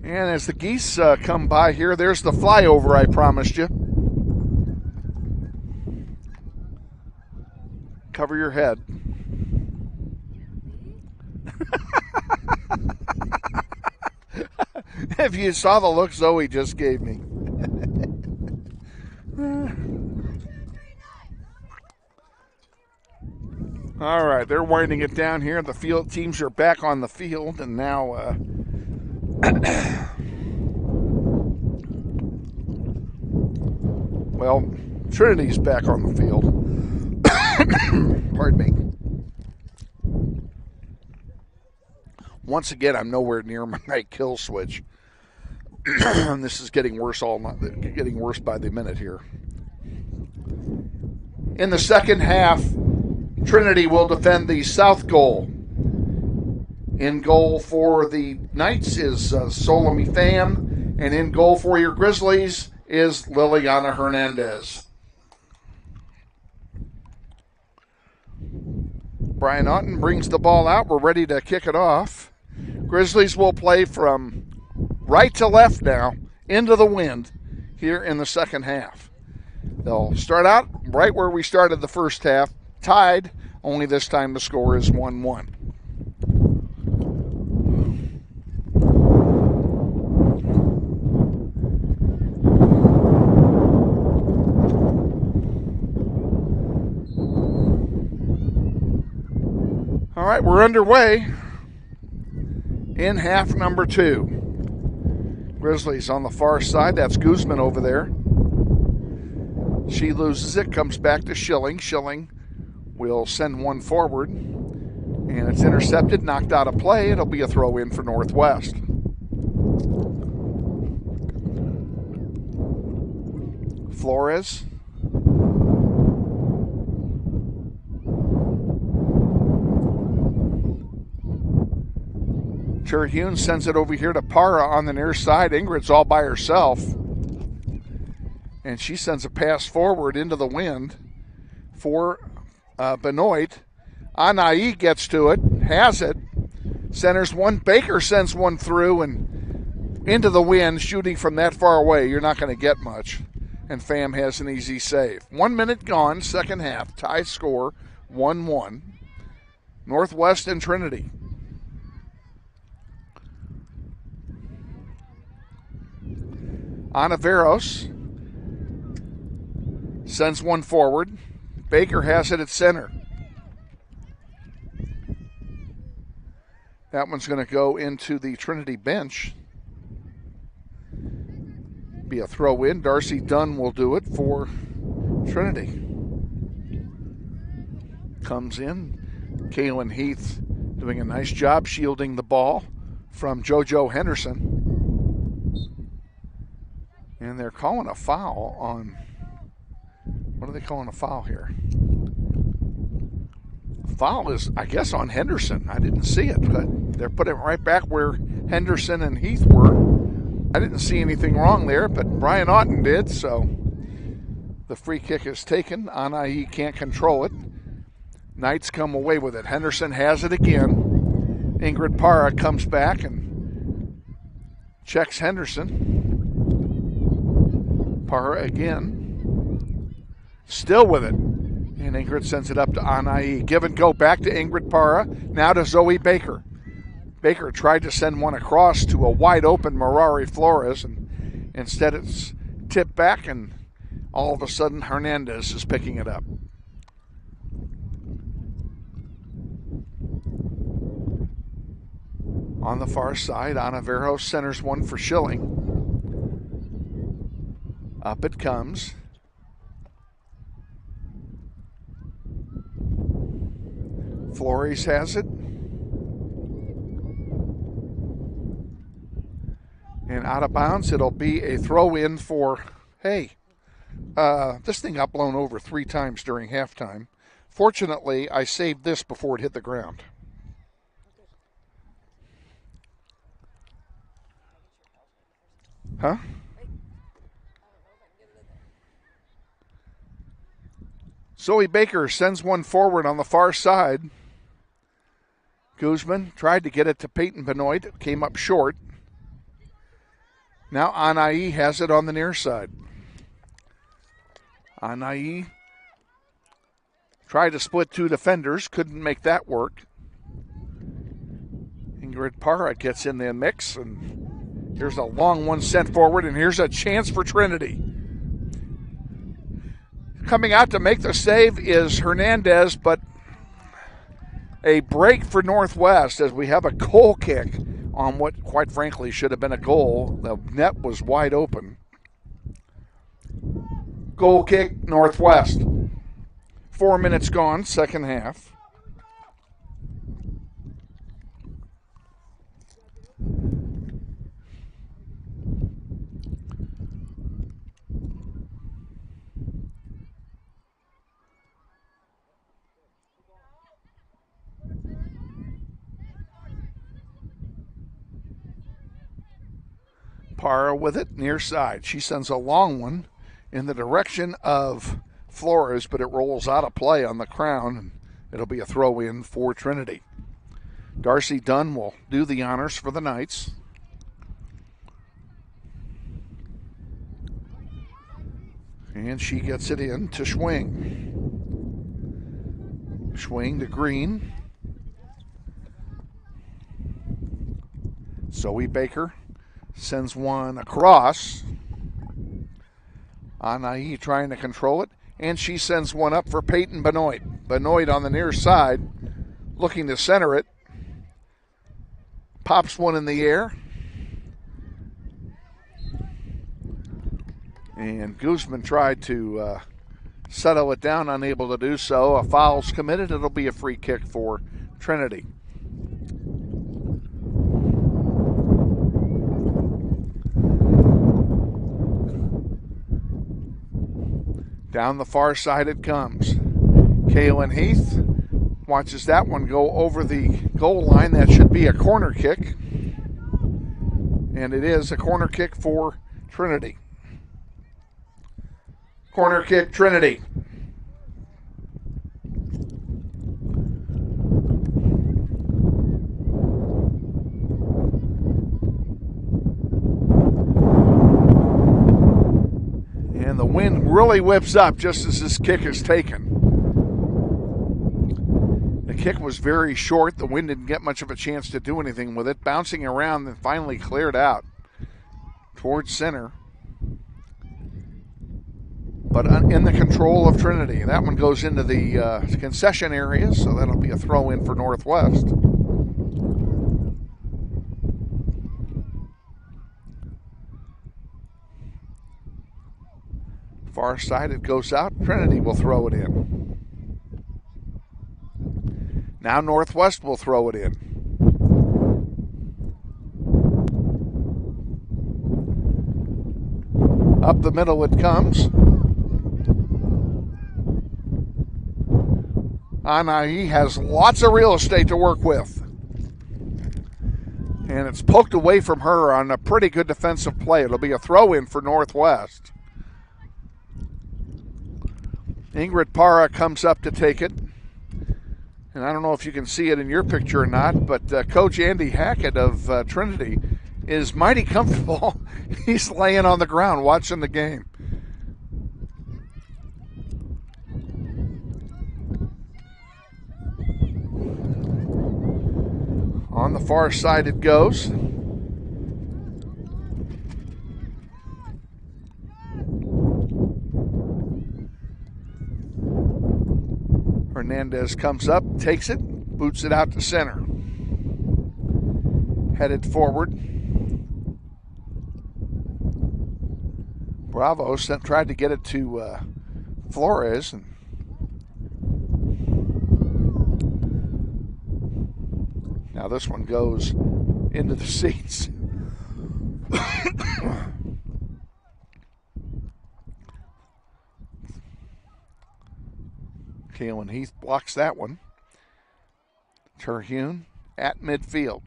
S3: And as the geese come by here, there's the flyover I promised you. Cover your head. If you saw the look Zoe just gave me. All right, they're winding it down here. The field teams are back on the field, and now well, Trinity's back on the field. Pardon me. Once again, I'm nowhere near my kill switch. This is getting worse getting worse by the minute here. In the second half, Trinity will defend the south goal. In goal for the Knights is Solomon Pham, and in goal for your Grizzlies is Liliana Hernandez. Brian Otten brings the ball out. We're ready to kick it off. Grizzlies will play from right to left now, into the wind, here in the second half. They'll start out right where we started the first half, tied, only this time the score is 1-1. All right, we're underway in half number 2. Grizzlies on the far side. That's Guzman over there. She loses it, comes back to Schilling. Schilling will send one forward, and it's intercepted, knocked out of play. It'll be a throw in for Northwest. Flores. Terhune sends it over here to Para on the near side. Ingrid's all by herself. And she sends a pass forward into the wind for Benoit. Anai gets to it, has it, centers one. Baker sends one through and into the wind, shooting from that far away. You're not going to get much. And Pham has an easy save. 1 minute gone, second half. Tie score, 1-1. Northwest and Trinity. Anaveros sends one forward. Baker has it at center. That one's going to go into the Trinity bench. Be a throw in. Darcy Dunn will do it for Trinity. Comes in. Kaylin Heath doing a nice job shielding the ball from JoJo Henderson. And they're calling a foul on, what are they calling a foul here? Foul is, I guess, on Henderson. I didn't see it, but they're putting it right back where Henderson and Heath were. I didn't see anything wrong there, but Brian Otten did, so the free kick is taken. Anai can't control it. Knights come away with it. Henderson has it again. Ingrid Parra comes back and checks Henderson. Parra again. Still with it. And Ingrid sends it up to Anai. Give and go back to Ingrid Parra. Now to Zoe Baker. Baker tried to send one across to a wide open Mirari Flores, and instead it's tipped back, and all of a sudden Hernandez is picking it up. On the far side, Ontiveros centers one for Schilling. Up it comes. Flores has it. And out of bounds, it'll be a throw in for, hey, this thing got blown over 3 times during halftime. Fortunately, I saved this before it hit the ground. Huh? Zoe Baker sends one forward on the far side. Guzman tried to get it to Peyton Benoit. It came up short. Now Anai has it on the near side. Anai tried to split 2 defenders. Couldn't make that work. Ingrid Parra gets in the mix, and here's a long one sent forward, and here's a chance for Trinity. Coming out to make the save is Hernandez, but a break for Northwest as we have a goal kick on what, quite frankly, should have been a goal. The net was wide open. Goal kick, Northwest. 4 minutes gone, second half. Parra with it, near side. She sends a long one in the direction of Flores, but it rolls out of play on the crown, and it'll be a throw-in for Trinity. Darcy Dunn will do the honors for the Knights. And she gets it in to Schwing. Schwing to Green. Zoe Baker sends one across. Anai trying to control it. And she sends one up for Peyton Benoit. Benoit on the near side, looking to center it. Pops one in the air. And Guzman tried to settle it down, unable to do so. A foul's committed. It'll be a free kick for Trinity. Down the far side it comes. Kaylin Heath watches that one go over the goal line. That should be a corner kick. And it is a corner kick for Trinity. Corner kick, Trinity. And the wind really whips up just as this kick is taken. The kick was very short. The wind didn't get much of a chance to do anything with it. Bouncing around and finally cleared out towards center. But in the control of Trinity. That one goes into the concession area, so that'll be a throw-in for Northwest. Far side it goes out. Trinity will throw it in. Now Northwest will throw it in. Up the middle it comes. Anai has lots of real estate to work with. And it's poked away from her on a pretty good defensive play. It'll be a throw-in for Northwest. Ingrid Parra comes up to take it. And I don't know if you can see it in your picture or not, but Coach Andy Hackett of Trinity is mighty comfortable. He's laying on the ground watching the game. On the far side it goes. Hernandez comes up, takes it, boots it out to center. Headed forward. Bravo tried to get it to Flores, and now this one goes into the seats. Kaylin Heath blocks that one. Terhune at midfield.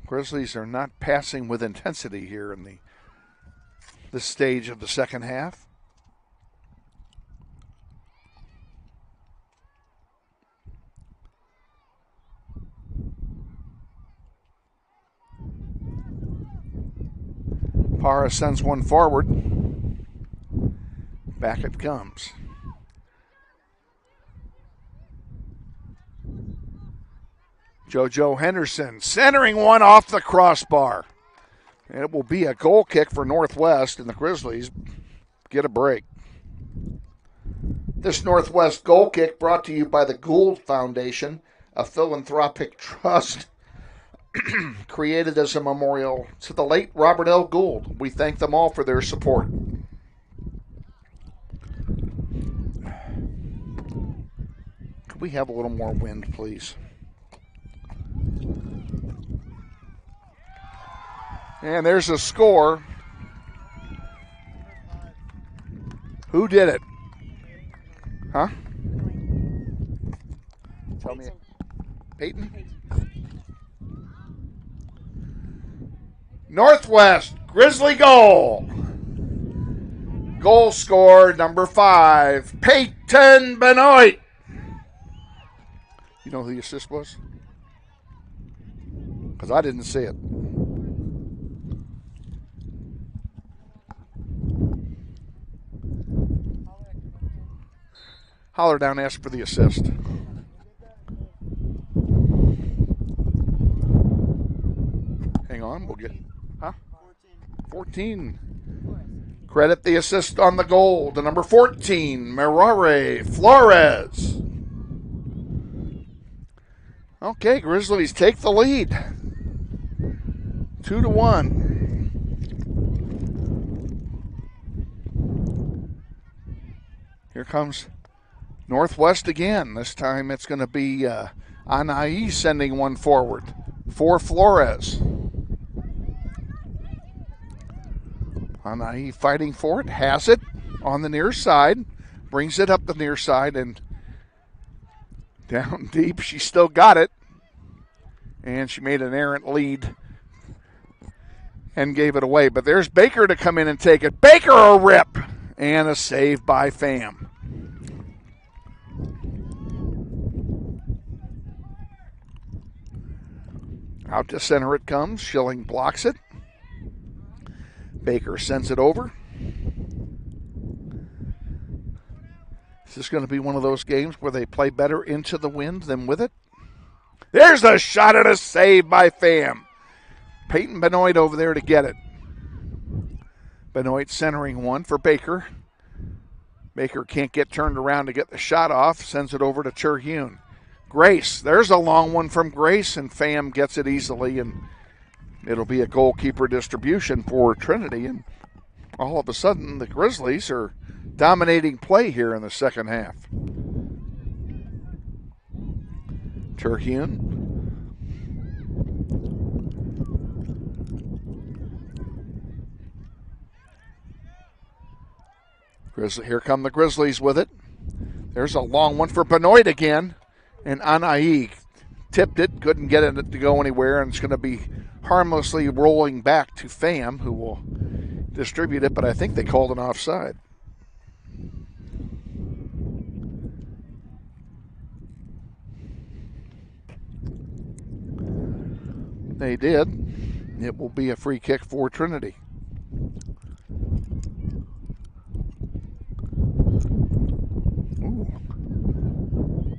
S3: Grizzlies are not passing with intensity here in this stage of the second half. Parra sends one forward. Back it comes. JoJo Henderson centering one off the crossbar. And it will be a goal kick for Northwest, and the Grizzlies get a break. This Northwest goal kick brought to you by the Gould Foundation, a philanthropic trust created as a memorial to the late Robert L. Gould. We thank them all for their support. Could we have a little more wind, please? And there's a score. Who did it? Huh? Tell me. Peyton? Northwest, Grizzly goal. Goal scorer number 5, Peyton Benoit. You know who the assist was? Because I didn't see it. Holler down, ask for the assist. Hang on, we'll get... Huh? 14. Credit the assist on the goal to number 14, Merare Flores. Okay, Grizzlies take the lead. 2-1. Here comes Northwest again. This time it's going to be Anai sending one forward for Flores. Anai fighting for it, has it on the near side, brings it up the near side and down deep. She still got it, and she made an errant lead and gave it away. But there's Baker to come in and take it. Baker a rip and a save by Pham. Out to center it comes. Schilling blocks it. Baker sends it over. Is this going to be one of those games where they play better into the wind than with it? There's a shot and a save by Pham. Peyton Benoit over there to get it. Benoit centering one for Baker. Baker can't get turned around to get the shot off. Sends it over to Terhune. Grace, there's a long one from Grace, and Pham gets it easily, and it'll be a goalkeeper distribution for Trinity. And all of a sudden, the Grizzlies are dominating play here in the second half. Terhune Here come the Grizzlies with it. There's a long one for Benoit again. And Anai tipped it, couldn't get it to go anywhere, and it's going to be harmlessly rolling back to Pham, who will distribute it, but I think they called an offside. They did. It will be a free kick for Trinity. Ooh.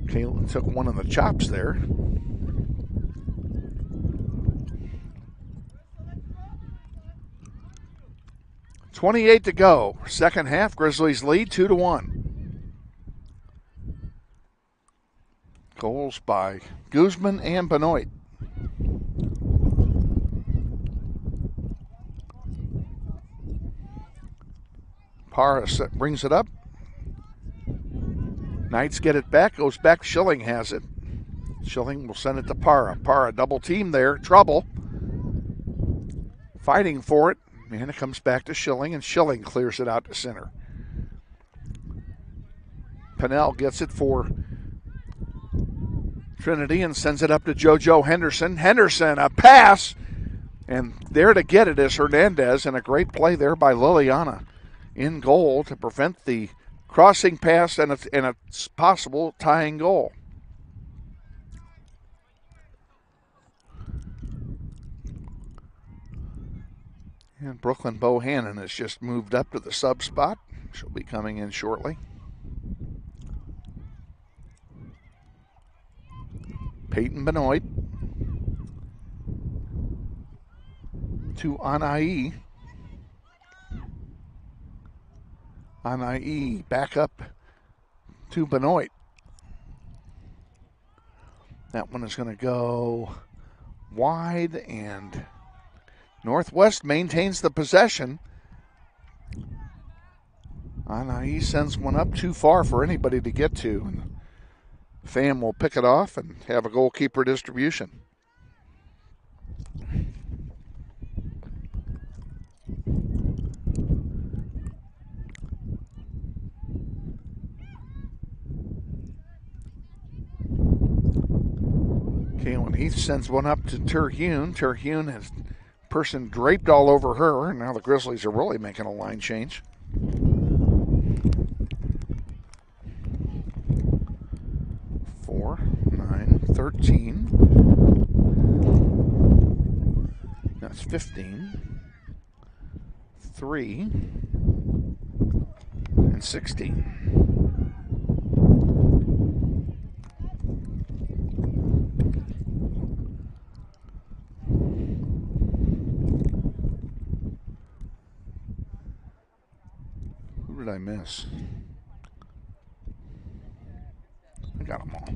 S3: Caitlin took one of the chops there. .28 to go. Second half, Grizzlies lead 2-1. Goals by Guzman and Benoit. Parra brings it up. Knights get it back, goes back. Schilling has it. Schilling will send it to Parra. Parra double team there, trouble. Fighting for it, and it comes back to Schilling, and Schilling clears it out to center. Pennell gets it for Trinity and sends it up to JoJo Henderson. Henderson, a pass, and there to get it is Hernandez, and a great play there by Liliana in goal to prevent the crossing pass and a possible tying goal. And Brooklyn Bohannon has just moved up to the sub spot. She'll be coming in shortly. Peyton Benoit to Anai. Anai back up to Benoit. That one is going to go wide, and Northwest maintains the possession. Anai sends one up too far for anybody to get to. And Pham will pick it off and have a goalkeeper distribution. Kaylin Heath sends one up to Terhune. Terhune has person draped all over her, and now the Grizzlies are really making a line change. Four, 9, 13. That's 15. 3 and 16. Who did I miss? I got them all.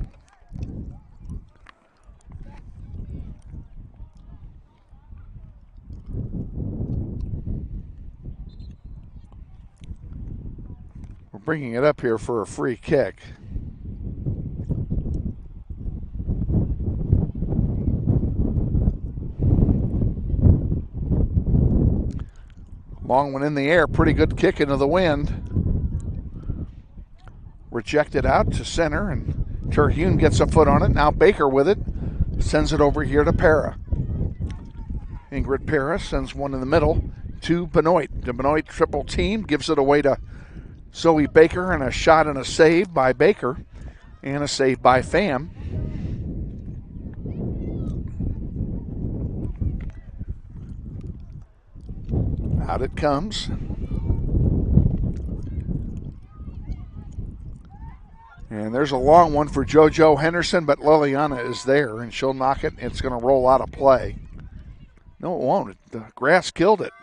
S3: We're bringing it up here for a free kick. Long one in the air, pretty good kick into the wind. Rejected out to center, and Terhune gets a foot on it. Now Baker with it, sends it over here to Parra. Ingrid Parra sends one in the middle to Benoit. The Benoit triple team gives it away to Zoe Baker, and a shot and a save by Baker, and a save by Pham. Out it comes. And there's a long one for JoJo Henderson, but Liliana is there, and she'll knock it. It's going to roll out of play. No, it won't. The grass killed it.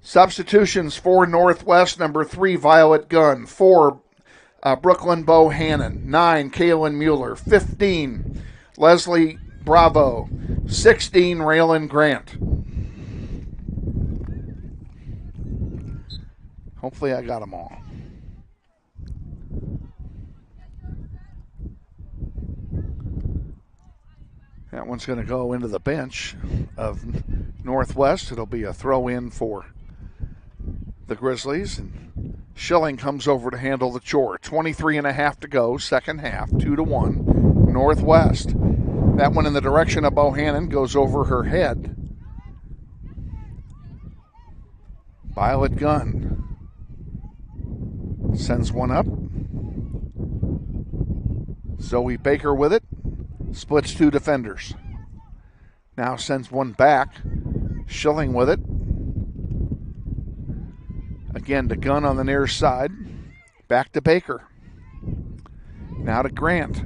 S3: Substitutions for Northwest: number 3, Violet Gunn. 4, Brooklyn Bohannon. 9, Kaylin Mueller. 15, Leslie Bravo. 16, Raylan Grant. Hopefully I got them all. That one's going to go into the bench of Northwest. It'll be a throw in for the Grizzlies. And Schilling comes over to handle the chore. 23.5 to go, second half, 2-1, Northwest. That one in the direction of Bohannon goes over her head. Violet Gunn sends one up. Zoe Baker with it. Splits two defenders. Now sends one back. Schilling with it. Again to Gunn on the near side. Back to Baker. Now to Grant.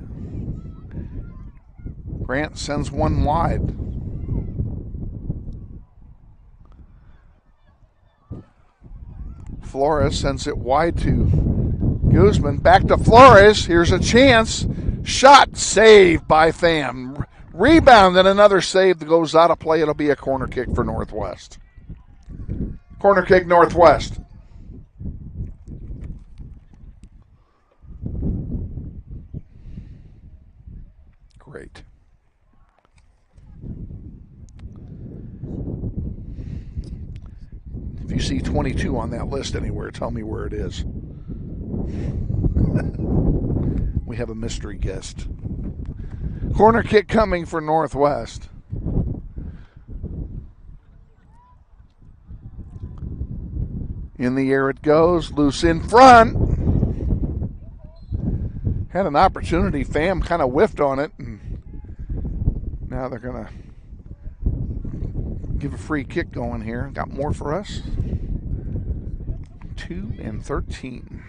S3: Grant sends one wide. Flores sends it wide to Guzman. Back to Flores. Here's a chance. Shot saved by Pham. Rebound and another save that goes out of play. It'll be a corner kick for Northwest. Corner kick Northwest. Great. If you see 22 on that list anywhere, tell me where it is. We have a mystery guest. Corner kick coming for Northwest. In the air it goes, loose in front. Had an opportunity. Pham kind of whiffed on it, and now they're going to give a free kick going here. Got more for us. 2-13.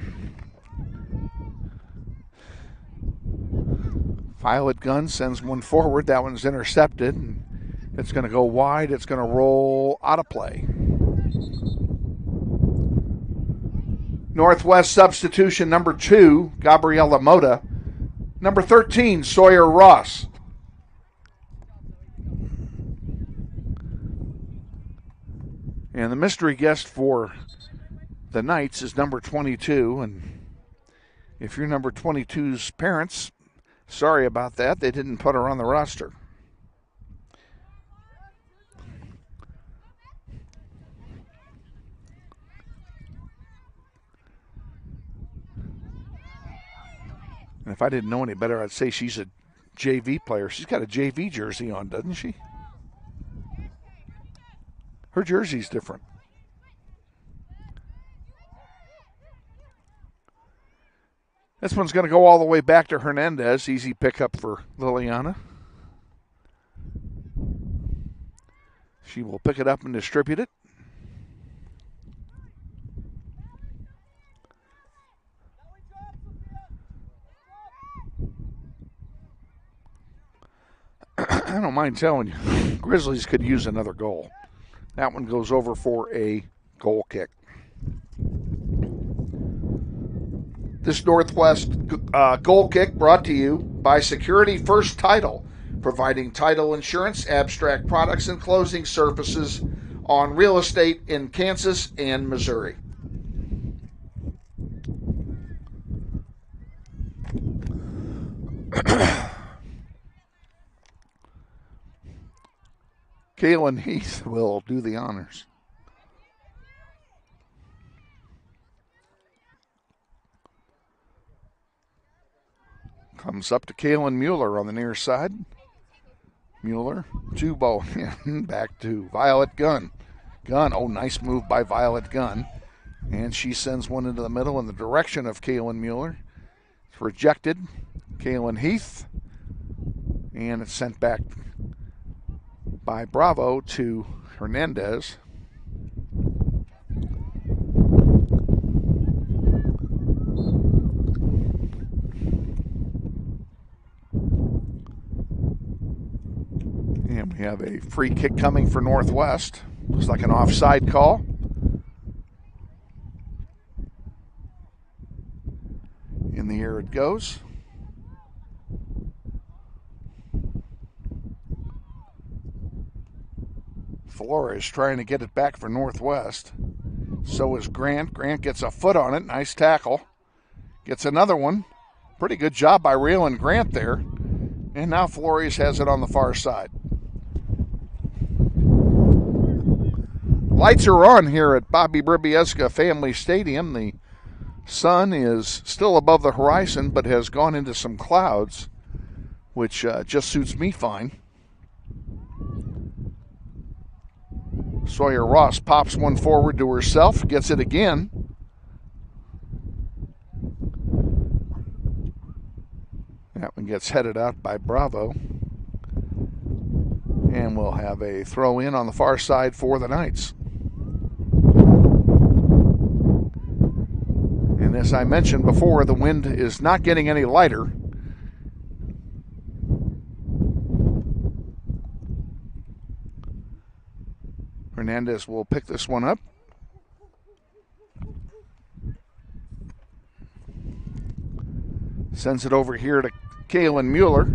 S3: Violet Gunn sends one forward. That one's intercepted. It's going to go wide. It's going to roll out of play. Northwest substitution number 2, Gabriela Mota. Number 13, Sawyer Ross. And the mystery guest for the Knights is number 22. And if you're number 22's parents, sorry about that. They didn't put her on the roster. And if I didn't know any better, I'd say she's a JV player. She's got a JV jersey on, doesn't she? Her jersey's different. This one's going to go all the way back to Hernandez. Easy pickup for Liliana. She will pick it up and distribute it. I don't mind telling you, Grizzlies could use another goal. That one goes over for a goal kick. This Northwest goal kick brought to you by Security First Title, providing title insurance, abstract products, and closing services on real estate in Kansas and Missouri. Kaylin Heath will do the honors. Comes up to Kaylin Mueller on the near side. Mueller to Bohannon, back to Violet Gunn. Gunn, oh, nice move by Violet Gunn. And she sends one into the middle in the direction of Kaylin Mueller. It's rejected. Kaylin Heath. And it's sent back by Bravo to Hernandez. And we have a free kick coming for Northwest. Looks like an offside call. In the air it goes. Flores trying to get it back for Northwest. So is Grant. Grant gets a foot on it. Nice tackle. Gets another one. Pretty good job by Raylan Grant there. And now Flores has it on the far side. Lights are on here at Bobby Bribiesca Family Stadium. The sun is still above the horizon, but has gone into some clouds, which just suits me fine. Sawyer Ross pops one forward to herself, gets it again. That one gets headed out by Bravo. And we'll have a throw in on the far side for the Knights. And as I mentioned before, the wind is not getting any lighter. Hernandez will pick this one up. Sends it over here to Kalen Mueller.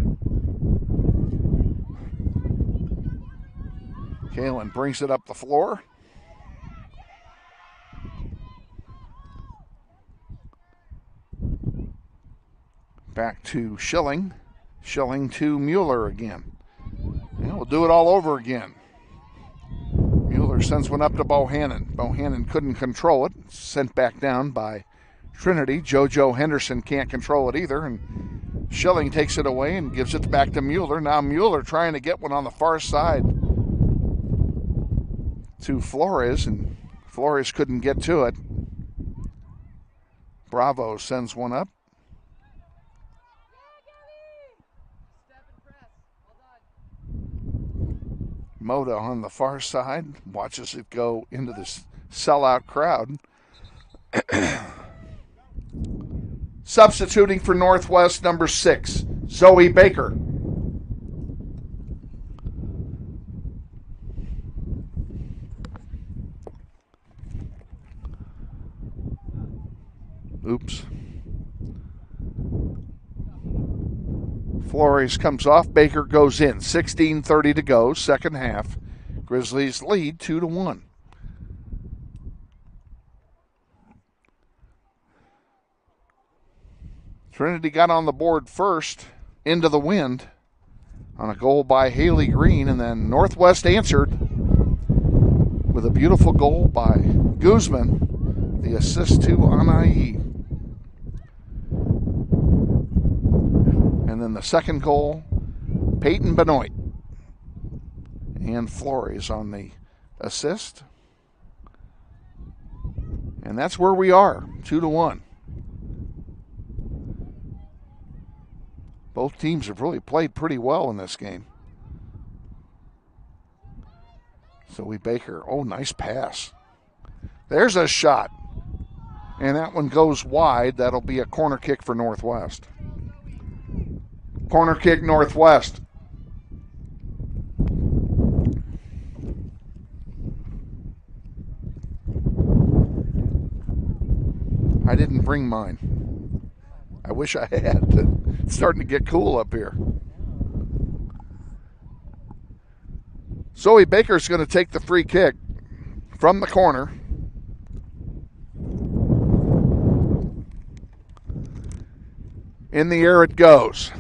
S3: Kalen brings it up the floor. Back to Schilling. Schilling to Mueller again. And we'll do it all over again. Mueller sends one up to Bohannon. Bohannon couldn't control it. Sent back down by Trinity. JoJo Henderson can't control it either. And Schilling takes it away and gives it back to Mueller. Now Mueller trying to get one on the far side to Flores, and Flores couldn't get to it. Bravo sends one up. Moda on the far side watches it go into this sellout crowd. Substituting for Northwest, number 6, Zoe Baker. Oops. Flores comes off. Baker goes in. 16:30 to go. Second half. Grizzlies lead 2-1. Trinity got on the board first into the wind on a goal by Haley Green, and then Northwest answered with a beautiful goal by Guzman, the assist to Anai. And then the second goal, Peyton Benoit. And Flores on the assist. And that's where we are, 2-1. Both teams have really played pretty well in this game. Zoe Baker, oh, nice pass. There's a shot. And that one goes wide. That'll be a corner kick for Northwest. Corner kick, Northwest. I didn't bring mine. I wish I had. It's starting to get cool up here. Zoe Baker's going to take the free kick from the corner. In the air it goes.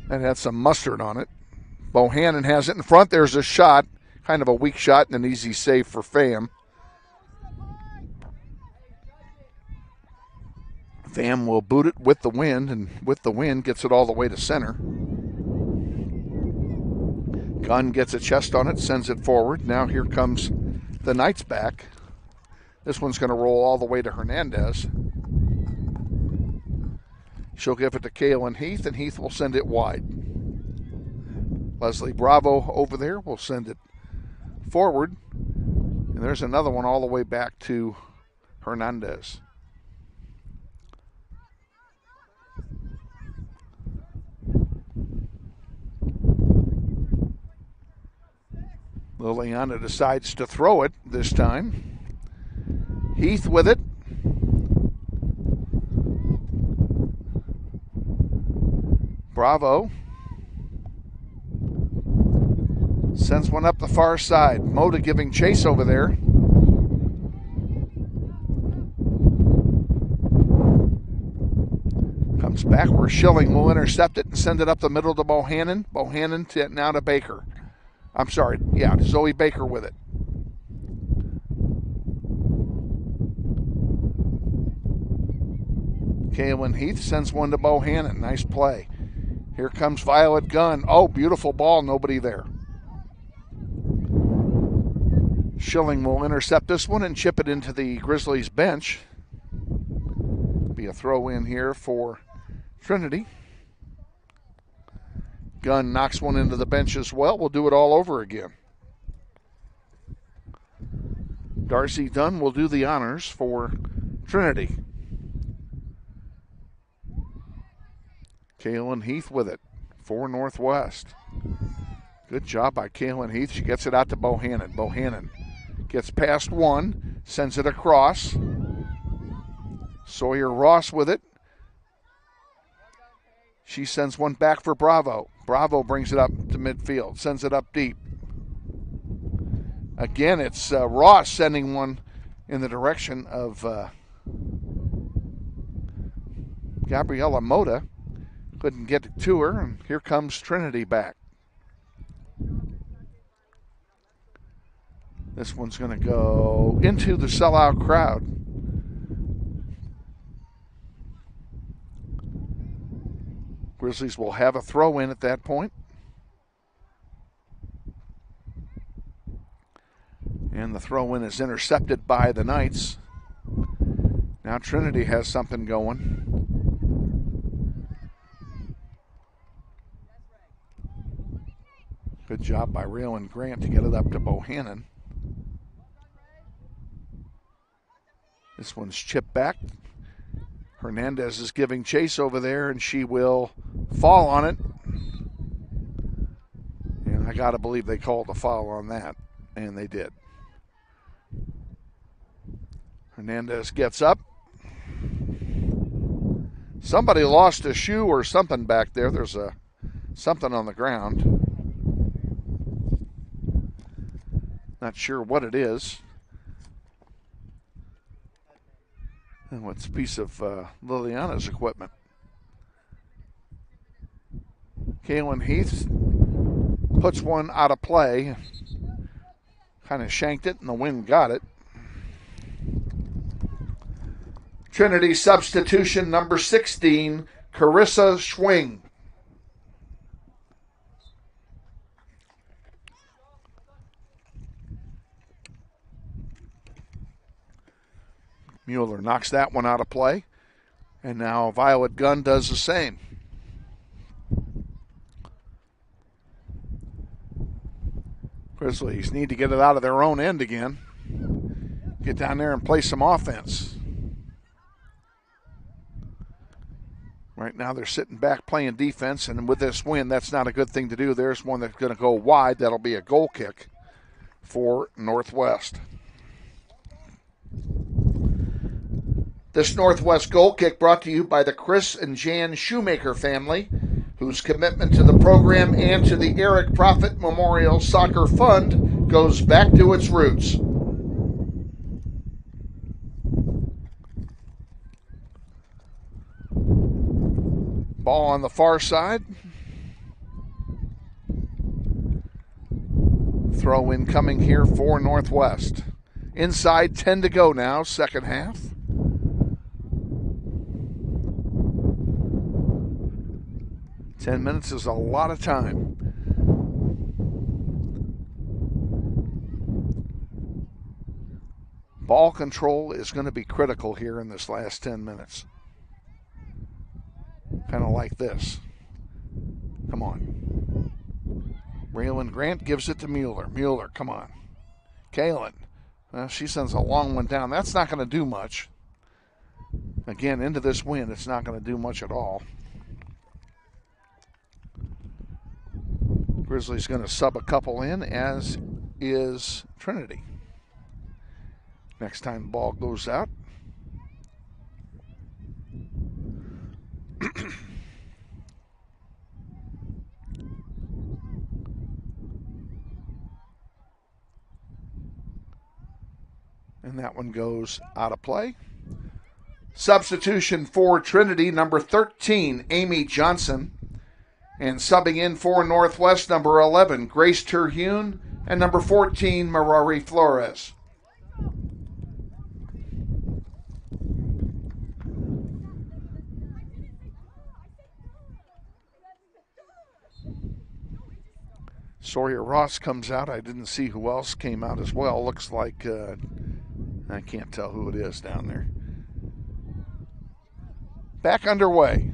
S3: That had some mustard on it. Bohannon has it in front. There's a shot. Kind of a weak shot and an easy save for Pham. Pham will boot it with the wind, and with the wind gets it all the way to center. Gunn gets a chest on it, sends it forward. Now here comes the Knights back. This one's going to roll all the way to Hernandez. She'll give it to Kaylin Heath, and Heath will send it wide. Leslie Bravo over there will send it forward. And there's another one all the way back to Hernandez. Liliana decides to throw it this time. Heath with it. Bravo sends one up the far side. Moda giving chase over there. Bounce back where Schilling will intercept it and send it up the middle to Bohannon. Bohannon now to Baker. I'm sorry, yeah, Zoe Baker with it. Kaylin Heath sends one to Bohannon. Nice play. Here comes Violet Gunn. Oh, beautiful ball, nobody there. Schilling will intercept this one and chip it into the Grizzlies bench. Be a throw in here for Trinity. Gunn knocks one into the bench as well. We'll do it all over again. Darcy Dunn will do the honors for Trinity. Kaylin Heath with it for Northwest. Good job by Kaylin Heath. She gets it out to Bohannon. Bohannon gets past one, sends it across. Sawyer Ross with it. She sends one back for Bravo. Bravo brings it up to midfield, sends it up deep. Again, it's Ross sending one in the direction of Gabriella Mota. Couldn't get it to her, and here comes Trinity back. This one's going to go into the sellout crowd. Grizzlies will have a throw in at that point. And the throw in is intercepted by the Knights. Now Trinity has something going. Good job by Raylan Grant to get it up to Bohannon. This one's chipped back. Hernandez is giving chase over there, and she will fall on it. And I got to believe they called a foul on that, and they did. Hernandez gets up. Somebody lost a shoe or something back there. There's something on the ground. Not sure what it is. Oh, it's a piece of Liliana's equipment. Kaylin Heath puts one out of play. Kind of shanked it, and the wind got it. Trinity substitution number 16, Carissa Schwing. Mueller knocks that one out of play. And now Violet Gunn does the same. Grizzlies need to get it out of their own end again. Get down there and play some offense. Right now they're sitting back playing defense, and with this win, that's not a good thing to do. There's one that's going to go wide. That'll be a goal kick for Northwest. This Northwest goal kick brought to you by the Chris and Jan Shoemaker family, whose commitment to the program and to the Eric Profit Memorial Soccer Fund goes back to its roots. Ball on the far side. Throw in coming here for Northwest. Inside, 10 to go now, second half. Ten minutes is a lot of time. Ball control is going to be critical here in this last 10 minutes. Kind of like this. Come on. Raylan Grant gives it to Mueller. Mueller, come on. Kaylin. Well, she sends a long one down. That's not going to do much. Again, into this wind, it's not going to do much at all. Grizzlies going to sub a couple in, as is Trinity. Next time the ball goes out. And that one goes out of play. Substitution for Trinity, number 13, Amy Johnson. And subbing in for Northwest, number 11, Grace Terhune, and number 14, Marari Flores. Sawyer Ross comes out. I didn't see who else came out as well. Looks like, I can't tell who it is down there. Back underway.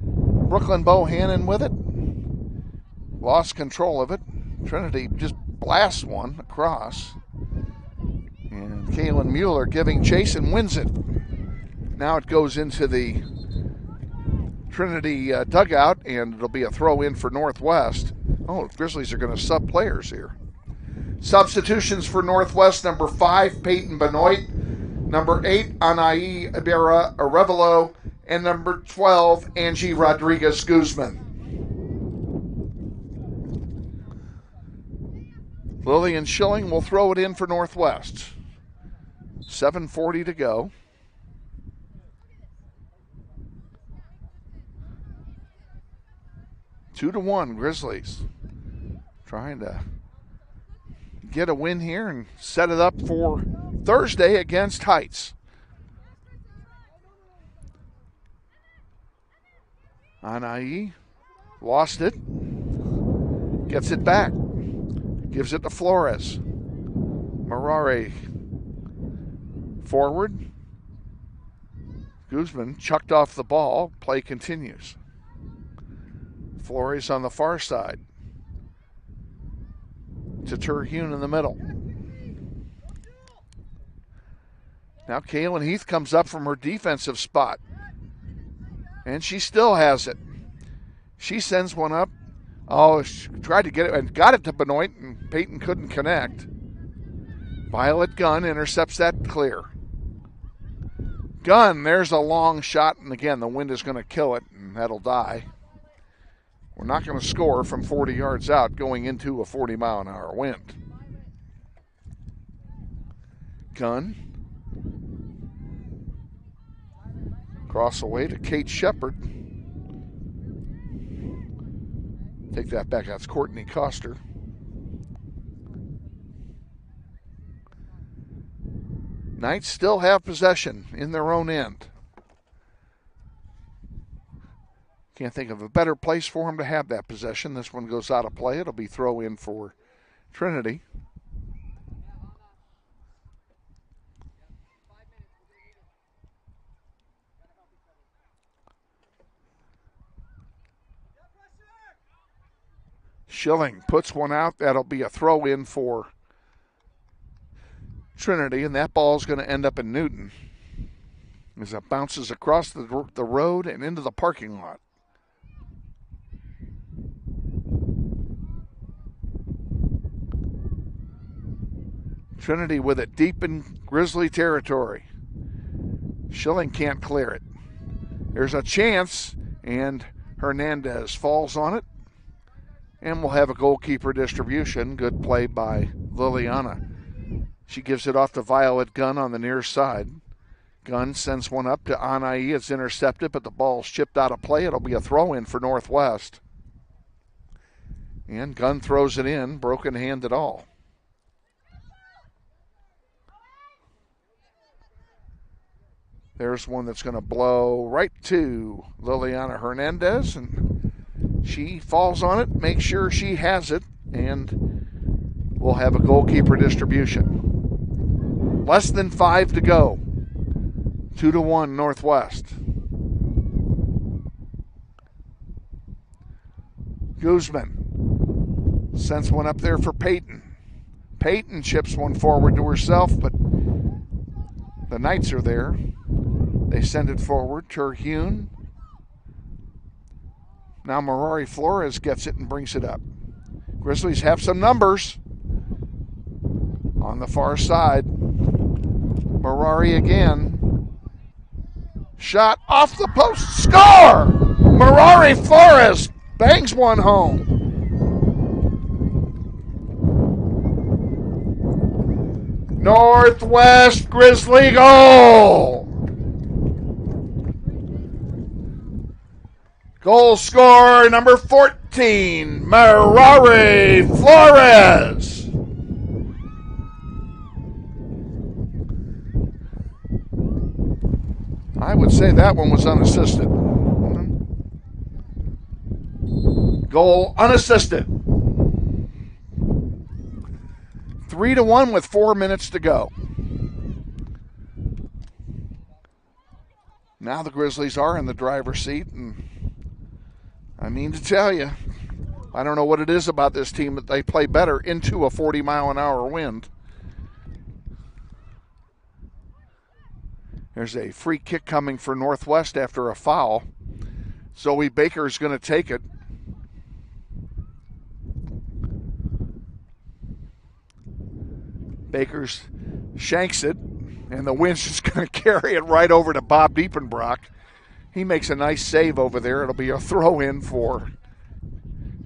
S3: Brooklyn Bohannon with it. Lost control of it. Trinity just blasts one across. And Kaylin Mueller giving chase and wins it. Now it goes into the Trinity dugout, and it'll be a throw in for Northwest. Oh, Grizzlies are going to sub players here. Substitutions for Northwest, number 5, Peyton Benoit. Number 8, Anaí Ibarra Arevalo. And number 12, Angie Rodriguez Guzman. Lillian Schilling will throw it in for Northwest. 7:40 to go. Two to one, Grizzlies. Trying to get a win here and set it up for Thursday against Heights. Anaí lost it. Gets it back. Gives it to Flores. Marari forward. Guzman chucked off the ball. Play continues. Flores on the far side. To Terhune in the middle. Now Kaylin Heath comes up from her defensive spot. And she still has it. She sends one up. Oh, she tried to get it and got it to Benoit, and Peyton couldn't connect. Violet Gunn intercepts that clear. Gunn, there's a long shot, and again, the wind is going to kill it, and that'll die. We're not going to score from 40 yards out going into a 40-mile-an-hour wind. Gunn. Cross away to Kate Shepard. Take that back. That's Courtney Coster. Knights still have possession in their own end. Can't think of a better place for them to have that possession. This one goes out of play. It'll be throw in for Trinity. Schilling puts one out. That'll be a throw in for Trinity, and that ball is going to end up in Newton as it bounces across the road and into the parking lot. Trinity with it deep in Grizzly territory. Schilling can't clear it. There's a chance, and Hernandez falls on it. And we'll have a goalkeeper distribution. Good play by Liliana. She gives it off to Violet Gunn on the near side. Gunn sends one up to Anaí. It's intercepted, but the ball's chipped out of play. It'll be a throw-in for Northwest. And Gunn throws it in, broken hand at all. There's one that's going to blow right to Liliana Hernandez, and she falls on it, makes sure she has it, and we'll have a goalkeeper distribution. Less than 5 to go. 2-1 Northwest. Guzman sends one up there for Peyton. Peyton chips one forward to herself, but the Knights are there. They send it forward. Terhune. Now Marari Flores gets it and brings it up. Grizzlies have some numbers on the far side. Marari again. Shot off the post. Score! Marari Flores bangs one home. Northwest Grizzly goal! Goal scorer number 14, Marari Flores. I would say that one was unassisted. Goal unassisted. 3-1 with 4 minutes to go. Now the Grizzlies are in the driver's seat, and I mean to tell you, I don't know what it is about this team that they play better into a 40-mile-an-hour wind. There's a free kick coming for Northwest after a foul. Zoe Baker is going to take it. Baker's shanks it, and the wind's just going to carry it right over to Bob Diepenbrock. He makes a nice save over there. It'll be a throw-in for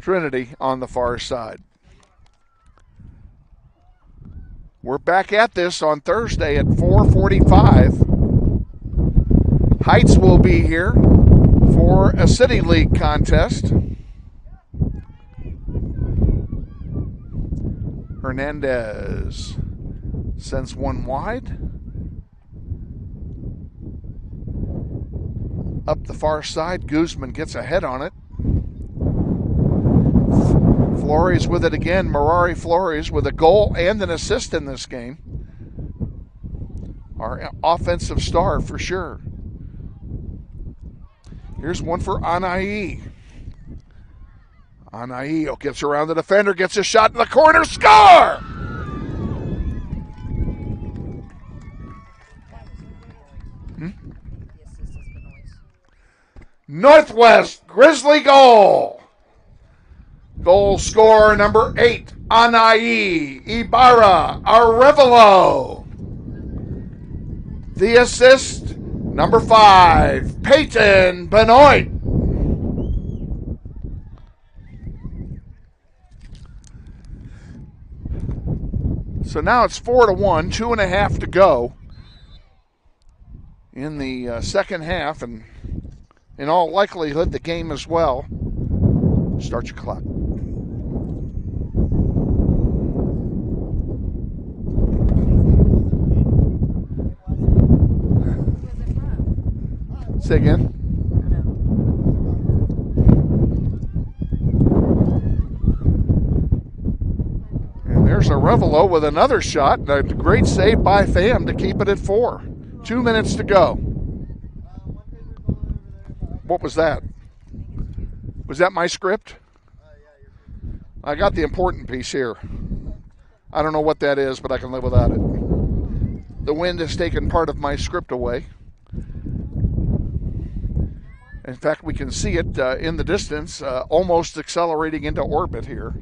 S3: Trinity on the far side. We're back at this on Thursday at 4:45. Heights will be here for a City League contest. Hernandez sends one wide. Up the far side, Guzman gets a head on it. Flores with it again. Marari Flores with a goal and an assist in this game. Our offensive star for sure. Here's one for Anai. Anai gets around the defender, gets a shot in the corner, score! Northwest Grizzly goal. Goal scorer number 8, Anai Ibarra Arevalo. The assist, number 5, Peyton Benoit. So now it's 4-1, 2.5 to go in the second half, and in all likelihood, the game as well. Start your clock. Say again. And there's Arevalo with another shot. A great save by Pham to keep it at 4. 2 minutes to go. What was that? Was that my script? I got the important piece here. I don't know what that is, but I can live without it. The wind has taken part of my script away. In fact, we can see it in the distance, almost accelerating into orbit here.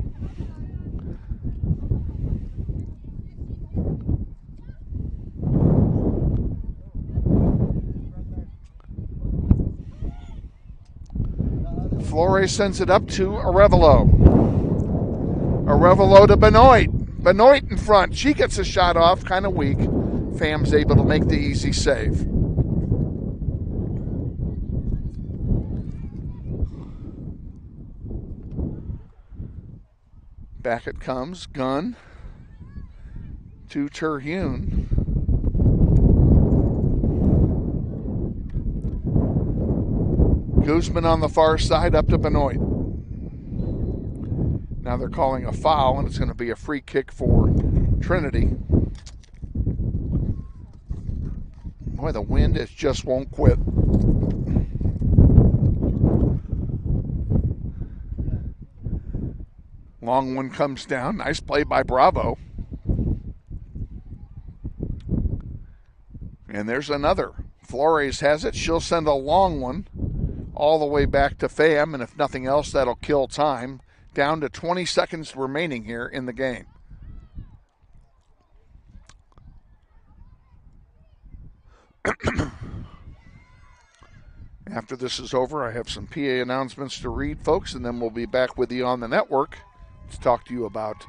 S3: Flores sends it up to Arevalo. Arevalo to Benoit. Benoit in front. She gets a shot off, kind of weak. Pham's able to make the easy save. Back it comes. Gunn to Terhune. Guzman on the far side up to Benoit. Now they're calling a foul, and it's going to be a free kick for Trinity. Boy, the wind just won't quit. Long one comes down. Nice play by Bravo. And there's another. Flores has it. She'll send a long one all the way back to Pham, and if nothing else, that'll kill time. Down to 20 seconds remaining here in the game. After this is over, I have some PA announcements to read, folks, and then we'll be back with you on the network to talk to you about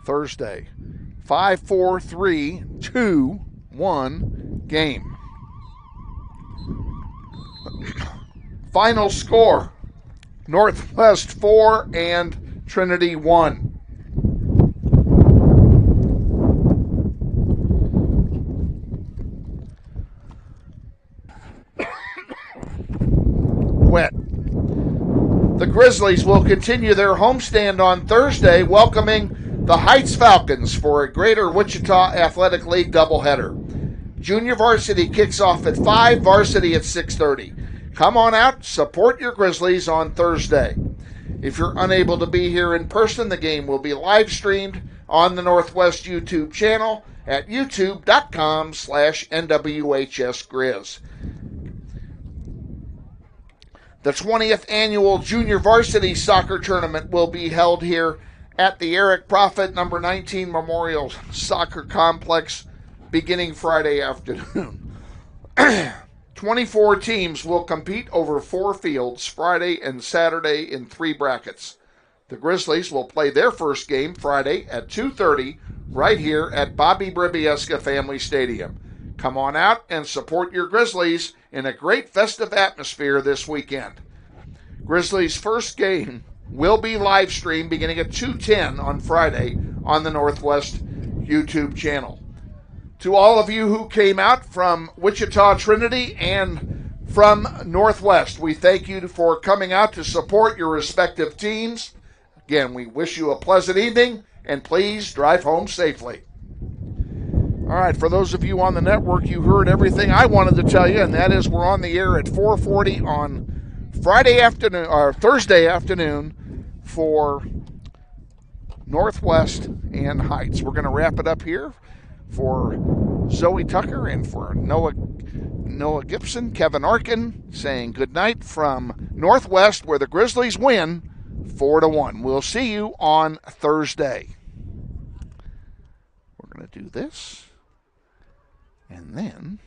S3: Thursday. 5, 4, 3, 2, 1, game. Final score, Northwest 4 and Trinity 1. Wet. The Grizzlies will continue their homestand on Thursday, welcoming the Heights Falcons for a Greater Wichita Athletic League doubleheader. Junior varsity kicks off at 5, varsity at 6:30. Come on out, support your Grizzlies on Thursday. If you're unable to be here in person, the game will be live streamed on the Northwest YouTube channel at youtube.com/NWHSGrizz. The 20th annual Junior Varsity Soccer Tournament will be held here at the Eric Prophet No. 19 Memorial Soccer Complex beginning Friday afternoon. 24 teams will compete over 4 fields Friday and Saturday in 3 brackets. The Grizzlies will play their first game Friday at 2:30 right here at Bobby Bribiesca Family Stadium. Come on out and support your Grizzlies in a great festive atmosphere this weekend. Grizzlies' first game will be live streamed beginning at 2:10 on Friday on the Northwest YouTube channel. To all of you who came out from Wichita Trinity and from Northwest, we thank you for coming out to support your respective teams. Again, we wish you a pleasant evening, and please drive home safely. All right, for those of you on the network, you heard everything I wanted to tell you, and that is we're on the air at 4:40 on Friday afternoon or Thursday afternoon for Northwest and Heights. We're going to wrap it up here for Zoe Tucker and for Noah Gibson, Kevin Arkin saying good night from Northwest, where the Grizzlies win 4-1. We'll see you on Thursday. We're going to do this. And then